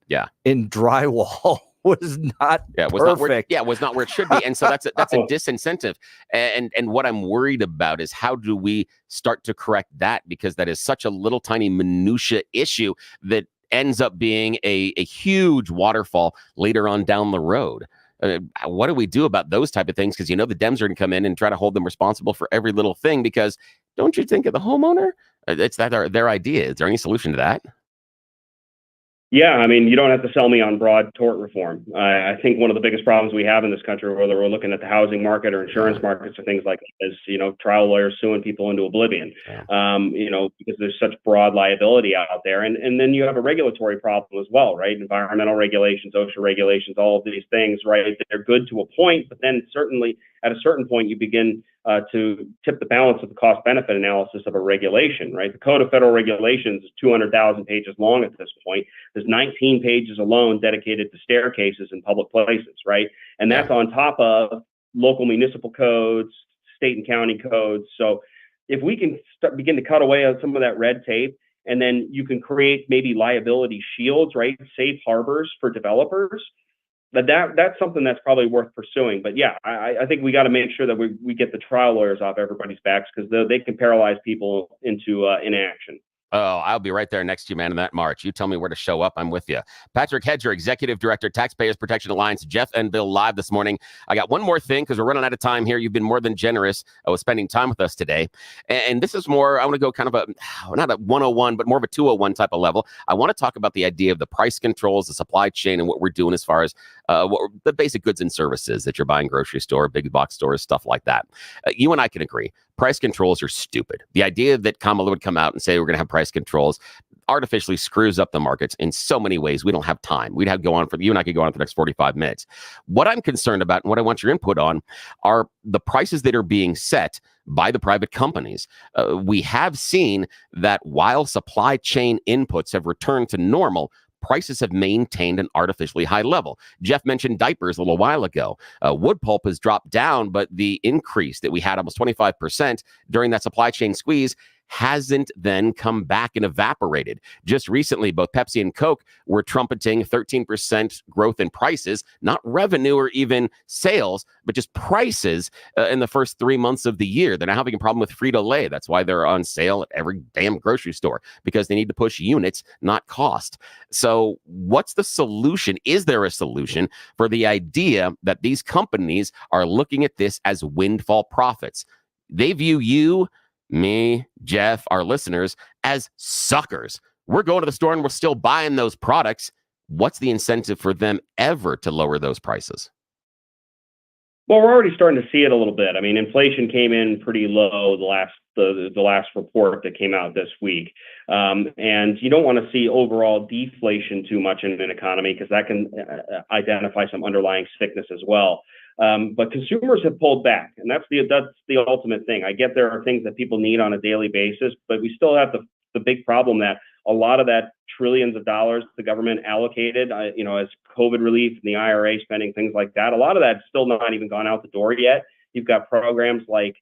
in drywall was not perfect. Was not where it should be. And so that's a disincentive. And what I'm worried about is, how do we start to correct that? Because that is such a little tiny minutia issue that ends up being a huge waterfall later on down the road. What do we do about those type of things? Because the Dems are going to come in and try to hold them responsible for every little thing. Because don't you think of the homeowner? It's their idea. Is there any solution to that? Yeah, I mean, you don't have to sell me on broad tort reform. I think one of the biggest problems we have in this country, whether we're looking at the housing market or insurance markets or things like that, is, trial lawyers suing people into oblivion, because there's such broad liability out there. And then you have a regulatory problem as well, right? Environmental regulations, OSHA regulations, all of these things, right? They're good to a point, but then certainly at a certain point, you begin to tip the balance of the cost-benefit analysis of a regulation, right? The Code of Federal Regulations is 200,000 pages long at this point. There's 19 pages alone dedicated to staircases in public places, right? And that's on top of local municipal codes, state and county codes. So if we can begin to cut away on some of that red tape, and then you can create maybe liability shields, right? Safe harbors for developers. That's something that's probably worth pursuing. But yeah, I think we got to make sure that we get the trial lawyers off everybody's backs, because they can paralyze people into inaction. Oh, I'll be right there next to you, man, in that march. You tell me where to show up. I'm with you. Patrick Hedger, Executive Director, Taxpayers Protection Alliance. Jeff and Bill live this morning. I got one more thing, because we're running out of time here. You've been more than generous with spending time with us today. And this is more, I want to go kind of not a 101, but more of a 201 type of level. I want to talk about the idea of the price controls, the supply chain, and what we're doing as far as the basic goods and services that you're buying, grocery store, big box stores, stuff like that. You and I can agree. Price controls are stupid. The idea that Kamala would come out and say we're going to have price controls artificially screws up the markets in so many ways. We don't have time. You and I could go on for the next 45 minutes. What I'm concerned about and what I want your input on are the prices that are being set by the private companies. We have seen that while supply chain inputs have returned to normal, prices have maintained an artificially high level. Jeff mentioned diapers a little while ago. Wood pulp has dropped down, but the increase that we had, almost 25% during that supply chain squeeze, hasn't then come back and evaporated. Just recently, both Pepsi and Coke were trumpeting 13% growth in prices, not revenue or even sales, but just prices in the first 3 months of the year. They're now having a problem with Frito-Lay. That's why they're on sale at every damn grocery store, because they need to push units, not cost. So what's the solution? Is there a solution for the idea that these companies are looking at this as windfall profits? They view you, me, Jeff, our listeners, as suckers. We're going to the store and we're still buying those products. What's the incentive for them ever to lower those prices? Well, we're already starting to see it a little bit. I mean, inflation came in pretty low the last report that came out this week. And you don't want to see overall deflation too much in an economy, because that can identify some underlying sickness as well. But consumers have pulled back, and that's the ultimate thing. I get there are things that people need on a daily basis, but we still have the big problem that a lot of that trillions of dollars the government allocated, as COVID relief and the IRA spending, things like that, a lot of that's still not even gone out the door yet. You've got programs like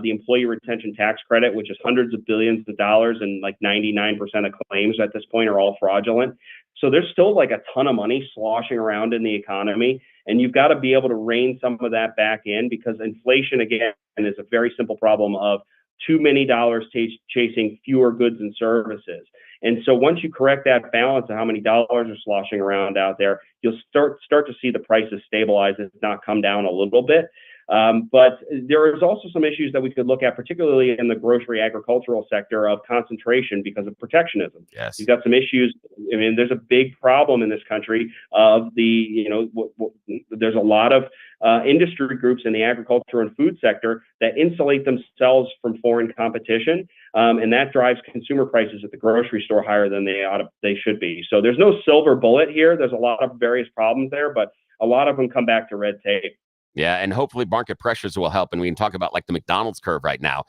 the employee retention tax credit, which is hundreds of billions of dollars, and like 99% of claims at this point are all fraudulent. So there's still like a ton of money sloshing around in the economy, and you've got to be able to rein some of that back in, because inflation, again, is a very simple problem of too many dollars chasing fewer goods and services. And so once you correct that balance of how many dollars are sloshing around out there, you'll start to see the prices stabilize, if not come down a little bit. But there is also some issues that we could look at, particularly in the grocery agricultural sector, of concentration because of protectionism. Yes. You've got some issues. I mean, there's a big problem in this country of there's a lot of industry groups in the agriculture and food sector that insulate themselves from foreign competition. And that drives consumer prices at the grocery store higher than they should be. So there's no silver bullet here. There's a lot of various problems there, but a lot of them come back to red tape. Yeah, and hopefully market pressures will help. And we can talk about like the McDonald's curve right now.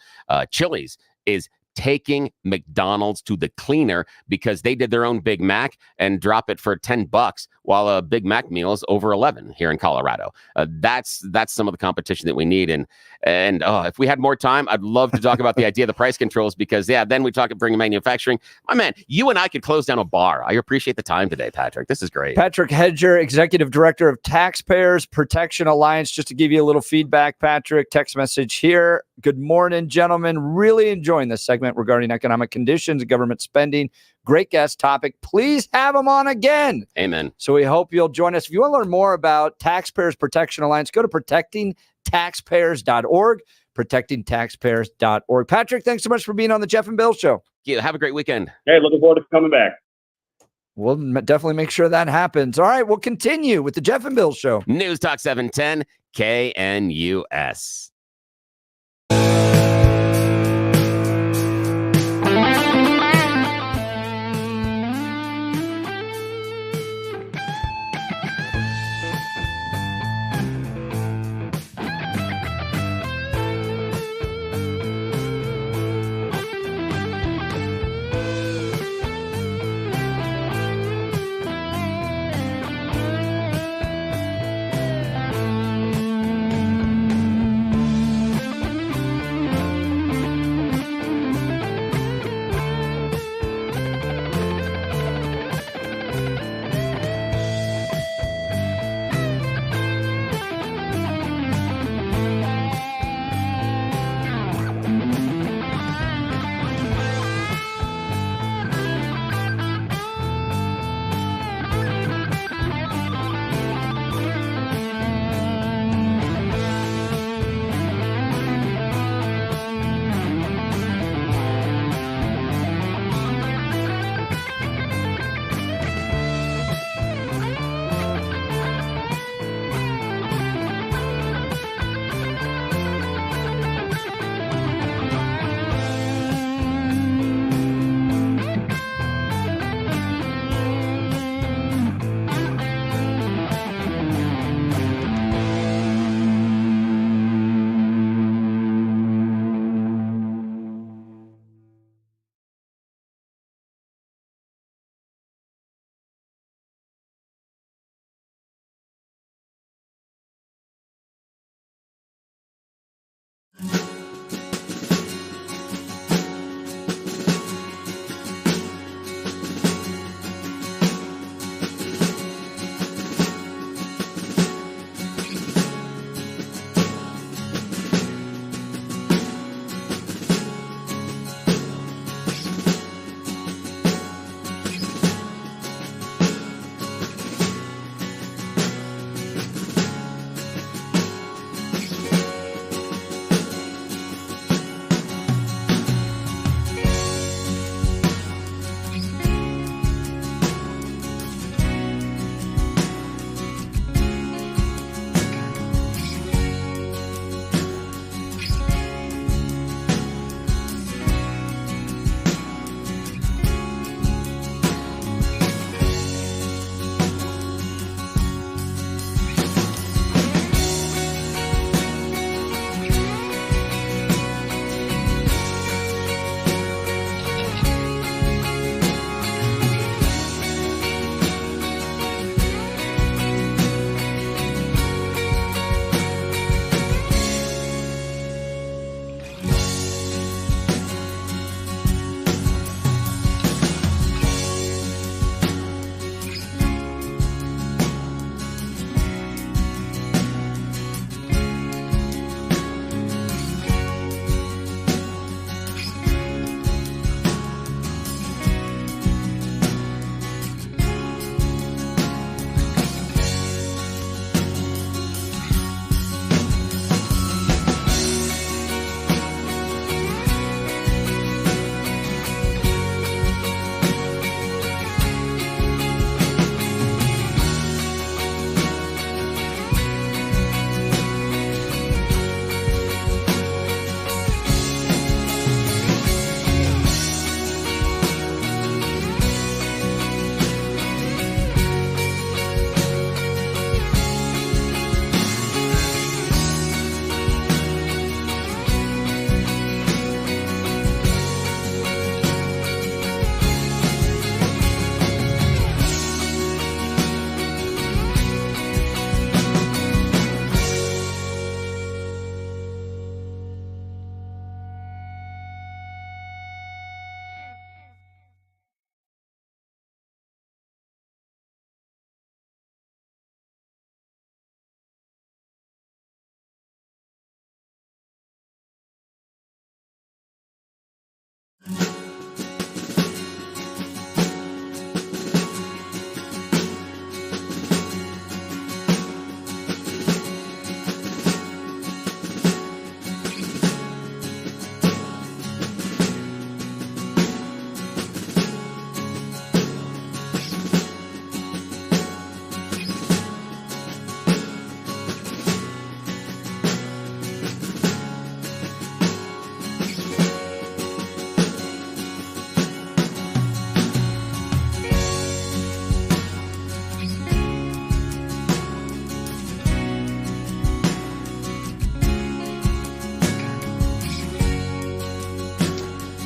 Chili's is taking McDonald's to the cleaner because they did their own Big Mac and drop it for $10 while a Big Mac meal is over 11 here in Colorado. That's some of the competition that we need. And if we had more time, I'd love to talk about the idea of the price controls, because then we talk about bringing manufacturing. My man, you and I could close down a bar. I appreciate the time today, Patrick. This is great. Patrick Hedger, Executive Director of Taxpayers Protection Alliance. Just to give you a little feedback, Patrick, text message here. Good morning, gentlemen. Really enjoying this segment regarding economic conditions and government spending. Great guest topic. Please have him on again. Amen. So we hope you'll join us. If you want to learn more about Taxpayers Protection Alliance, go to protectingtaxpayers.org, protectingtaxpayers.org. Patrick, thanks so much for being on the Jeff and Bill Show. Yeah, have a great weekend. Hey, looking forward to coming back. We'll definitely make sure that happens. All right, we'll continue with the Jeff and Bill Show. News Talk 710 KNUS.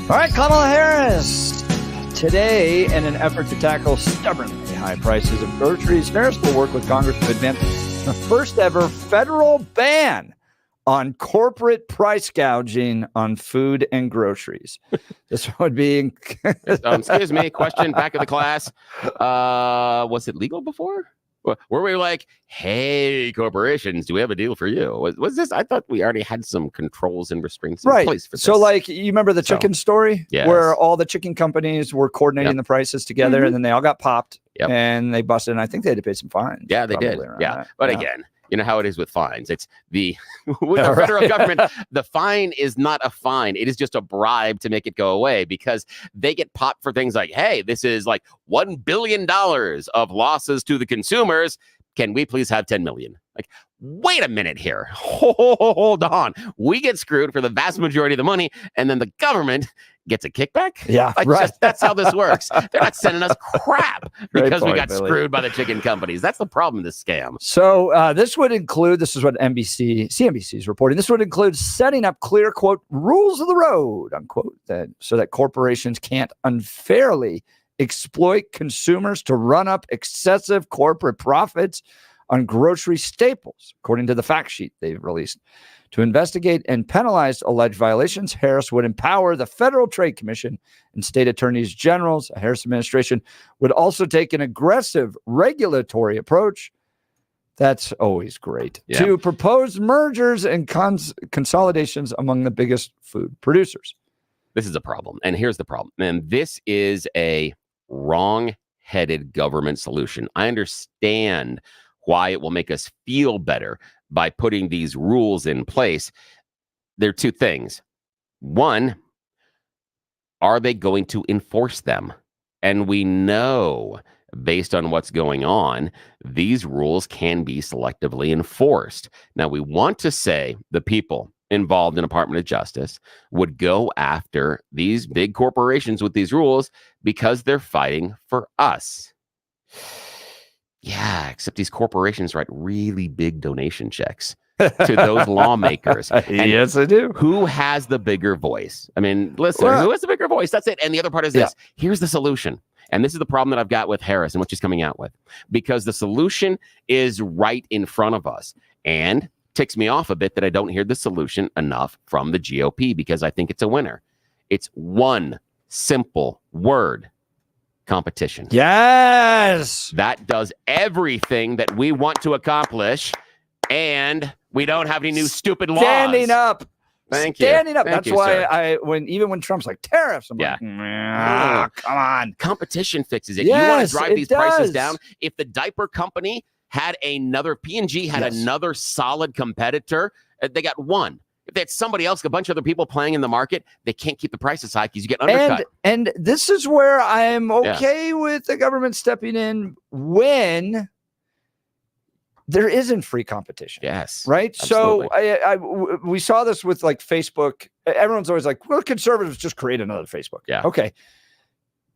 All right, Kamala Harris. Today, in an effort to tackle stubbornly high prices of groceries, Harris will work with Congress to advance the first ever federal ban on corporate price gouging on food and groceries. This would be... Excuse me, question back of the class. Was it legal before? Were we like, hey, corporations, do we have a deal for you? Was this? I thought we already had some controls and restraints in place for this. So, like, you remember the chicken story? Yes. Where all the chicken companies were coordinating the prices together, and then they all got popped, and they busted, and I think they had to pay some fines. Yeah, they did. Yeah. That. But again, you know how it is with fines. It's with the federal government, the fine is not a fine. It is just a bribe to make it go away, because they get popped for things like, hey, this is like $1 billion of losses to the consumers. Can we please have 10 million? Like, wait a minute here. Hold on. We get screwed for the vast majority of the money, and then the government gets a kickback? Yeah, That's how this works. They're not sending us crap because we got screwed by the chicken companies. That's the problem with this scam. So this would include, this is what CNBC is reporting, this would include setting up clear, quote, rules of the road, unquote, so that corporations can't unfairly exploit consumers to run up excessive corporate profits on grocery staples, according to the fact sheet they've released. To investigate and penalize alleged violations, Harris would empower the Federal Trade Commission and state attorneys generals. The Harris administration would also take an aggressive regulatory approach. That's always great. Yeah. To propose mergers and consolidations among the biggest food producers. This is a problem. And here's the problem. And this is a wrong-headed government solution. I understand why it will make us feel better by putting these rules in place. There are two things. One, are they going to enforce them? And we know, based on what's going on, these rules can be selectively enforced. Now, we want to say the people involved in Department of Justice would go after these big corporations with these rules because they're fighting for us. Yeah, except these corporations write really big donation checks to those lawmakers. And yes, I do. Who has the bigger voice? I mean, listen, who has the bigger voice? That's it. And the other part is this. Here's the solution. And this is the problem that I've got with Harris and what she's coming out with. Because the solution is right in front of us. And ticks me off a bit that I don't hear the solution enough from the GOP, because I think it's a winner. It's one simple word. Competition. Yes. That does everything that we want to accomplish, and we don't have any new stupid laws. Standing up. Thank you. Standing up. Thank That's you, why sir. even when Trump's like tariffs, I'm like, come on. Competition fixes it. Yes, you want to drive these prices does. down? If the diaper company had another, P&G had another solid competitor, they got one. If they had somebody else, a bunch of other people playing in the market, they can't keep the prices high because you get undercut. And this is where I'm okay with the government stepping in when there isn't free competition. Yes. Right. Absolutely. So we saw this with like Facebook. Everyone's always like, well, conservatives just create another Facebook. Yeah. Okay.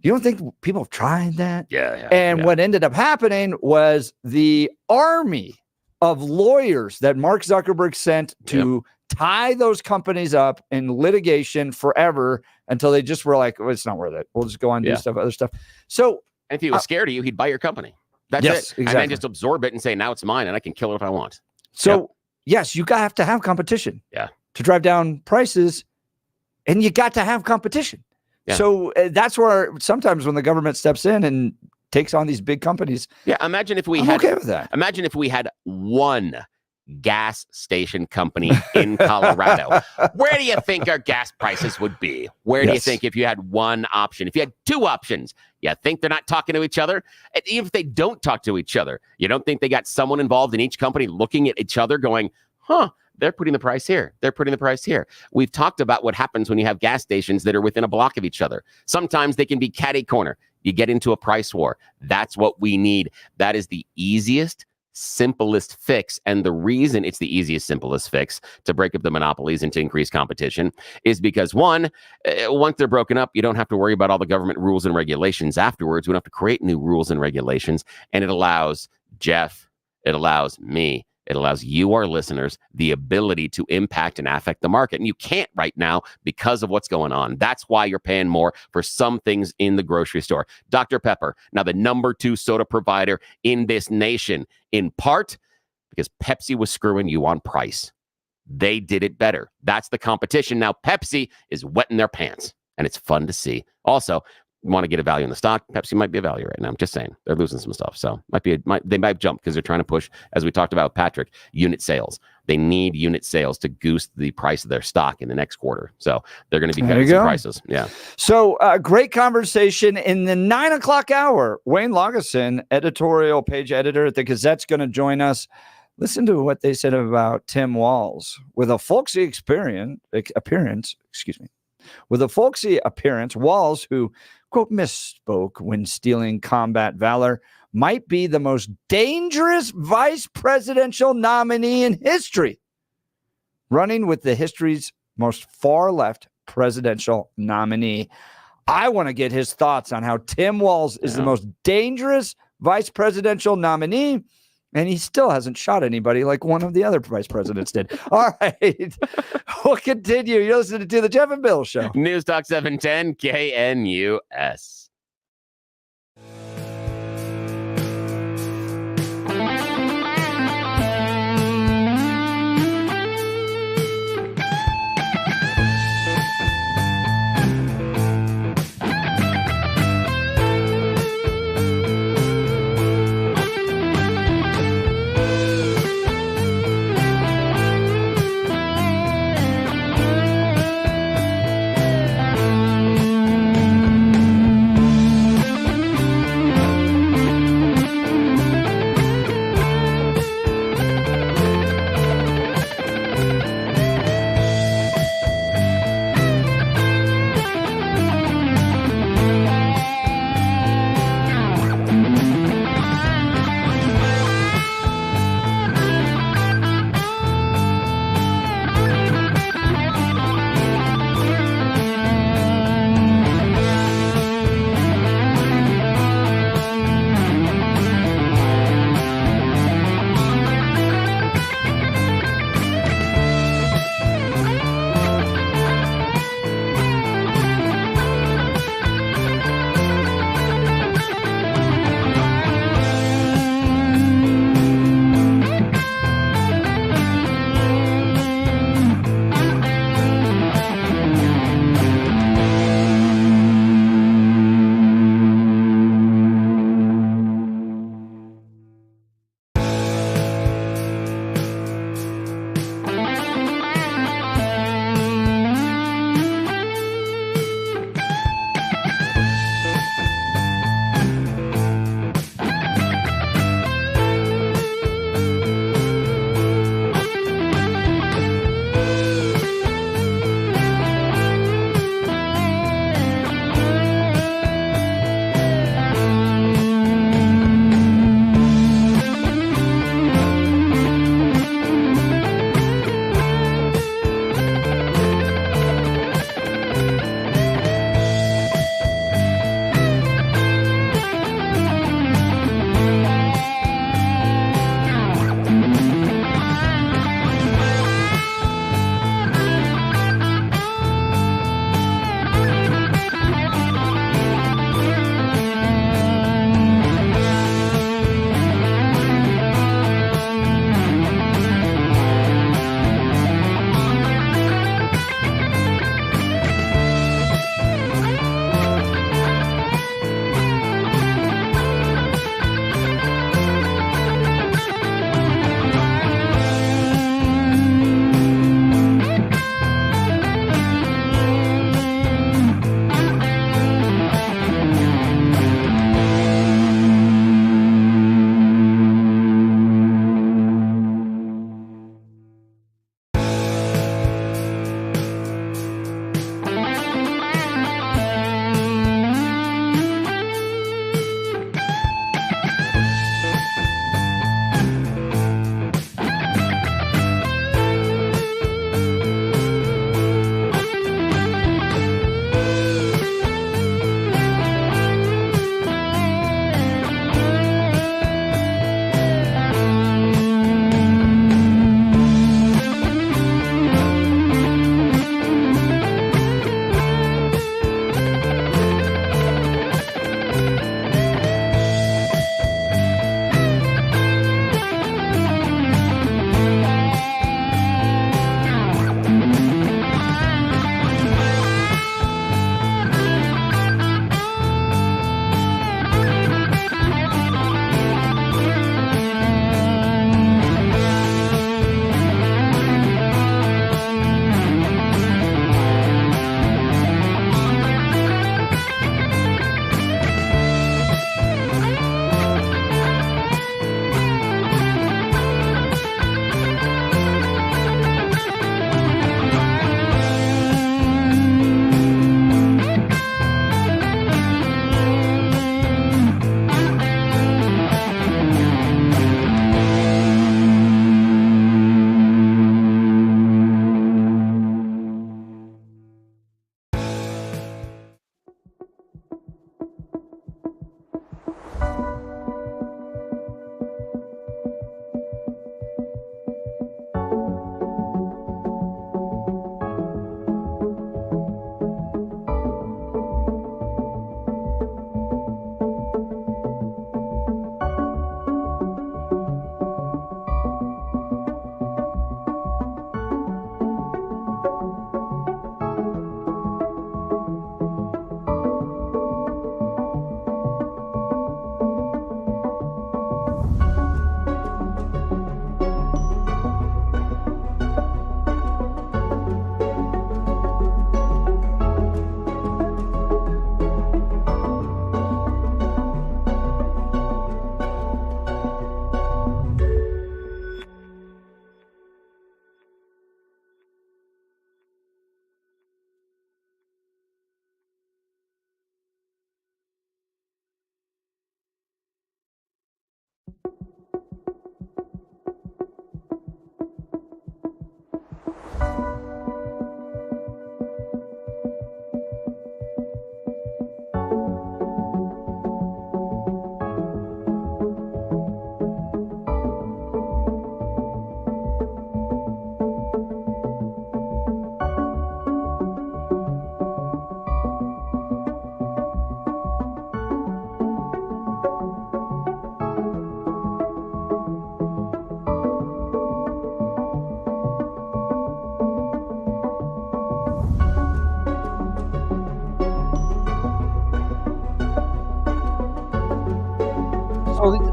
You don't think people have tried that? Yeah. And what ended up happening was the army of lawyers that Mark Zuckerberg sent to tie those companies up in litigation forever until they just were like, well, it's not worth it. We'll just go on and do other stuff. So and if he was scared of you, he'd buy your company. That's yes, it. Exactly. And then just absorb it and say, now it's mine and I can kill it if I want. So yes, you have to have competition to drive down prices, and you got to have competition. Yeah. So that's where sometimes when the government steps in and takes on these big companies. Yeah. Imagine if we I'm had okay with that. Imagine if we had one gas station company in Colorado. Where do you think our gas prices would be? Where do you think if you had one option? If you had two options, you think they're not talking to each other? And even if they don't talk to each other, you don't think they got someone involved in each company looking at each other going, they're putting the price here. They're putting the price here. We've talked about what happens when you have gas stations that are within a block of each other. Sometimes they can be catty corner. You get into a price war. That's what we need. That is the easiest, simplest fix. And the reason it's the easiest, simplest fix to break up the monopolies and to increase competition is because once they're broken up, you don't have to worry about all the government rules and regulations afterwards. We don't have to create new rules and regulations. And it allows Jeff, it allows me, It allows you, our listeners, the ability to impact and affect the market. And you can't right now because of what's going on. That's why you're paying more for some things in the grocery store. Dr. Pepper, now the number 2 soda provider in this nation, in part because Pepsi was screwing you on price. They did it better. That's the competition. Now Pepsi is wetting their pants, and it's fun to see. Also, you want to get a value in the stock, Pepsi might be a value right now. I'm just saying they're losing some stuff. So they might jump because they're trying to push, as we talked about, Patrick, unit sales. They need unit sales to goose the price of their stock in the next quarter. So they're going to be cutting some prices. Yeah. So great conversation in the 9 o'clock hour. Wayne Lageson, editorial page editor at the Gazette's going to join us. Listen to what they said about Tim Walz with a folksy appearance. With a folksy appearance, Walz, who, quote, misspoke when stealing combat valor, might be the most dangerous vice presidential nominee in history, running with the history's most far-left presidential nominee. I want to get his thoughts on how Tim Walz is the most dangerous vice presidential nominee, and he still hasn't shot anybody like one of the other vice presidents did. All right. We'll continue. You're listening to the Jeff and Bill Show. News Talk 710 KNUS.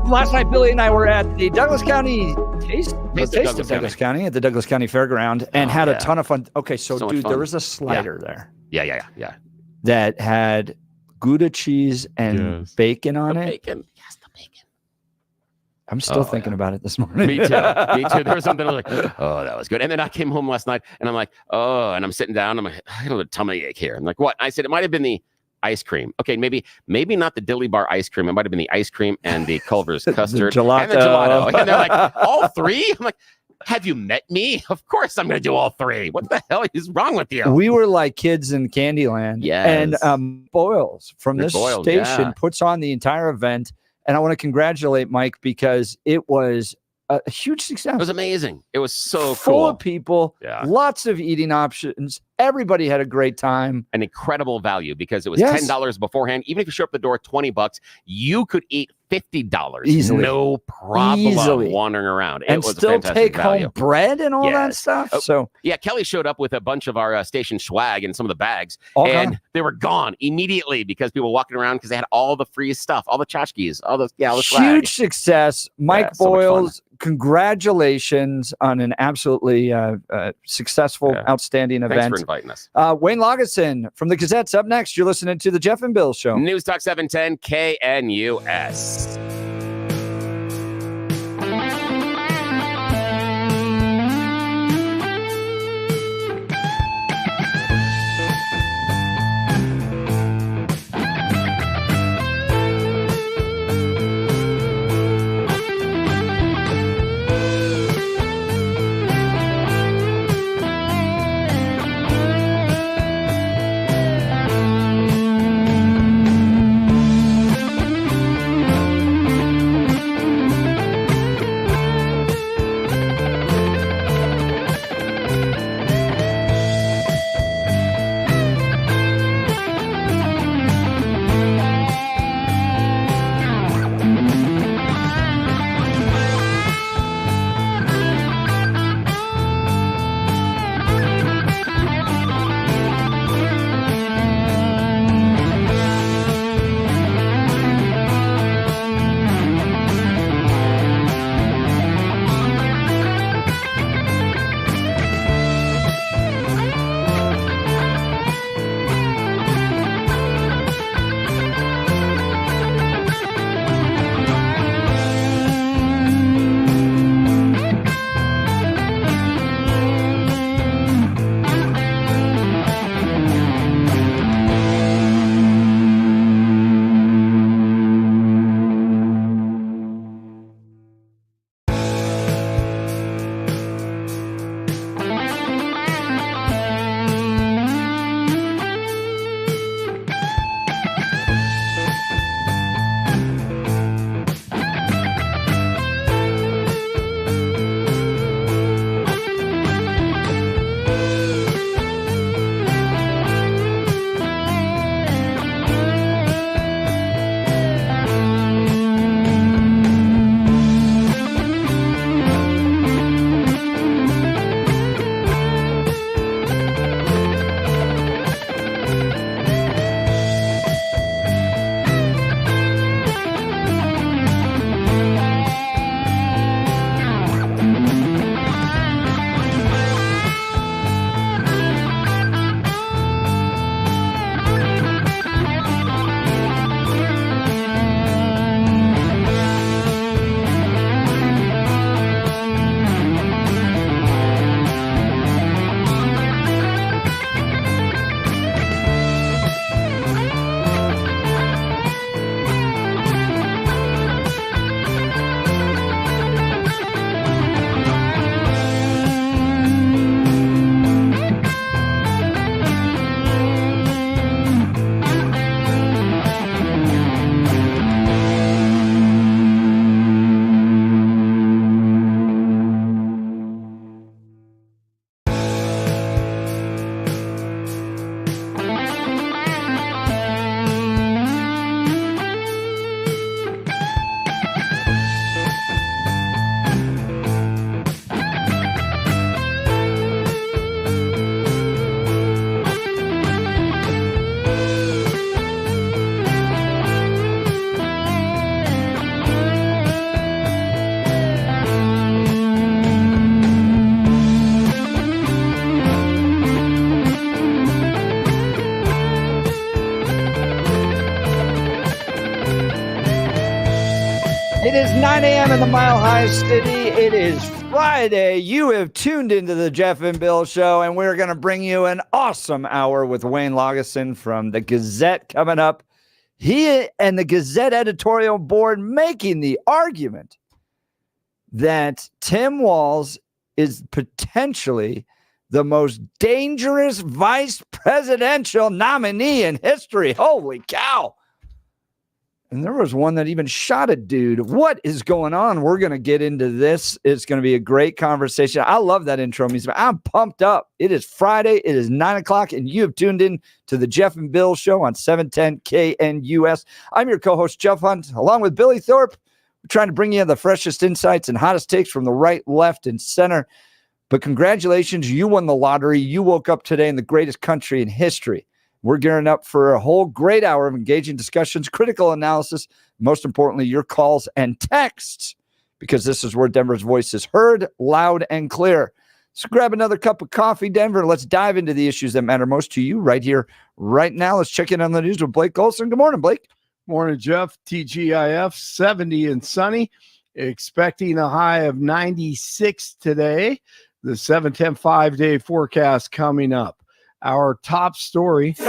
Last night, Billy and I were at the Douglas County Taste of Douglas County at the Douglas County Fairground and had a ton of fun. Okay, so dude, there was a slider there. Yeah. That had Gouda cheese and bacon on it. Bacon. Yes, the bacon. I'm still thinking about it this morning. Me too. There was something I was like, oh, that was good. And then I came home last night and I'm like, oh, and I'm sitting down. I'm like, I got a tummy ache here. I'm like, what? I said, it might have been the ice cream. Okay, maybe not the Dilly Bar ice cream. It might have been the ice cream and the Culver's custard gelato. And the gelato. And they're like, all three? I'm like, have you met me? Of course I'm going to do all three. What the hell is wrong with you? We were like kids in Candyland. Yes. And Boyles from this station puts on the entire event. And I want to congratulate Mike because it was a huge success. It was amazing. It was so full of people, lots of eating options. Everybody had a great time. An incredible value because it was $10 beforehand. Even if you show up the door $20, you could eat $50 easily, no problem, wandering around. And it was still a fantastic take value. home bread and all that stuff. So yeah, Kelly showed up with a bunch of our station swag and some of the bags, All and gone. they were gone immediately because people were walking around because they had all the free stuff, all the tchotchkes, all the swag. Huge success, Mike Boyles. Congratulations on an absolutely successful, outstanding event. Thanks for inviting us. Wayne Lageson from the Gazette's up next. You're listening to the Jeff and Bill Show. News Talk 710 KNUS. It is 9 a.m. in the Mile High City. It is Friday. You have tuned into the Jeff and Bill Show, and we're going to bring you an awesome hour with Wayne Lageson from the Gazette coming up. He and the Gazette editorial board making the argument that Tim Walz is potentially the most dangerous vice presidential nominee in history. Holy cow. And there was one that even shot a dude. What is going on? We're going to get into this. It's going to be a great conversation. I love that intro music. I'm pumped up. It is Friday. It is 9 o'clock, and you have tuned in to the Jeff and Bill Show on 710 KNUS. I'm your co-host, Jeff Hunt, along with Billy Thorpe. We're trying to bring you the freshest insights and hottest takes from the right, left, and center. But congratulations, you won the lottery. You woke up today in the greatest country in history. We're gearing up for a whole great hour of engaging discussions, critical analysis, most importantly, your calls and texts, because this is where Denver's voice is heard loud and clear. So grab another cup of coffee, Denver. Let's dive into the issues that matter most to you right here, right now. Let's check in on the news with Blake Golson. Good morning, Blake. Morning, Jeff. TGIF, 70 and sunny, expecting a high of 96 today. The 710 5-day forecast coming up. Our top story, the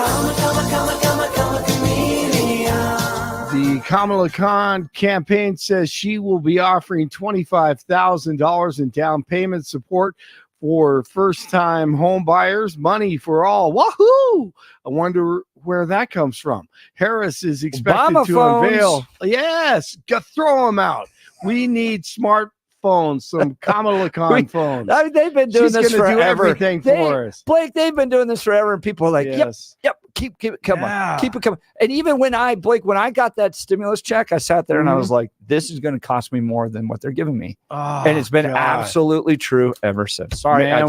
Kamala Khan campaign says she will be offering $25,000 in down payment support for first-time home buyers, money for all. Wahoo! I wonder where that comes from. Harris is expected Obama to phones. unveil. Yes, throw them out. We need smart phones, some Kamala Khan phones. I mean, they've been doing this forever. Do everything for us. Blake, they've been doing this forever, and people are like, Yes. yep, keep it coming. Keep it coming. And even when I got that stimulus check, I sat there and I was like, this is going to cost me more than what they're giving me. And it's been absolutely true ever since. Sorry, Man,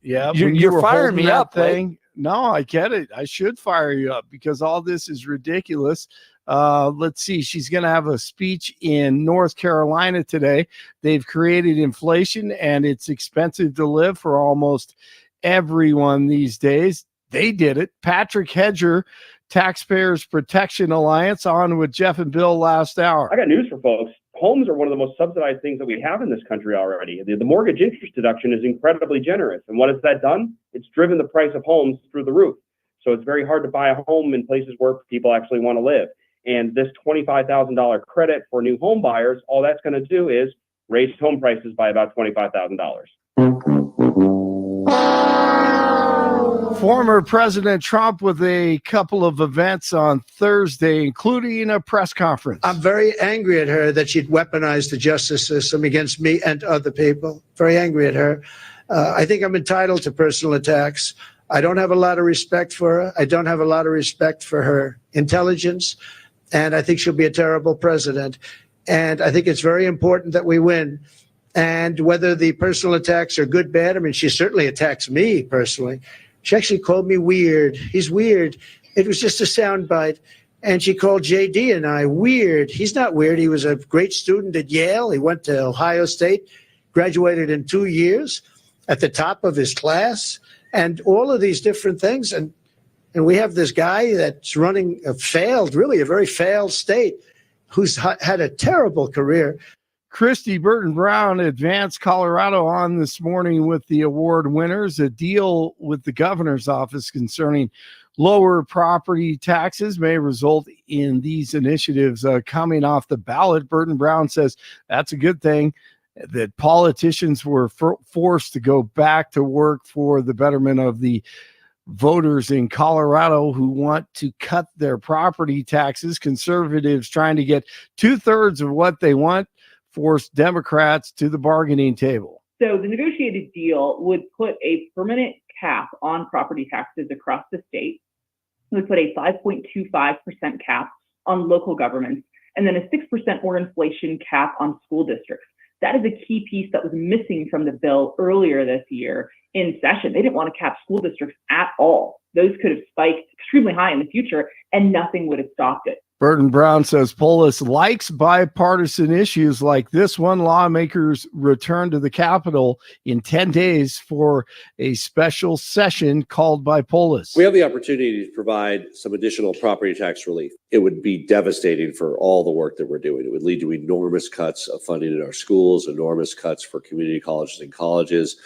you're firing me up, thing. No, I get it. I should fire you up because all this is ridiculous. Let's see. She's going to have a speech in North Carolina today. They've created inflation, and it's expensive to live for almost everyone these days. They did it. Patrick Hedger, Taxpayers Protection Alliance, on with Jeff and Bill last hour. I got news for folks. Homes are one of the most subsidized things that we have in this country already. The mortgage interest deduction is incredibly generous. And what has that done? It's driven the price of homes through the roof. So it's very hard to buy a home in places where people actually want to live. And this $25,000 credit for new home buyers, all that's going to do is raise home prices by about $25,000. Former President Trump with a couple of events on Thursday, including a press conference. I'm very angry at her that she'd weaponized the justice system against me and other people. Very angry at her. I think I'm entitled to personal attacks. I don't have a lot of respect for her. I don't have a lot of respect for her intelligence. And I think she'll be a terrible president. And I think it's very important that we win. And whether the personal attacks are good, bad, I mean, she certainly attacks me personally. She actually called me weird. He's weird. It was just a soundbite. And she called JD and I weird. He's not weird. He was a great student at Yale. He went to Ohio State, graduated in 2 years at the top of his class, and all of these different things. And we have this guy that's running a very failed state, who's had a terrible career. Christy Burton Brown, Advanced Colorado, on this morning with the award winners. A deal with the governor's office concerning lower property taxes may result in these initiatives coming off the ballot. Burton Brown says that's a good thing, that politicians were forced to go back to work for the betterment of the voters in Colorado who want to cut their property taxes. Conservatives trying to get 2/3 of what they want forced Democrats to the bargaining table. So the negotiated deal would put a permanent cap on property taxes across the state. It would put a 5.25% cap on local governments, and then a 6% more inflation cap on school districts. That is a key piece that was missing from the bill earlier this year in session. They didn't want to cap school districts at all. Those could have spiked extremely high in the future, and nothing would have stopped it. Burton Brown says Polis likes bipartisan issues like this one. Lawmakers return to the Capitol in 10 days for a special session called by Polis. We have the opportunity to provide some additional property tax relief. It would be devastating for all the work that we're doing. It would lead to enormous cuts of funding in our schools, enormous cuts for community colleges and colleges.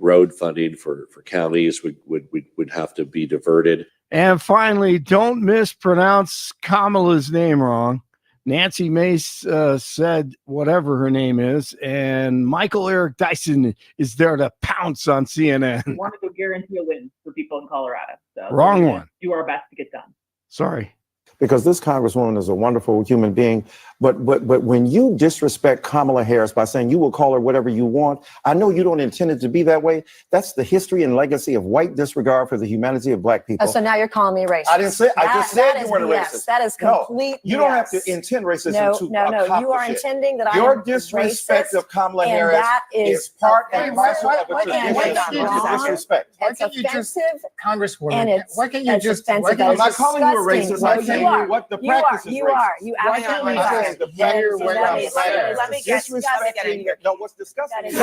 Road funding for counties would have to be diverted. And finally, don't mispronounce Kamala's name wrong. Nancy Mace said whatever her name is, and Michael Eric Dyson is there to pounce on CNN. We wanted to guarantee a win for people in Colorado. So Wrong we're one. gonna do our best to get done. Sorry. Because this Congresswoman is a wonderful human being. But when you disrespect Kamala Harris by saying you will call her whatever you want, I know you don't intend it to be that way. That's the history and legacy of white disregard for the humanity of black people. So now you're calling me racist. I didn't say. I just said you weren't a BS. racist. That is complete. No, you don't have BS. to intend racism No, to no. accomplish You are it. intending that Your I am disrespect racist, of Kamala and Harris that is part and offensive. parcel of a And tradition it's of wrong. disrespect. It's offensive, Congresswoman, and it's why can't you it's just? offensive. Why That can't is I'm not calling you a disgusting. racist. I'm No, saying you are. what the You are. practice is You racist. are. You Why absolutely not are. just the That player is- where that I'm is- saying? let me get Disrespecting. No, what's disgusting? That is-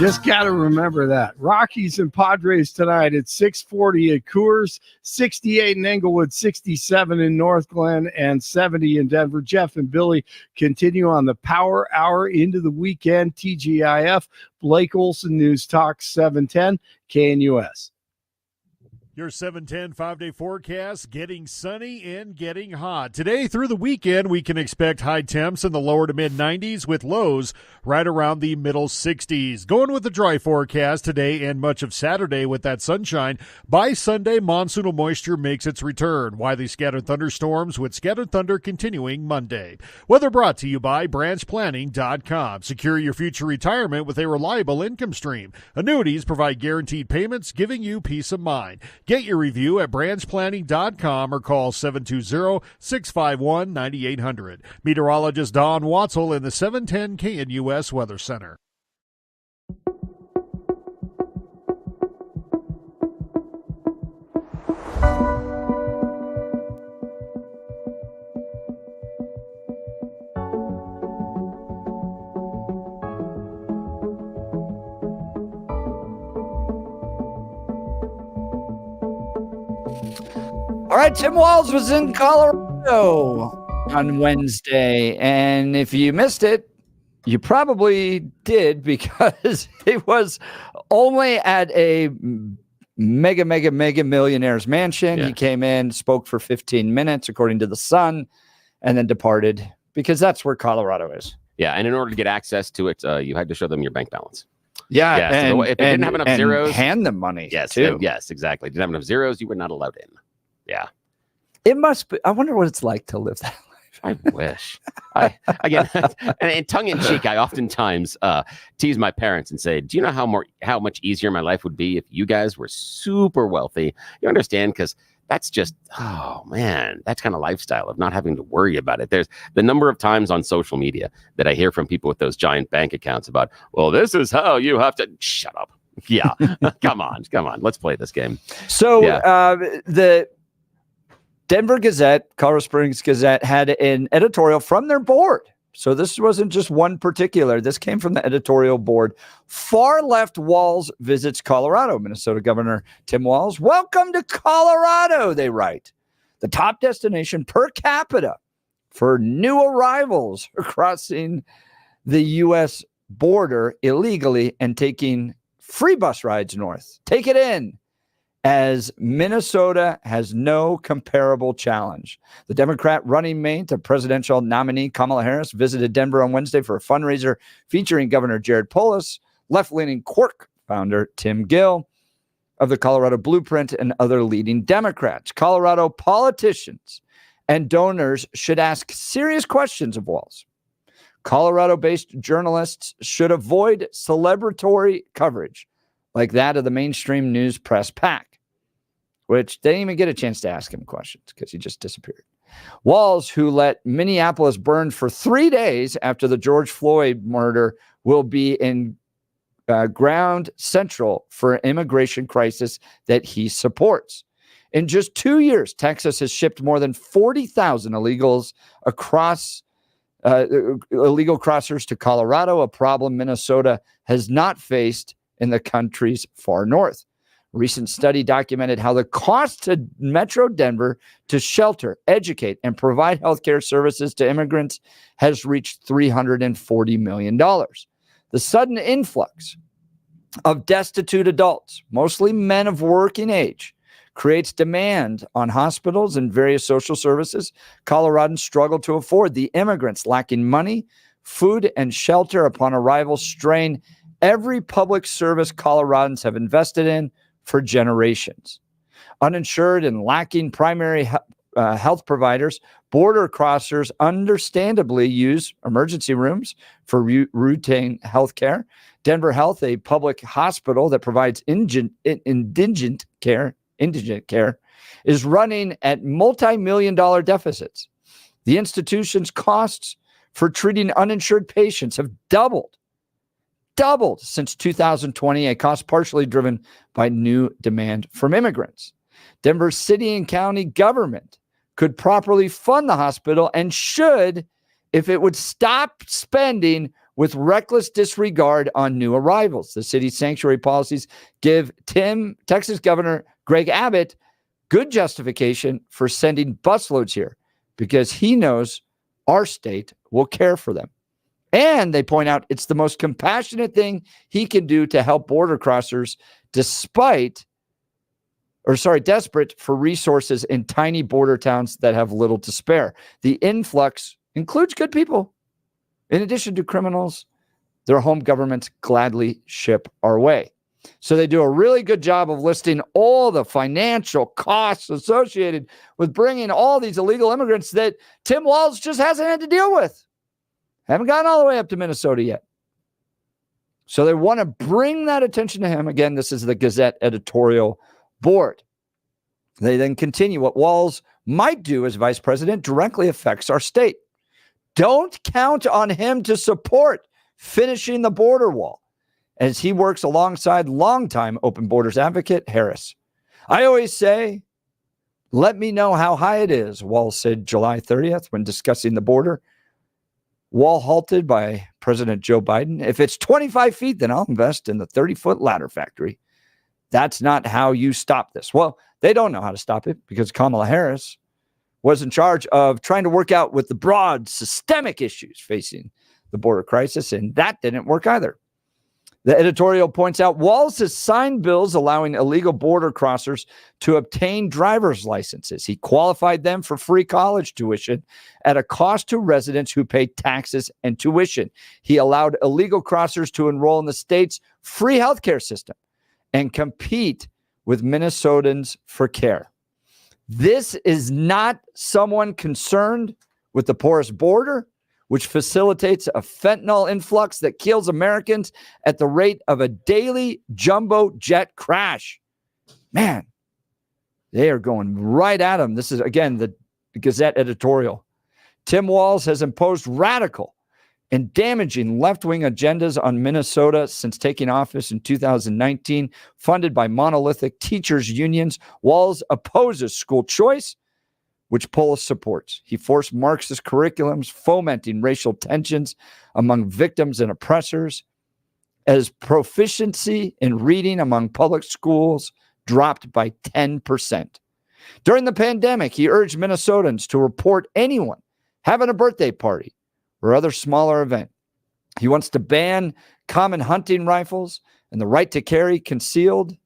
Just got to remember that. Rockies and Padres tonight at 6:40 at Coors, 68 in Englewood, 67 in North Glen, and 70 in Denver. Jeff and Billy continue on the Power Hour into the weekend. TGIF, Blake Olson News Talk 710 KNUS. Your 710 5-day forecast, getting sunny and getting hot. Today through the weekend, we can expect high temps in the lower to mid-90s with lows right around the middle 60s. Going with the dry forecast today and much of Saturday with that sunshine. By Sunday, monsoonal moisture makes its return. Widely scattered thunderstorms with scattered thunder continuing Monday. Weather brought to you by branchplanning.com. Secure your future retirement with a reliable income stream. Annuities provide guaranteed payments, giving you peace of mind. Get your review at branchplanning.com or call 720-651-9800. Meteorologist Don Watzel in the 710 KNUS Weather Center. All right, Tim Walz was in Colorado on Wednesday, and if you missed it, you probably did because it was only at a mega millionaire's mansion. Yeah. He came in, spoke for 15 minutes, according to the Sun, and then departed because that's where Colorado is. Yeah, and in order to get access to it, you had to show them your bank balance. Yeah, Yeah, so and, if it didn't have enough and zeros, hand them money. yes, too. yes, exactly. Didn't have enough zeros, you were not allowed in. Yeah, It must be. I wonder what it's like to live that life. I wish. Again, and tongue in cheek, I oftentimes tease my parents and say, "Do you know how much easier my life would be if you guys were super wealthy?" You understand? Because that's just, oh man, that's kind of lifestyle of not having to worry about it. There's the number of times on social media that I hear from people with those giant bank accounts about, well, this is how you have to shut up. Yeah, come on, let's play this game. So the Denver Gazette, Colorado Springs Gazette, had an editorial from their board. So this wasn't just one particular. This came from the editorial board. Far left Walz visits Colorado. Minnesota Governor Tim Walz, welcome to Colorado, they write. The top destination per capita for new arrivals crossing the U.S. border illegally and taking free bus rides north. Take it in. As Minnesota has no comparable challenge. The Democrat running mate, the presidential nominee Kamala Harris, visited Denver on Wednesday for a fundraiser featuring Governor Jared Polis, left-leaning Quark founder Tim Gill of the Colorado Blueprint, and other leading Democrats. Colorado politicians and donors should ask serious questions of Walz. Colorado-based journalists should avoid celebratory coverage like that of the mainstream news press pack, which they didn't even get a chance to ask him questions because he just disappeared. Walz, who let Minneapolis burn for 3 days after the George Floyd murder, will be in ground central for an immigration crisis that he supports. In just 2 years, Texas has shipped more than 40,000 illegals across illegal crossers to Colorado, a problem Minnesota has not faced in the country's far north. A recent study documented how the cost to Metro Denver to shelter, educate, and provide healthcare services to immigrants has reached $340 million. The sudden influx of destitute adults, mostly men of working age, creates demand on hospitals and various social services Coloradans struggle to afford. The immigrants lacking money, food, and shelter upon arrival strain every public service Coloradans have invested in for generations. Uninsured and lacking primary health providers, border crossers understandably use emergency rooms for routine health care. Denver Health, a public hospital that provides indigent care, is running at multi-million-dollar deficits. The institution's costs for treating uninsured patients have doubled since 2020, a cost partially driven by new demand from immigrants. Denver city and county government could properly fund the hospital and should if it would stop spending with reckless disregard on new arrivals. The city's sanctuary policies give Texas Governor Greg Abbott good justification for sending busloads here because he knows our state will care for them. And they point out it's the most compassionate thing he can do to help border crossers desperate for resources in tiny border towns that have little to spare. The influx includes good people. In addition to criminals, their home governments gladly ship our way. So they do a really good job of listing all the financial costs associated with bringing all these illegal immigrants that Tim Walz just hasn't had to deal with. Haven't gotten all the way up to Minnesota yet. So they want to bring that attention to him. Again, this is the Gazette editorial board. They then continue. What Walz might do as vice president directly affects our state. Don't count on him to support finishing the border wall, as he works alongside longtime open borders advocate Harris. I always say, let me know how high it is, Walz said July 30th when discussing the border wall halted by President Joe Biden. If it's 25 feet, then I'll invest in the 30-foot ladder factory. That's not how you stop this. Well, they don't know how to stop it because Kamala Harris was in charge of trying to work out with the broad systemic issues facing the border crisis, and that didn't work either. The editorial points out Walz has signed bills allowing illegal border crossers to obtain driver's licenses. He qualified them for free college tuition at a cost to residents who pay taxes and tuition. He allowed illegal crossers to enroll in the state's free healthcare system and compete with Minnesotans for care. This is not someone concerned with the porous border, which facilitates a fentanyl influx that kills Americans at the rate of a daily jumbo jet crash. Man, they are going right at him. This is, again, the Gazette editorial. Tim Walz has imposed radical and damaging left-wing agendas on Minnesota since taking office in 2019, funded by monolithic teachers' unions. Walz opposes school choice, which Polis supports. He forced Marxist curriculums, fomenting racial tensions among victims and oppressors, as proficiency in reading among public schools dropped by 10%. During the pandemic, he urged Minnesotans to report anyone having a birthday party or other smaller event. He wants to ban common hunting rifles and the right to carry concealed.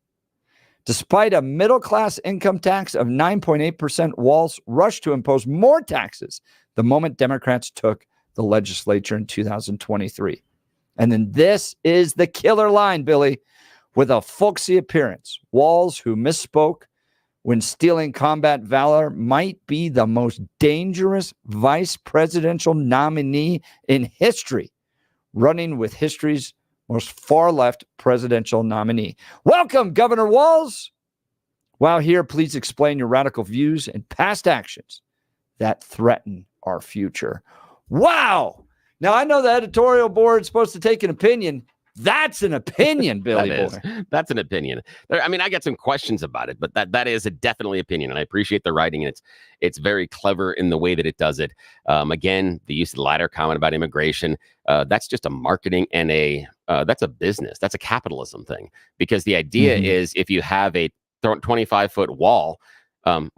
Despite a middle-class income tax of 9.8%, Walz rushed to impose more taxes the moment Democrats took the legislature in 2023. And then this is the killer line, Billy, with a folksy appearance. Walz, who misspoke when stealing combat valor, might be the most dangerous vice presidential nominee in history, running with history's most far-left presidential nominee. Welcome, Governor Walz. While here, please explain your radical views and past actions that threaten our future. Wow. Now, I know the editorial board is supposed to take an opinion. That's an opinion, Billy boy. That's an opinion. I mean, I got some questions about it, but that is a definitely opinion, and I appreciate the writing, and it's very clever in the way that it does it. Again, the use of the latter comment about immigration, that's just a marketing and that's a business. That's a capitalism thing, because the idea is if you have a 25-foot wall,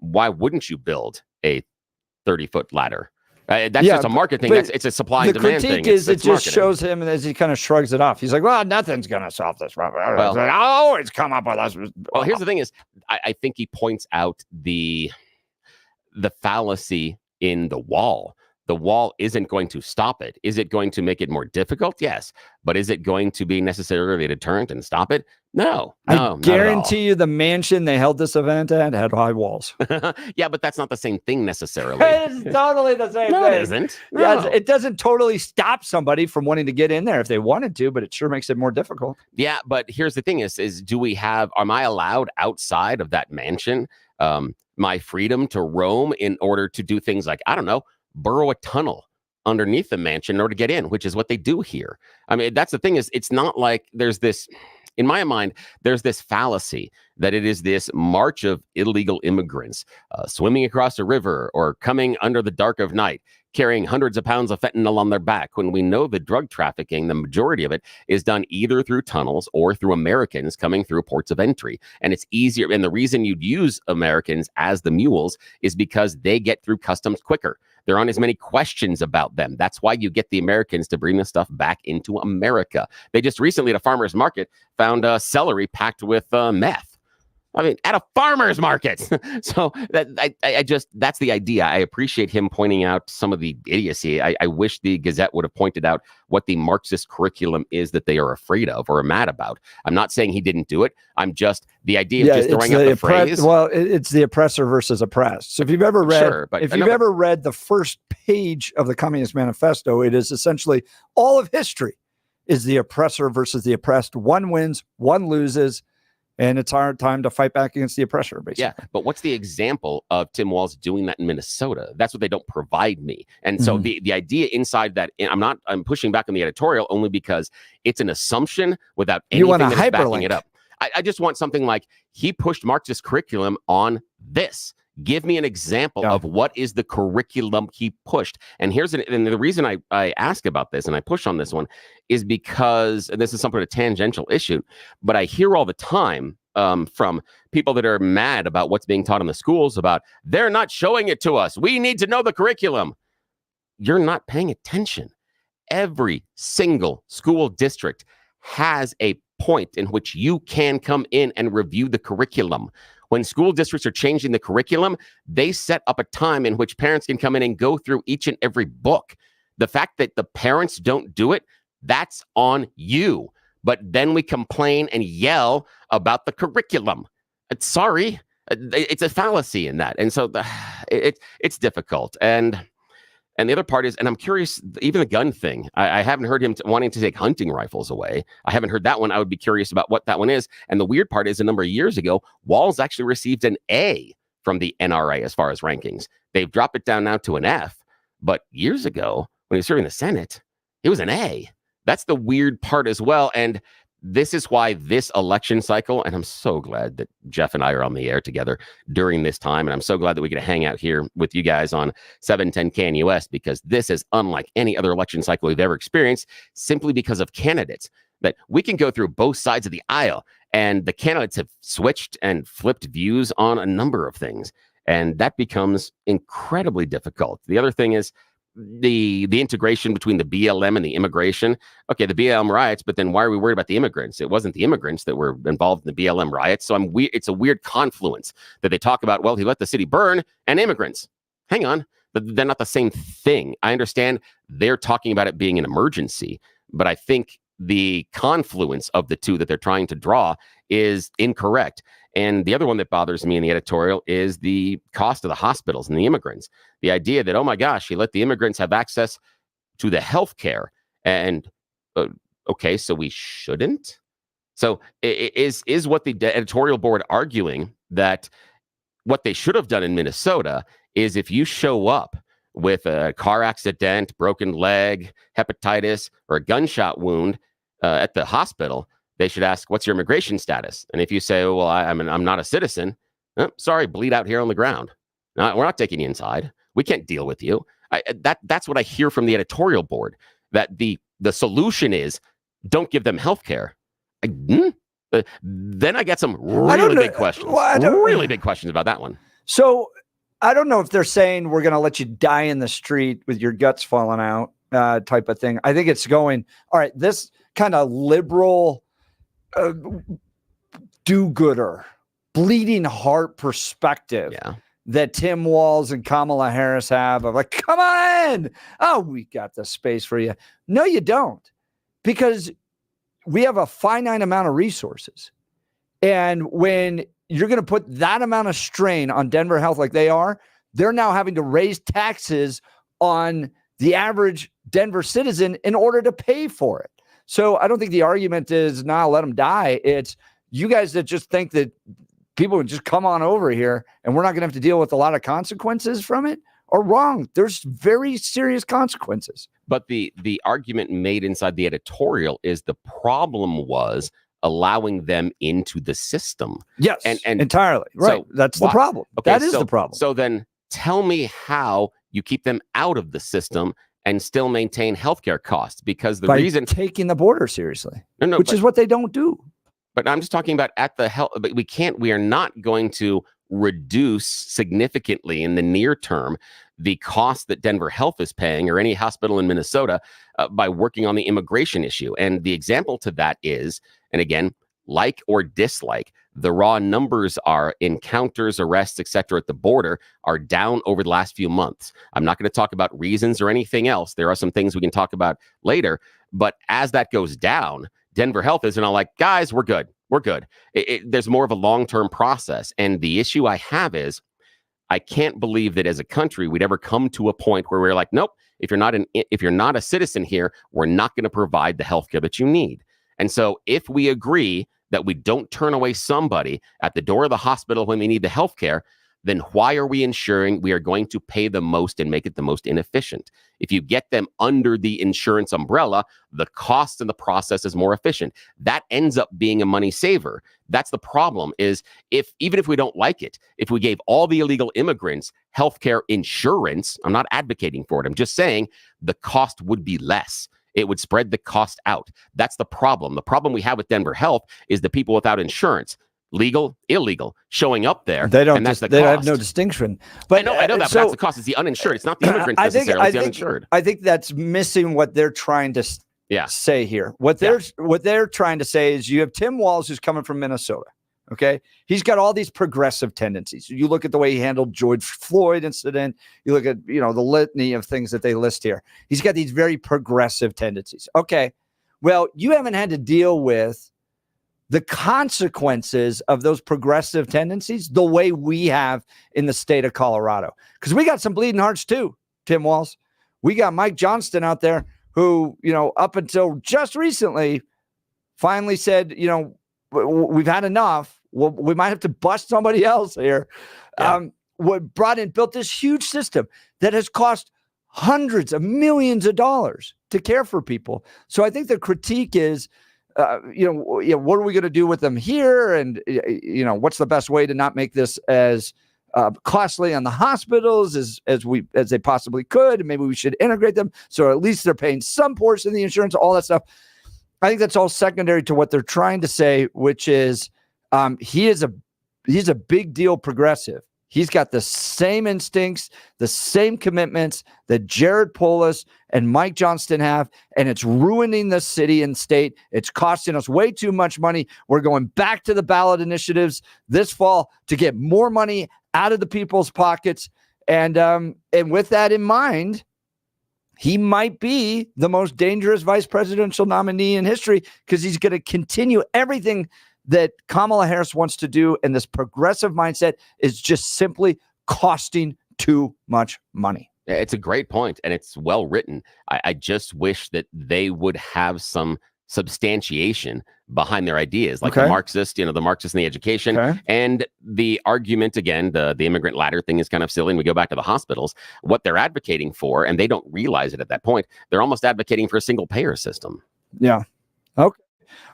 why wouldn't you build a 30-foot ladder? That's just a market thing. It's a supply and demand thing. The critique is it just shows him as he kind of shrugs it off. He's like, well, nothing's going to solve this problem. Well, I'll always come up with us. Well, here's the thing is, I think he points out the fallacy in the wall. The wall isn't going to stop it. Is it going to make it more difficult? Yes. But is it going to be necessarily a deterrent and stop it? No. I guarantee you the mansion they held this event at had high walls. Yeah, but that's not the same thing necessarily. It's totally the same thing. No, it isn't. No. Yes, it doesn't totally stop somebody from wanting to get in there if they wanted to, but it sure makes it more difficult. Yeah, but here's the thing is am I allowed outside of that mansion my freedom to roam in order to do things like, I don't know, burrow a tunnel underneath the mansion in order to get in, which is what they do here. I mean, that's the thing is, it's not like there's this, in my mind, there's this fallacy that it is this march of illegal immigrants swimming across a river or coming under the dark of night, carrying hundreds of pounds of fentanyl on their back, when we know the drug trafficking, the majority of it is done either through tunnels or through Americans coming through ports of entry. And it's easier. And the reason you'd use Americans as the mules is because they get through customs quicker. There aren't as many questions about them. That's why you get the Americans to bring this stuff back into America. They just recently at a farmer's market found celery packed with meth. I mean, at a farmer's market. So that's the idea. I appreciate him pointing out some of the idiocy. I wish the Gazette would have pointed out what the Marxist curriculum is that they are afraid of or are mad about. I'm not saying he didn't do it. I'm just, the idea of just throwing out the phrase. Well, it's the oppressor versus oppressed. So if you've ever read, ever read the first page of the Communist Manifesto, it is essentially all of history is the oppressor versus the oppressed. One wins, one loses. And it's our time to fight back against the oppressor, basically. Yeah, but what's the example of Tim Walz doing that in Minnesota? That's what they don't provide me. And so the idea inside that, I'm pushing back on the editorial only because it's an assumption without anything that is backing it up. I just want something like, he pushed Marxist curriculum on this. Give me an example of what is the curriculum he pushed. And and the reason I ask about this and I push on this one is because, and this is somewhat a tangential issue, but I hear all the time from people that are mad about what's being taught in the schools about, they're not showing it to us. We need to know the curriculum. You're not paying attention. Every single school district has a point in which you can come in and review the curriculum. When school districts are changing the curriculum, they set up a time in which parents can come in and go through each and every book. The fact that the parents don't do it, that's on you. But then we complain and yell about the curriculum. Sorry, it's a fallacy in that. And so it's difficult. And the other part is, and I'm curious, even the gun thing, I haven't heard him wanting to take hunting rifles away. I haven't heard that one. I would be curious about what that one is. And the weird part is, a number of years ago, Walz actually received an A from the NRA as far as rankings. They've dropped it down now to an F. But years ago, when he was serving the Senate, it was an A. That's the weird part as well. And this is why this election cycle, and I'm so glad that Jeff and I are on the air together during this time, and I'm so glad that we get to hang out here with you guys on 710 KNUS, because this is unlike any other election cycle we've ever experienced, simply because of candidates. That we can go through both sides of the aisle, and the candidates have switched and flipped views on a number of things, and that becomes incredibly difficult. The other thing is the integration between the BLM and the immigration. Okay, the BLM riots, but then why are we worried about the immigrants? It wasn't the immigrants that were involved in the BLM riots. So it's a weird confluence that they talk about, well, he let the city burn and immigrants. Hang on, but they're not the same thing. I understand they're talking about it being an emergency, but I think the confluence of the two that they're trying to draw is incorrect. And the other one that bothers me in the editorial is the cost of the hospitals and the immigrants. The idea that, oh my gosh, he let the immigrants have access to the health care. And okay, so we shouldn't? So is what the editorial board arguing that what they should have done in Minnesota is, if you show up with a car accident, broken leg, hepatitis, or a gunshot wound, at the hospital, they should ask, what's your immigration status? And if you say, well, I'm not a citizen, sorry, bleed out here on the ground. No, we're not taking you inside. We can't deal with you. That's what I hear from the editorial board, that the solution is don't give them health care. Then I get some really big questions. Really big questions about that one. So I don't know if they're saying we're going to let you die in the street with your guts falling out type of thing. I think it's going, all right, this kind of liberal do-gooder, bleeding heart perspective that Tim Walz and Kamala Harris have of like, come on in. Oh, we got the space for you. No, you don't. Because we have a finite amount of resources. And when you're going to put that amount of strain on Denver Health like they are, they're now having to raise taxes on the average Denver citizen in order to pay for it. So I don't think the argument is, let them die. It's you guys that just think that people would just come on over here and we're not going to have to deal with a lot of consequences from it are wrong. There's very serious consequences. But the argument made inside the editorial is the problem was allowing them into the system. Yes, and entirely. Right. So that's the problem. Okay, that is the problem. So then tell me how you keep them out of the system and still maintain healthcare costs, because the reason taking the border seriously, which is what they don't do. But I'm just talking about at the health, but we are not going to reduce significantly in the near term the cost that Denver Health is paying or any hospital in Minnesota by working on the immigration issue. And the example to that is, and again, like or dislike, the raw numbers are encounters, arrests, etc. at the border are down over the last few months. I'm not going to talk about reasons or anything else. There are some things we can talk about later. But as that goes down, Denver Health isn't all like, guys, we're good. We're good. There's more of a long-term process. And the issue I have is I can't believe that as a country, we'd ever come to a point where we're like, nope, if you're not a citizen here, we're not going to provide the healthcare that you need. And so if we agree that we don't turn away somebody at the door of the hospital when they need the healthcare, then why are we ensuring we are going to pay the most and make it the most inefficient? If you get them under the insurance umbrella, the cost and the process is more efficient. That ends up being a money saver. That's the problem, is even if we don't like it, if we gave all the illegal immigrants healthcare insurance, I'm not advocating for it, I'm just saying the cost would be less. It would spread the cost out. That's the problem. The problem we have with Denver Health is the people without insurance, legal, illegal, showing up there. They don't. And that's the they cost. have no distinction. But I know that. But that's the cost. It's the uninsured. It's not the immigrants necessarily. It's the uninsured. I think that's missing what they're trying to say here. What they're trying to say is you have Tim Walz, who's coming from Minnesota. Okay, he's got all these progressive tendencies. You look at the way he handled George Floyd incident. You look at the litany of things that they list here. He's got these very progressive tendencies. Okay, well, you haven't had to deal with the consequences of those progressive tendencies the way we have in the state of Colorado, because we got some bleeding hearts too, Tim Walz. We got Mike Johnston out there who, up until just recently, finally said, we've had enough. Well, we might have to bust somebody else here. Yeah. Built this huge system that has cost hundreds of millions of dollars to care for people. So I think the critique is, what are we going to do with them here? And, what's the best way to not make this as costly on the hospitals as they possibly could? And maybe we should integrate them so at least they're paying some portion of the insurance, all that stuff. I think that's all secondary to what they're trying to say, which is he's a big deal progressive. He's got the same instincts, the same commitments that Jared Polis and Mike Johnston have, and it's ruining the city and state. It's costing us way too much money. We're going back to the ballot initiatives this fall to get more money out of the people's pockets. And with that in mind, he might be the most dangerous vice presidential nominee in history, because he's going to continue everything that Kamala Harris wants to do. And this progressive mindset is just simply costing too much money. It's a great point, and it's well written. I just wish that they would have some substantiation behind their ideas, like the Marxist, the Marxist in the education, and the argument, again, the immigrant ladder thing is kind of silly, and we go back to the hospitals. What they're advocating for, and they don't realize it at that point, they're almost advocating for a single payer system. Yeah. Okay.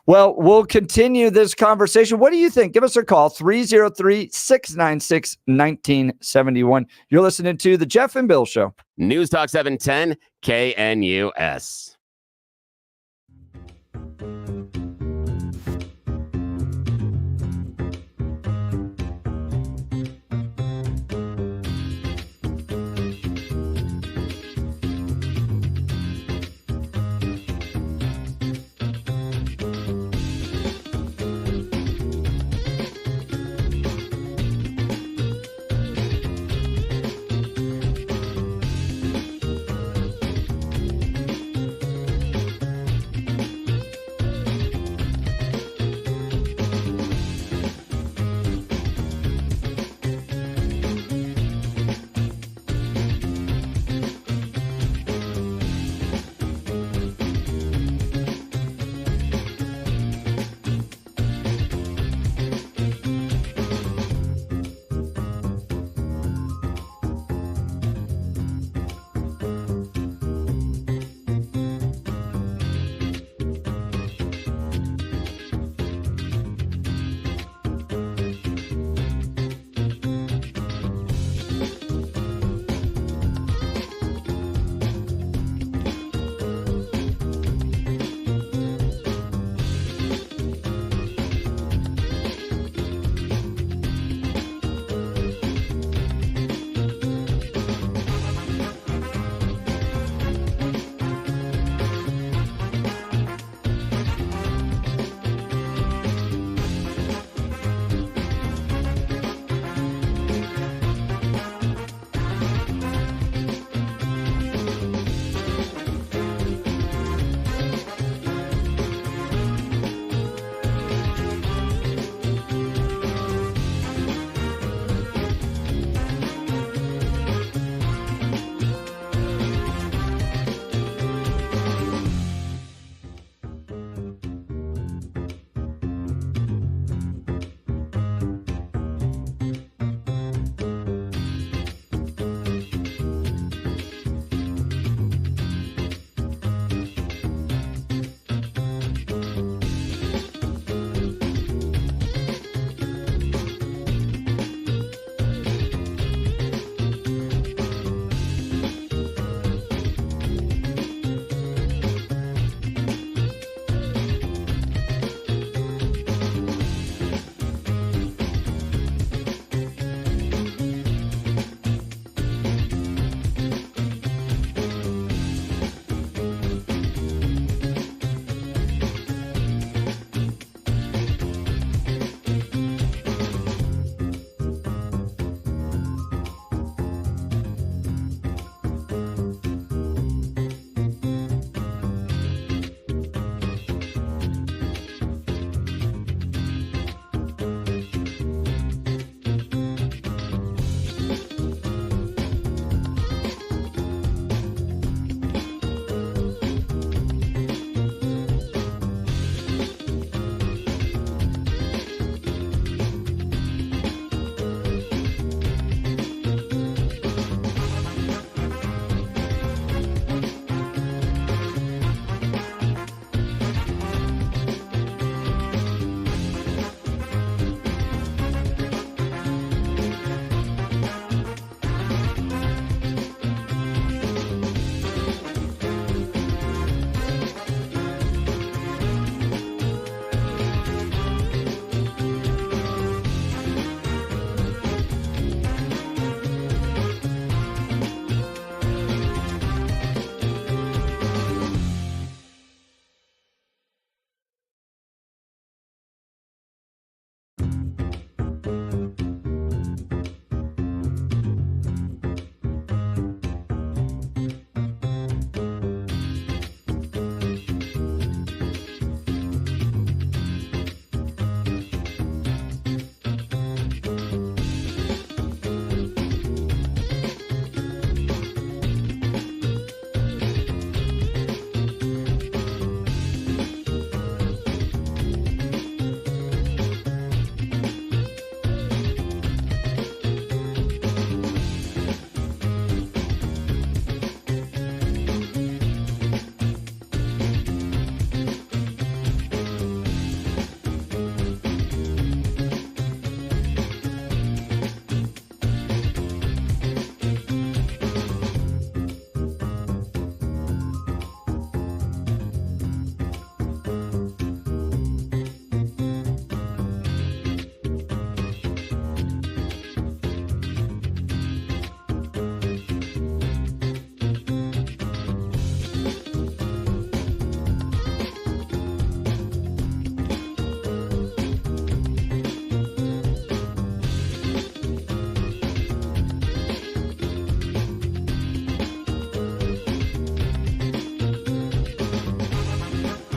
Well, we'll continue this conversation. What do you think? Give us a call, 303-696-1971. You're listening to The Jeff and Bill Show. News Talk 710 KNUS.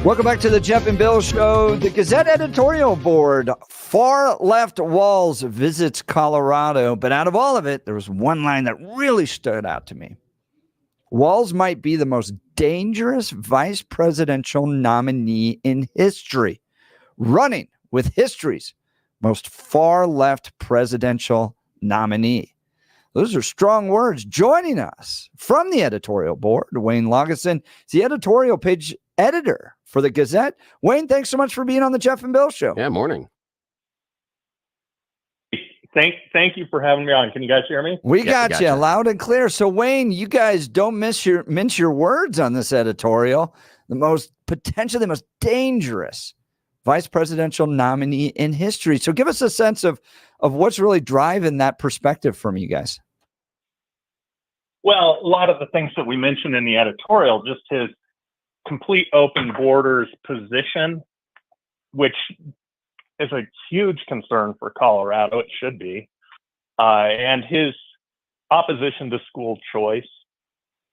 Welcome back to the Jeff and Bill Show. The Gazette editorial board, Far Left Walls visits Colorado. But out of all of it, there was one line that really stood out to me. Walls might be the most dangerous vice presidential nominee in history, running with history's most far-left presidential nominee. Those are strong words. Joining us from the editorial board, Wayne Lageson, the editorial page editor for the Gazette. Wayne, thanks so much for being on the Jeff and Bill Show. Yeah, morning. Thank you for having me on. Can you guys hear me? We got you loud and clear. So, Wayne, you guys don't mince your words on this editorial. Potentially the most dangerous vice presidential nominee in history. So give us a sense of what's really driving that perspective from you guys. Well, a lot of the things that we mentioned in the editorial, just his complete open borders position, which is a huge concern for Colorado. It should be. And his opposition to school choice,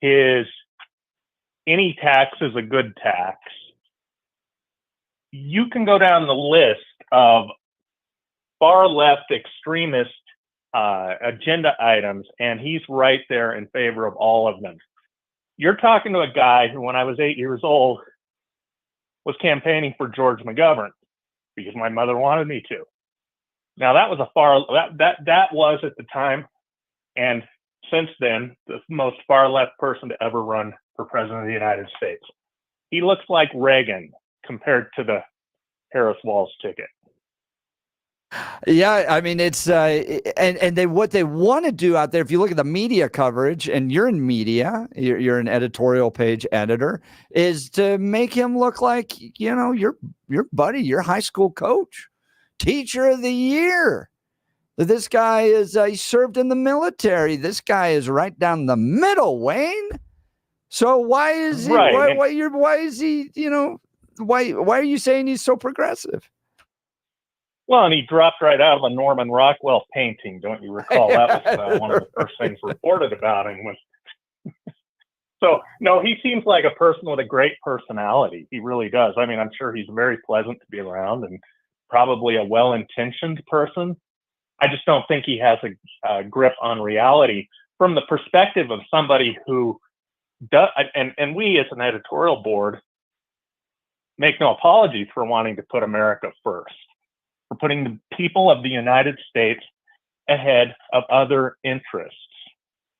his any tax is a good tax. You can go down the list of far left extremist agenda items, and he's right there in favor of all of them. You're talking to a guy who, when I was 8 years old, was campaigning for George McGovern because my mother wanted me to. Now that was that was at the time, and since then, the most far left person to ever run for president of the United States. He looks like Reagan compared to the Harris Walls ticket. Yeah, I mean, it's what they want to do out there. If you look at the media coverage, and you're in media, you're an editorial page editor, is to make him look like your buddy, your high school coach, teacher of the year. This guy is he served in the military. This guy is right down the middle, Wayne. So why is he? Right. Why is he? Why are you saying he's so progressive? Well, and he dropped right out of a Norman Rockwell painting. Don't you recall? That was one of the first things reported about him. So, no, he seems like a person with a great personality. He really does. I mean, I'm sure he's very pleasant to be around and probably a well-intentioned person. I just don't think he has a grip on reality from the perspective of somebody who does. And we, as an editorial board, make no apologies for wanting to put America first, for putting the people of the United States ahead of other interests.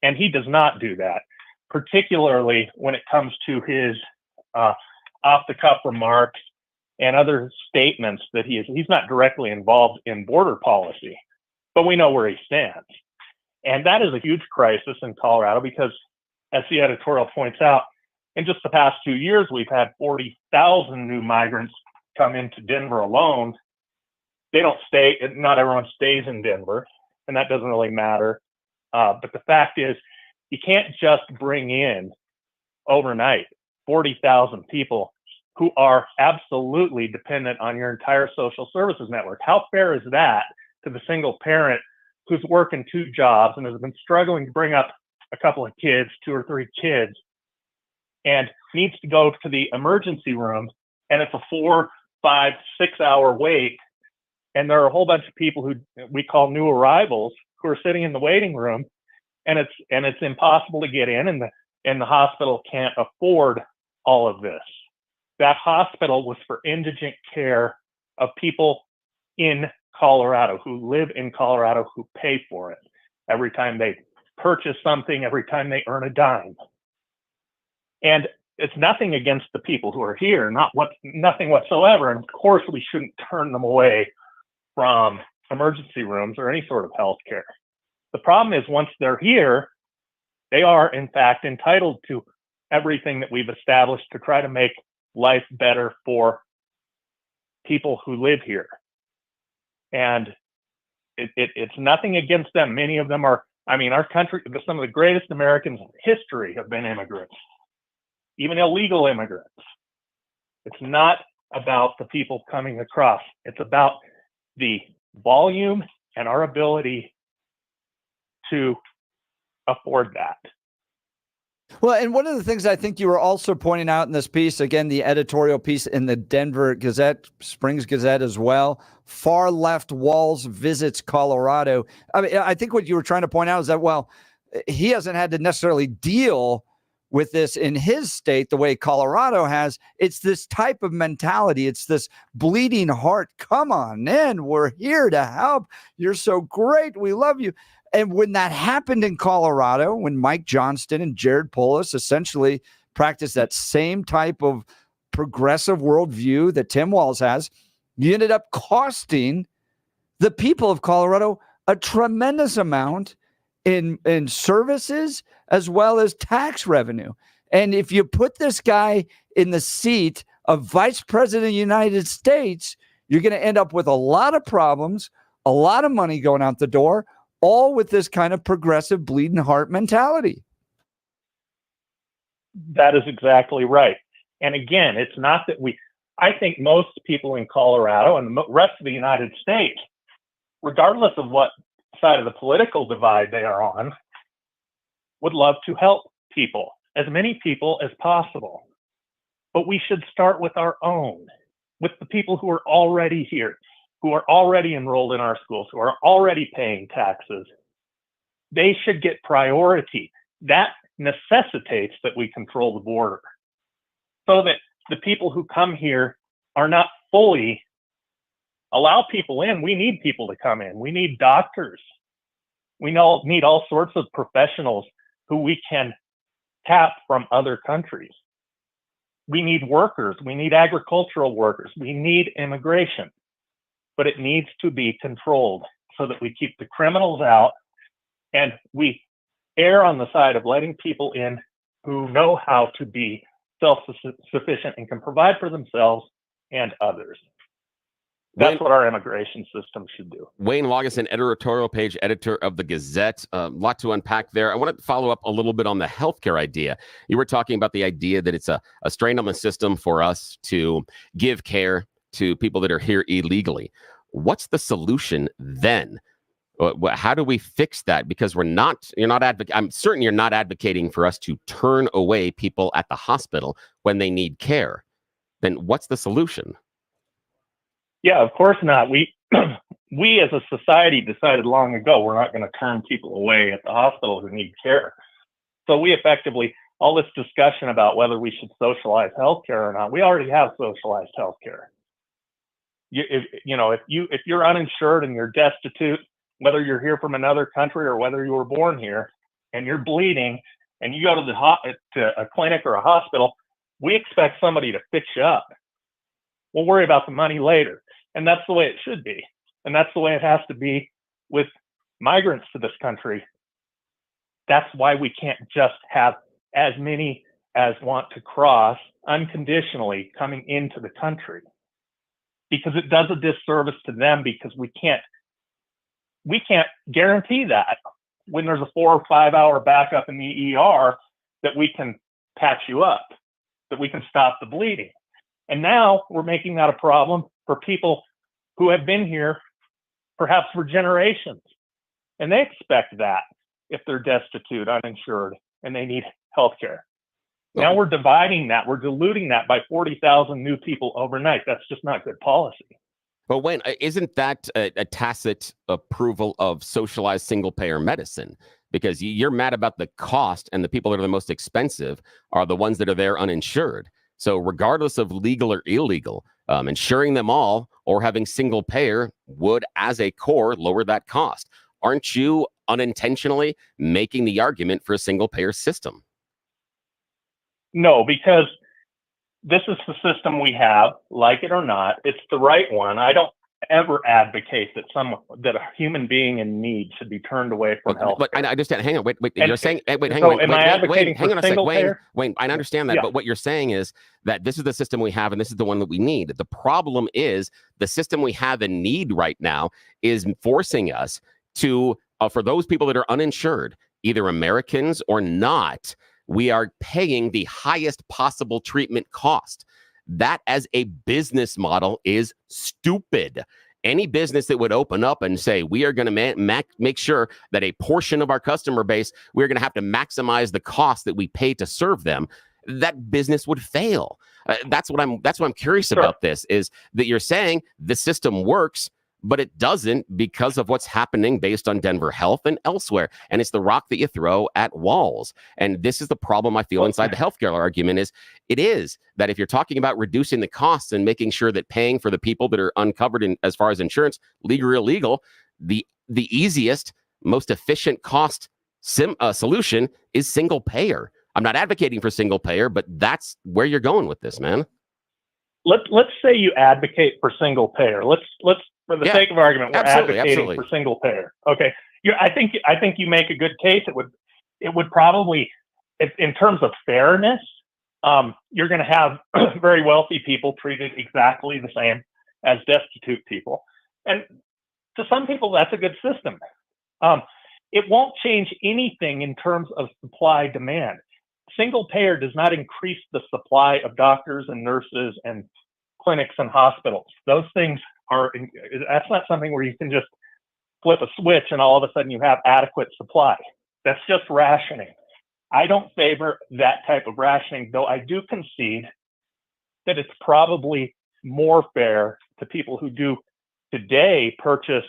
And he does not do that, particularly when it comes to his off-the-cuff remarks and other statements that he's not directly involved in border policy, but we know where he stands. And that is a huge crisis in Colorado because, as the editorial points out, in just the past 2 years, we've had 40,000 new migrants come into Denver alone. They don't stay, not everyone stays in Denver, and that doesn't really matter. But the fact is, you can't just bring in overnight 40,000 people who are absolutely dependent on your entire social services network. How fair is that to the single parent who's working 2 jobs and has been struggling to bring up a couple of kids, 2 or 3 kids, and needs to go to the emergency room, and it's a 4, 5, 6 hour wait, and there are a whole bunch of people who we call new arrivals who are sitting in the waiting room, and it's impossible to get in, and the hospital can't afford all of this. That hospital was for indigent care of people in Colorado, who live in Colorado, who pay for it every time they purchase something, every time they earn a dime. And it's nothing against the people who are here, nothing whatsoever. And of course, we shouldn't turn them away from emergency rooms or any sort of health care. The problem is, once they're here, they are in fact entitled to everything that we've established to try to make life better for people who live here. And it's nothing against them. Many of them are, I mean, our country, some of the greatest Americans in history have been immigrants, even illegal immigrants. It's not about the people coming across. It's about the volume and our ability to afford that. Well, and one of the things I think you were also pointing out in this piece, again, the editorial piece in the Denver Gazette, Springs Gazette as well, far left Walz visits Colorado. I mean, I think what you were trying to point out is that, well, he hasn't had to necessarily deal with this in his state the way Colorado has. It's this type of mentality. It's this bleeding heart. Come on in. We're here to help. You're so great. We love you. And when that happened in Colorado, when Mike Johnston and Jared Polis essentially practiced that same type of progressive worldview that Tim Walz has, you ended up costing the people of Colorado a tremendous amount in services as well as tax revenue. And if you put this guy in the seat of Vice President of the United States, you're going to end up with a lot of problems, a lot of money going out the door, all with this kind of progressive bleeding heart mentality. That is exactly right. And again, it's not that I think most people in Colorado and the rest of the United States, regardless of what side of the political divide they are on, would love to help people, as many people as possible. But we should start with our own, with the people who are already here, who are already enrolled in our schools, who are already paying taxes. They should get priority. That necessitates that we control the border so that the people who come here are not fully allow people in. We need people to come in. We need doctors. We need all sorts of professionals who we can tap from other countries. We need workers. We need agricultural workers. We need immigration. But it needs to be controlled so that we keep the criminals out and we err on the side of letting people in who know how to be self-sufficient and can provide for themselves and others. That's what our immigration system should do. Wayne Lageson, editorial page editor of the Gazette. A lot to unpack there. I want to follow up a little bit on the healthcare idea. You were talking about the idea that it's a strain on the system for us to give care to people that are here illegally. What's the solution then? How do we fix that? Because I'm certain you're not advocating for us to turn away people at the hospital when they need care. Then what's the solution? Yeah, of course not. We as a society decided long ago we're not going to turn people away at the hospital who need care. So we effectively, all this discussion about whether we should socialize healthcare or not, we already have socialized healthcare. If you're uninsured and you're destitute, whether you're here from another country or whether you were born here and you're bleeding and you go to a clinic or a hospital, we expect somebody to fix you up. We'll worry about the money later. And that's the way it should be. And that's the way it has to be with migrants to this country. That's why we can't just have as many as want to cross unconditionally coming into the country. Because it does a disservice to them, because we can't guarantee that when there's a 4 or 5 hour backup in the ER that we can patch you up, that we can stop the bleeding. And now we're making that a problem for people who have been here perhaps for generations. And they expect that if they're destitute, uninsured, and they need health care. Now we're dividing that. We're diluting that by 40,000 new people overnight. That's just not good policy. But Wayne, isn't that a tacit approval of socialized single-payer medicine? Because you're mad about the cost, and the people that are the most expensive are the ones that are there uninsured. So regardless of legal or illegal, insuring them all or having single payer would, as a core, lower that cost. Aren't you unintentionally making the argument for a single payer system? No, because this is the system we have, like it or not. It's the right one. I don't ever advocate that a human being in need should be turned away from health. But I understand. Hang on. Wait. You're saying. Wait. Hang so on. Am I advocating for single payer? Wayne, I understand that. Yeah. But what you're saying is that this is the system we have, and this is the one that we need. The problem is the system we have and need right now is forcing us to, for those people that are uninsured, either Americans or not, we are paying the highest possible treatment cost. That as a business model is stupid. any business that would open up and say, we are going to make sure that a portion of our customer base, we're going to have to maximize the cost that we pay to serve them, that business would fail. That's what I'm curious about this, is that you're saying the system works, but it doesn't because of what's happening based on Denver Health and elsewhere. And it's the rock that you throw at walls. And this is the problem I feel inside the healthcare argument is that if you're talking about reducing the costs and making sure that paying for the people that are uncovered in as far as insurance, legal or illegal, the easiest, most efficient cost solution is single payer. I'm not advocating for single payer, but that's where you're going with this, man. Let's say you advocate for single payer. Let's for the sake of argument, we're advocating for single payer. Okay, I think you make a good case. It would probably, in terms of fairness, you're going to have very wealthy people treated exactly the same as destitute people, and to some people that's a good system. It won't change anything in terms of supply demand. Single payer does not increase the supply of doctors and nurses and clinics and hospitals. Those things that's not something where you can just flip a switch and all of a sudden you have adequate supply. That's just rationing. I don't favor that type of rationing, though I do concede that it's probably more fair to people who do today purchase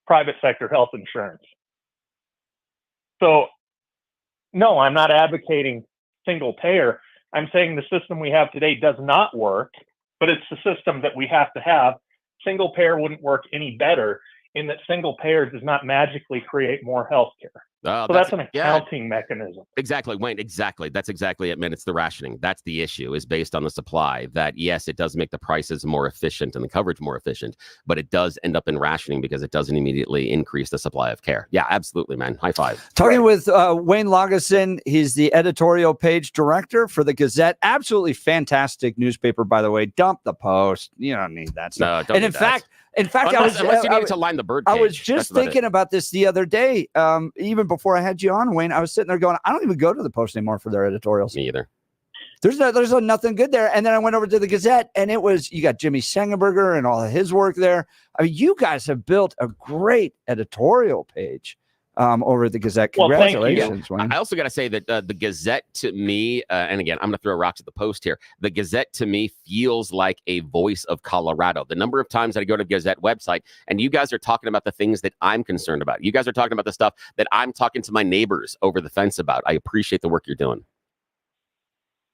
private sector health insurance. So, no, I'm not advocating single payer. I'm saying the system we have today does not work, but it's the system that we have to have. Single payer wouldn't work any better in that single payer does not magically create more health care. So that's an accounting mechanism. Exactly, Wayne. Exactly. That's exactly it, man. It's the rationing. That's the issue, is based on the supply. That, yes, it does make the prices more efficient and the coverage more efficient, but it does end up in rationing because it doesn't immediately increase the supply of care. Yeah, absolutely, man. High five. Talking with Wayne Lageson. He's the editorial page director for the Gazette. Absolutely fantastic newspaper, by the way. Dump the Post. You don't need that stuff. No, don't and need that. In fact, unless you need to line the bird cage. I was just thinking about this the other day. Even before I had you on, Wayne, I was sitting there going, I don't even go to the Post anymore for their editorials. Me either. There's nothing good there. And then I went over to the Gazette, and you got Jimmy Sengenberger and all of his work there. I mean, you guys have built a great editorial page over at the Gazette. Congratulations, Wayne. I also got to say that the Gazette to me, and again, I'm going to throw rocks at the Post here. The Gazette to me feels like a voice of Colorado. The number of times that I go to the Gazette website and you guys are talking about the things that I'm concerned about. You guys are talking about the stuff that I'm talking to my neighbors over the fence about. I appreciate the work you're doing.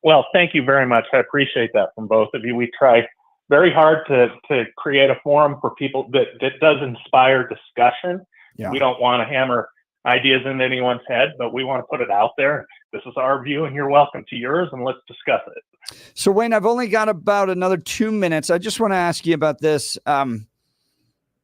Well, thank you very much. I appreciate that from both of you. We try very hard to create a forum for people that does inspire discussion. Yeah. We don't want to hammer ideas into anyone's head, but we want to put it out there. This is our view, and you're welcome to yours, and let's discuss it. So, Wayne, I've only got about another 2 minutes. I just want to ask you about this.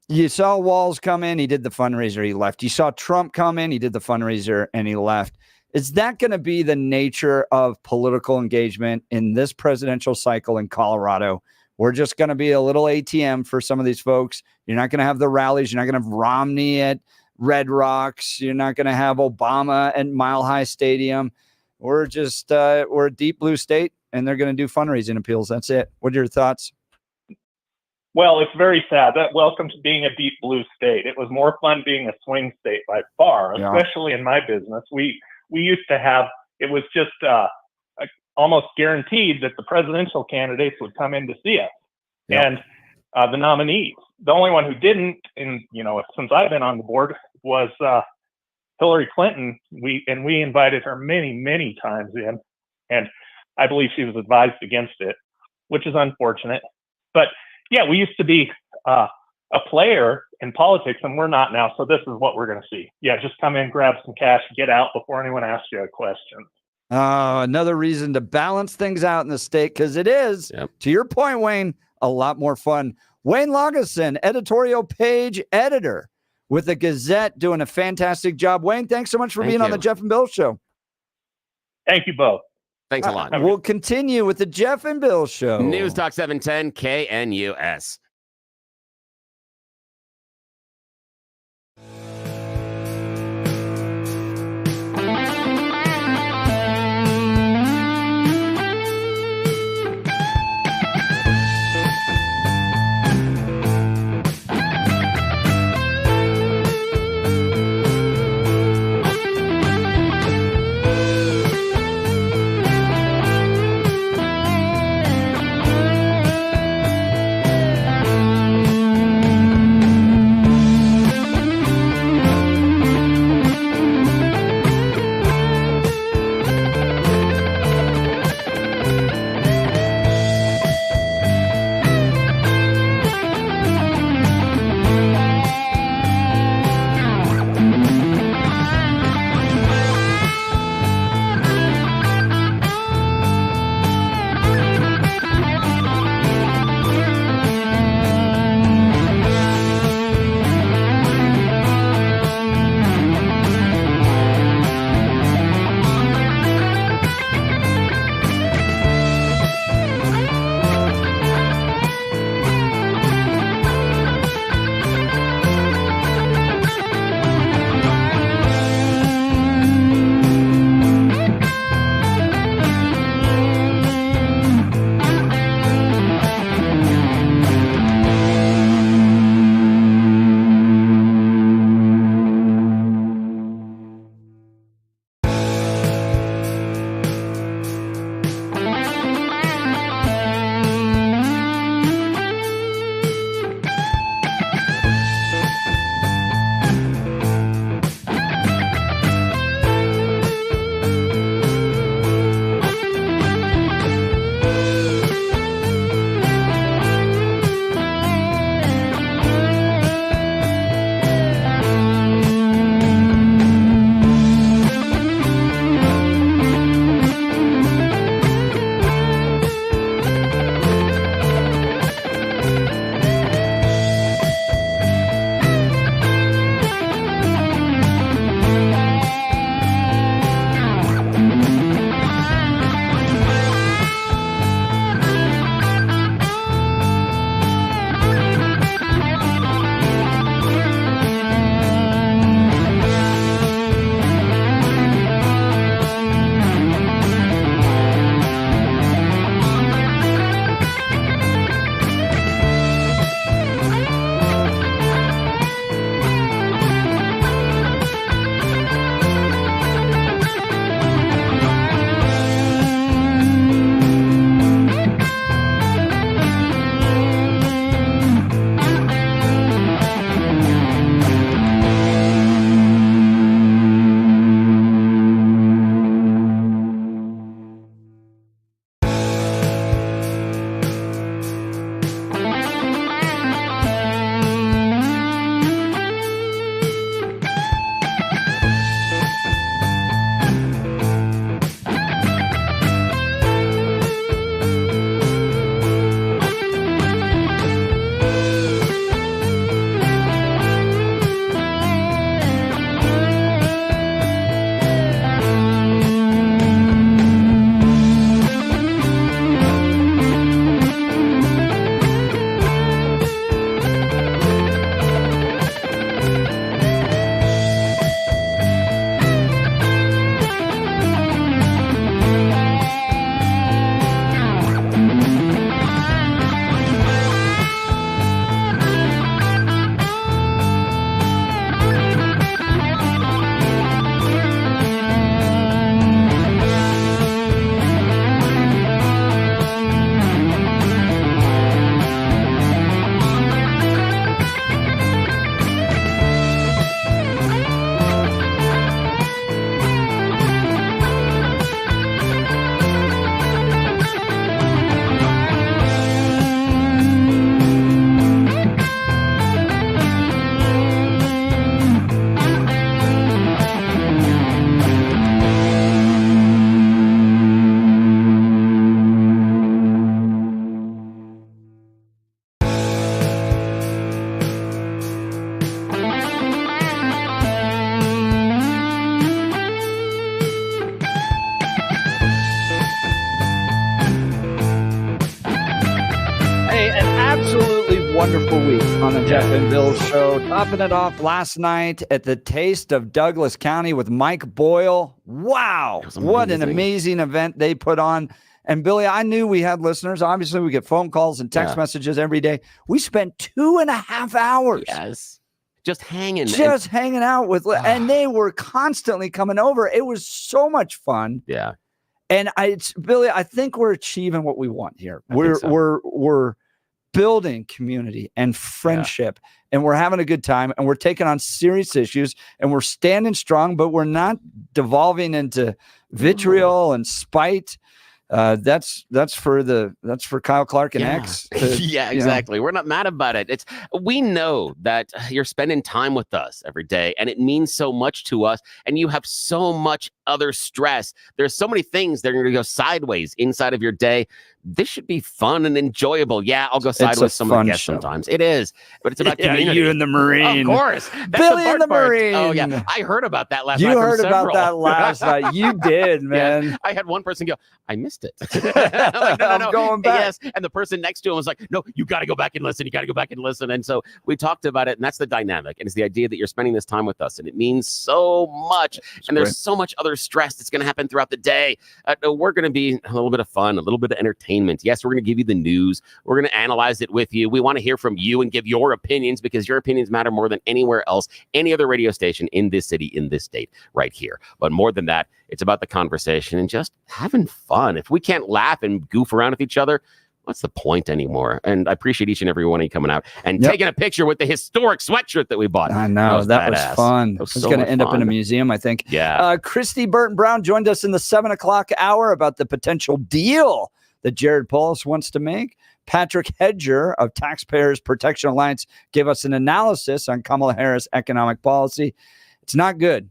You saw Walz come in. He did the fundraiser. He left. You saw Trump come in. He did the fundraiser, and he left. Is that going to be the nature of political engagement in this presidential cycle in Colorado? We're just going to be a little ATM for some of these folks. You're not going to have the rallies. You're not going to have Romney at Red Rocks. You're not going to have Obama at Mile High Stadium. We're just, we're a deep blue state, and they're going to do fundraising appeals. That's it. What are your thoughts? Well, it's very sad. Welcome to being a deep blue state. It was more fun being a swing state by far, especially in my business. We used to have, it was just almost guaranteed that the presidential candidates would come in to see us. And the nominees. The only one who didn't, since I've been on the board, was Hillary Clinton. We invited her many, many times in, and I believe she was advised against it, which is unfortunate. But yeah, we used to be a player in politics, and we're not now. So this is what we're going to see. Yeah, just come in, grab some cash, get out before anyone asks you a question. Another reason to balance things out in the state, because it is, to your point, Wayne, a lot more fun. Wayne Lageson, editorial page editor with the Gazette, doing a fantastic job. Wayne, thanks so much for being on the Jeff and Bill Show. Thank you both. Thanks a lot. We'll continue with the Jeff and Bill Show. News Talk 710 KNUS. wonderful week on the Jeff and Bill Show. Topping it off last night at the Taste of Douglas County with Mike Boyle. Wow, what an amazing event they put on. And Billy, I knew we had listeners. Obviously, we get phone calls and text messages every day. We spent 2.5 hours. Yes. Just hanging out with, and they were constantly coming over. It was so much fun. Yeah. And Billy, I think we're achieving what we want here. We're building community and friendship, and we're having a good time, and we're taking on serious issues, and we're standing strong, but we're not devolving into vitriol and spite. That's for Kyle Clark and X. Yeah, exactly. We're not mad about it. We know that you're spending time with us every day, and it means so much to us. And you have so much other stress. There's so many things that are going to go sideways inside of your day. This should be fun and enjoyable. Yeah, I'll go sideways some of the guests sometimes. It is, but it's about community. You and the Marine. Of course. That's Billy the and the part. Marine. Oh, yeah. I heard about that last night. You heard about that last night. You did, man. Yeah. I had one person go, I missed it. I'm like, no. I'm going back. Yes. And the person next to him was like, no, you got to go back and listen. You got to go back and listen. And so we talked about it. And that's the dynamic. And it's the idea that you're spending this time with us. And it means so much. And there's so much other stress that's going to happen throughout the day. We're going to be a little bit of fun, a little bit of entertainment. Yes, we're going to give you the news. We're going to analyze it with you. We want to hear from you and give your opinions, because your opinions matter more than anywhere else, any other radio station in this city, in this state, right here. But more than that, it's about the conversation and just having fun. If we can't laugh and goof around with each other, what's the point anymore? And I appreciate each and every one of you coming out and taking a picture with the historic sweatshirt that we bought. I know. That was fun. Was it's going to end up in a museum, I think. Yeah. Christy Burton Brown joined us in the 7:00 hour about the potential deal that Jared Polis wants to make. Patrick Hedger of Taxpayers Protection Alliance gave us an analysis on Kamala Harris' economic policy. It's not good.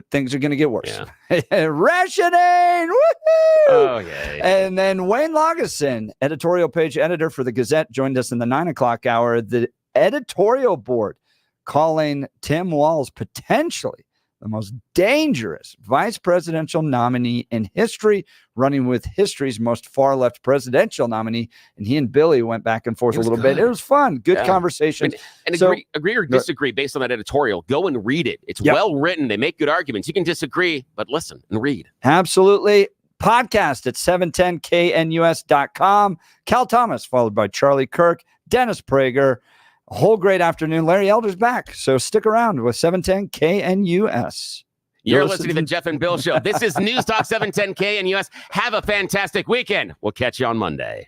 Things are going to get worse. Rationing! Woohoo! Oh, yeah. And then Wayne Lageson, editorial page editor for the Gazette, joined us in the 9:00 hour. The editorial board calling Tim Walz potentially the most dangerous vice presidential nominee in history, running with history's most far-left presidential nominee. And he and Billy went back and forth a little bit. It was fun. Good conversation. And agree or disagree based on that editorial. Go and read it. It's well written. They make good arguments. You can disagree, but listen and read. Absolutely. Podcast at 710knus.com. Cal Thomas, followed by Charlie Kirk, Dennis Prager. A whole great afternoon. Larry Elder's back. So stick around with 710 KNUS. You're listening to the Jeff and Bill Show. This is News Talk 710 KNUS. Have a fantastic weekend. We'll catch you on Monday.